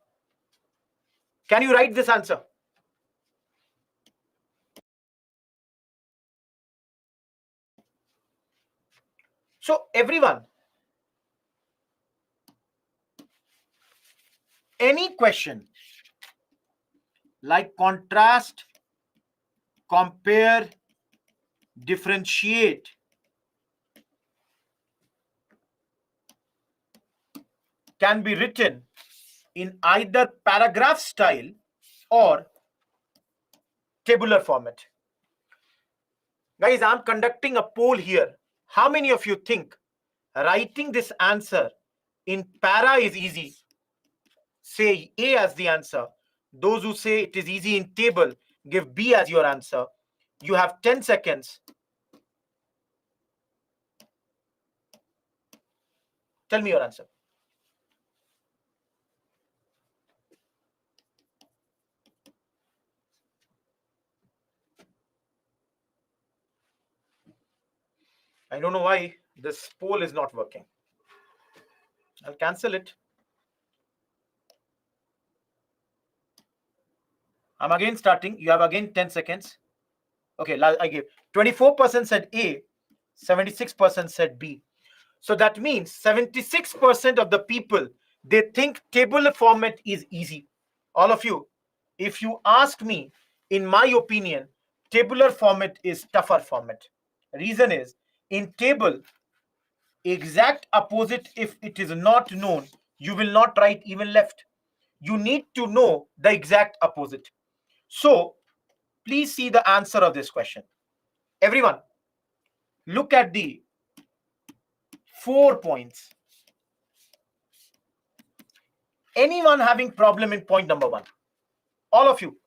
can you write this answer? So, everyone, any question like contrast, compare, differentiate can be written in either paragraph style or tabular format. Guys, I'm conducting a poll here. How many of you think writing this answer in para is easy? Say A as the answer. Those who say it is easy in table, give B as your answer. You have 10 seconds. Tell me your answer. I don't know why this poll is not working. I'll cancel it. I'm again starting. You have again 10 seconds. Okay, I gave 24% said A, 76% said B. So that means 76% of the people, they think tabular format is easy. All of you, if you ask me, in my opinion, tabular format is tougher format. Reason is, in table, exact opposite, if it is not known, you will not write even left. You need to know the exact opposite. So please see the answer of this question. Everyone, look at the 4 points. Anyone having problem in point number 1? All of you.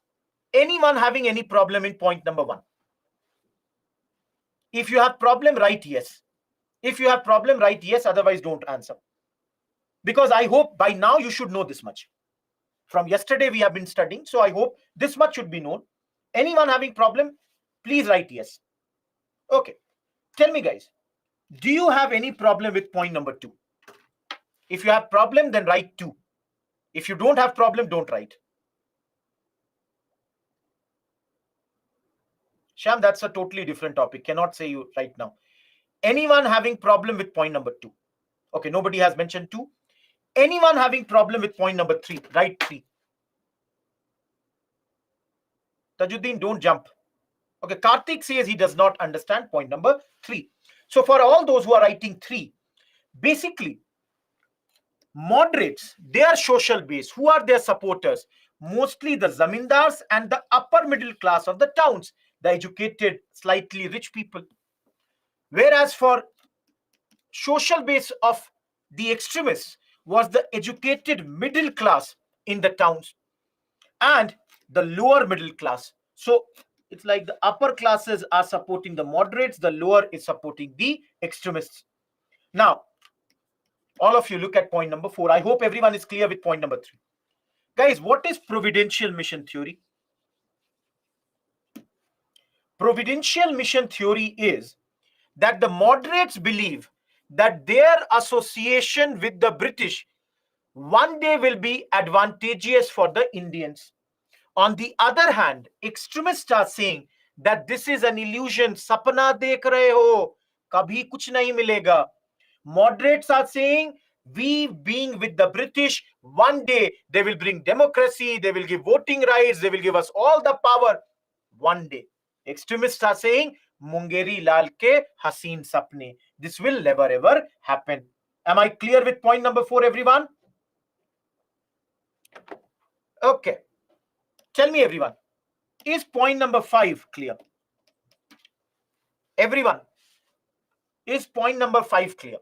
Anyone having any problem in point number 1? If you have problem, write yes. If you have problem, write yes. Otherwise, don't answer. Because I hope by now you should know this much. From yesterday we have been studying, so I hope this much should be known. Anyone having problem, please write yes. Okay, tell me guys, do you have any problem with point number 2? If you have problem, then write 2. If you don't have problem, don't write. Sham, that's a totally different topic. Cannot say you right now. Anyone having problem with point number 2? Okay, nobody has mentioned 2. Anyone having problem with point number 3? Write 3. Tajuddin, don't jump. Okay, Karthik says he does not understand point number 3. So for all those who are writing 3, basically, moderates, they are social base. Who are their supporters? Mostly the zamindars and the upper middle class of the towns, the educated, slightly rich people. Whereas for social base of the extremists was the educated middle class in the towns and the lower middle class. So it's like the upper classes are supporting the moderates, the lower is supporting the extremists. Now, all of you look at point number 4. I hope everyone is clear with point number 3. Guys, what is providential mission theory? Providential mission theory is that the moderates believe that their association with the British one day will be advantageous for the Indians. On the other hand, extremists are saying that this is an illusion. Sapna dekh rahe ho, kabhi kuch nahi milega. Moderates are saying, we being with the British, one day they will bring democracy, they will give voting rights, they will give us all the power. One day. Extremists are saying, Mungeri lal ke haseen sapne. This will never ever happen. Am I clear with point number 4, everyone? Okay. Tell me, everyone, is point number 5 clear? Everyone, is point number 5 clear?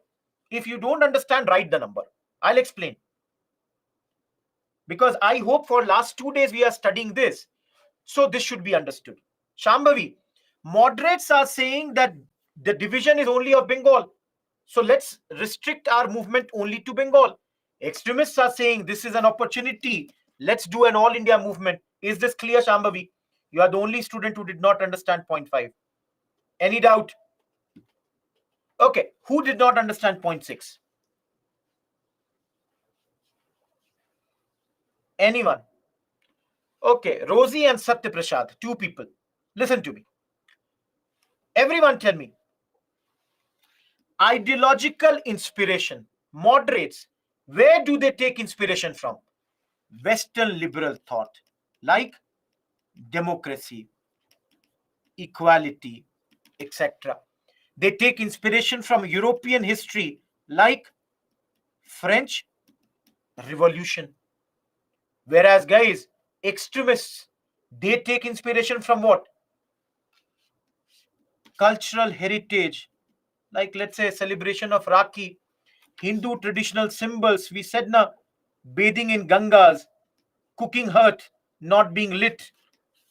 If you don't understand, write the number. I'll explain. Because I hope for last 2 days we are studying this. So this should be understood. Shambhavi, moderates are saying that the division is only of Bengal. So let's restrict our movement only to Bengal. Extremists are saying this is an opportunity. Let's do an all India movement. Is this clear, Shambhavi? You are the only student who did not understand point 5. Any doubt? Okay, who did not understand point 6? Anyone? Okay, Rosie and Satya Prasad, 2 people. Listen to me. Everyone tell me. Ideological inspiration. Moderates, where do they take inspiration from? Western liberal thought, like democracy, equality, etc. They take inspiration from European history, like French Revolution. Whereas, guys, extremists, they take inspiration from what? Cultural heritage, like let's say celebration of Rakhi, Hindu traditional symbols. We said na, bathing in Gangas, cooking hut, not being lit.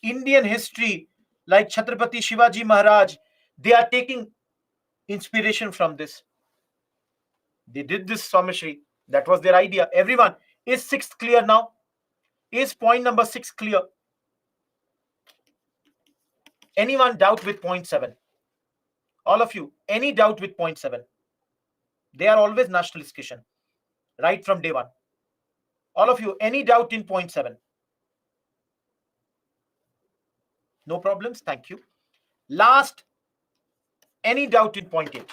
Indian history, like Chhatrapati Shivaji Maharaj, they are taking inspiration from this. They did this, Someshri. That was their idea. Everyone, is 6th clear now? Is point number 6 clear? Anyone doubt with point 7? All of you, any doubt with point 7? They are always nationalist, Kishan, right from day 1. All of you, any doubt in point 7? No problems, thank you. Last, any doubt in point 8?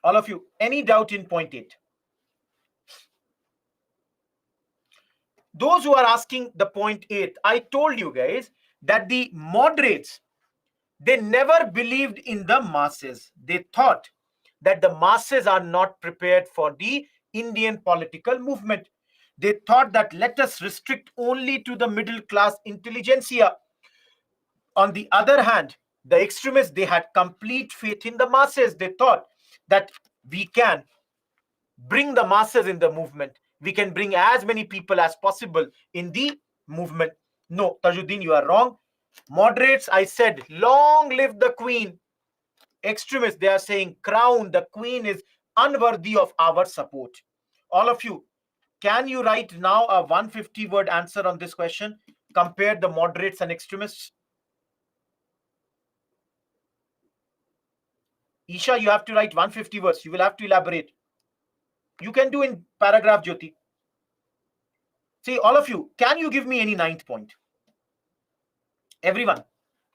All of you, any doubt in point 8? Those who are asking the point 8, I told you guys that the moderates, they never believed in the masses. They thought that the masses are not prepared for the Indian political movement. They thought that let us restrict only to the middle class intelligentsia. On the other hand, the extremists, they had complete faith in the masses. They thought that we can bring the masses in the movement. We can bring as many people as possible in the movement. No, Tajuddin, you are wrong. Moderates, I said, long live the Queen. extremists, they are saying crown, the queen is unworthy of our support. All of you, can you write now a 150-word answer on this question? Compare the moderates and extremists. Isha, you have to write 150 words. You will have to elaborate. You can do in paragraph, Jyoti. See, all of you, can you give me any ninth point? Everyone,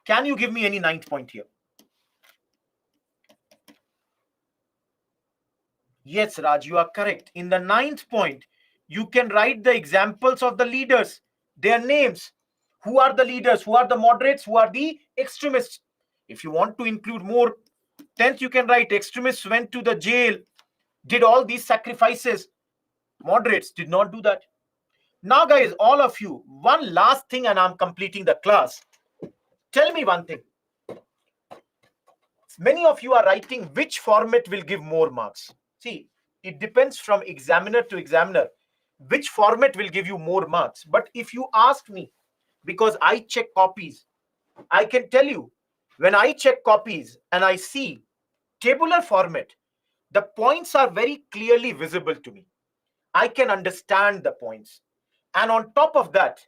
can you give me any ninth point here? Yes, Raj, you are correct. In the ninth point, you can write the examples of the leaders, their names. Who are the leaders? Who are the moderates? Who are the extremists? If you want to include more, 10th, you can write extremists went to the jail, did all these sacrifices. Moderates did not do that. Now, guys, all of you, one last thing, and I'm completing the class. Tell me one thing. Many of you are writing which format will give more marks. See, it depends from examiner to examiner which format will give you more marks. But if you ask me, because I check copies, I can tell you, when I check copies and I see tabular format, the points are very clearly visible to me. I can understand the points. And on top of that,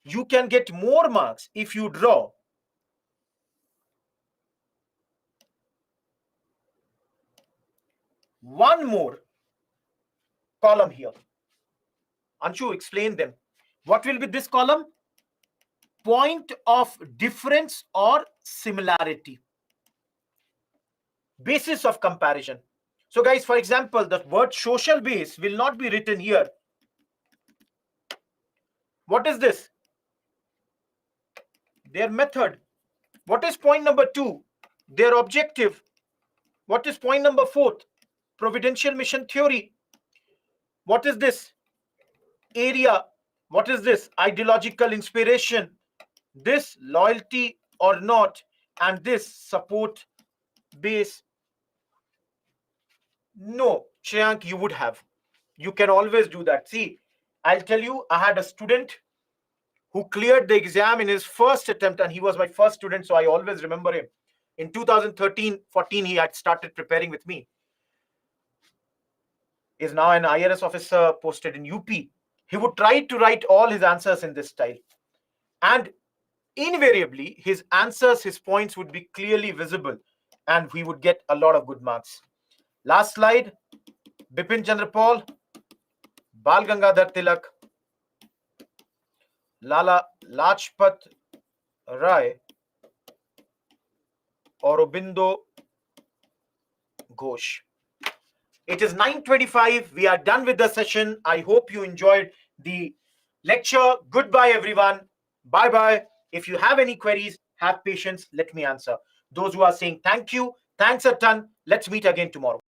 you can get more marks if you draw one more column here. Anshu, explain them. What will be this column? Point of difference or similarity. Basis of comparison. So guys, for example, the word social base will not be written here. What is this? Their method. What is point number 2? Their objective. What is point number 4? Providential mission theory. What is this? Area. What is this? Ideological inspiration. This loyalty or not, and this support base. No, Shreyank, you would have. You can always do that. See, I'll tell you, I had a student who cleared the exam in his first attempt, and he was my first student, so I always remember him. In 2013-14, he had started preparing with me. Is now an IRS officer posted in UP. He would try to write all his answers in this style. And invariably, his answers, his points would be clearly visible, and we would get a lot of good marks. Last slide. Bipin Chandra Paul, Bal Gangadhar Tilak, Lala Lajpat Rai, Aurobindo Ghosh. It is 9:25. We are done with the session. I hope you enjoyed the lecture. Goodbye, everyone. Bye-bye. If you have any queries, have patience. Let me answer. Those who are saying thank you, thanks a ton. Let's meet again tomorrow.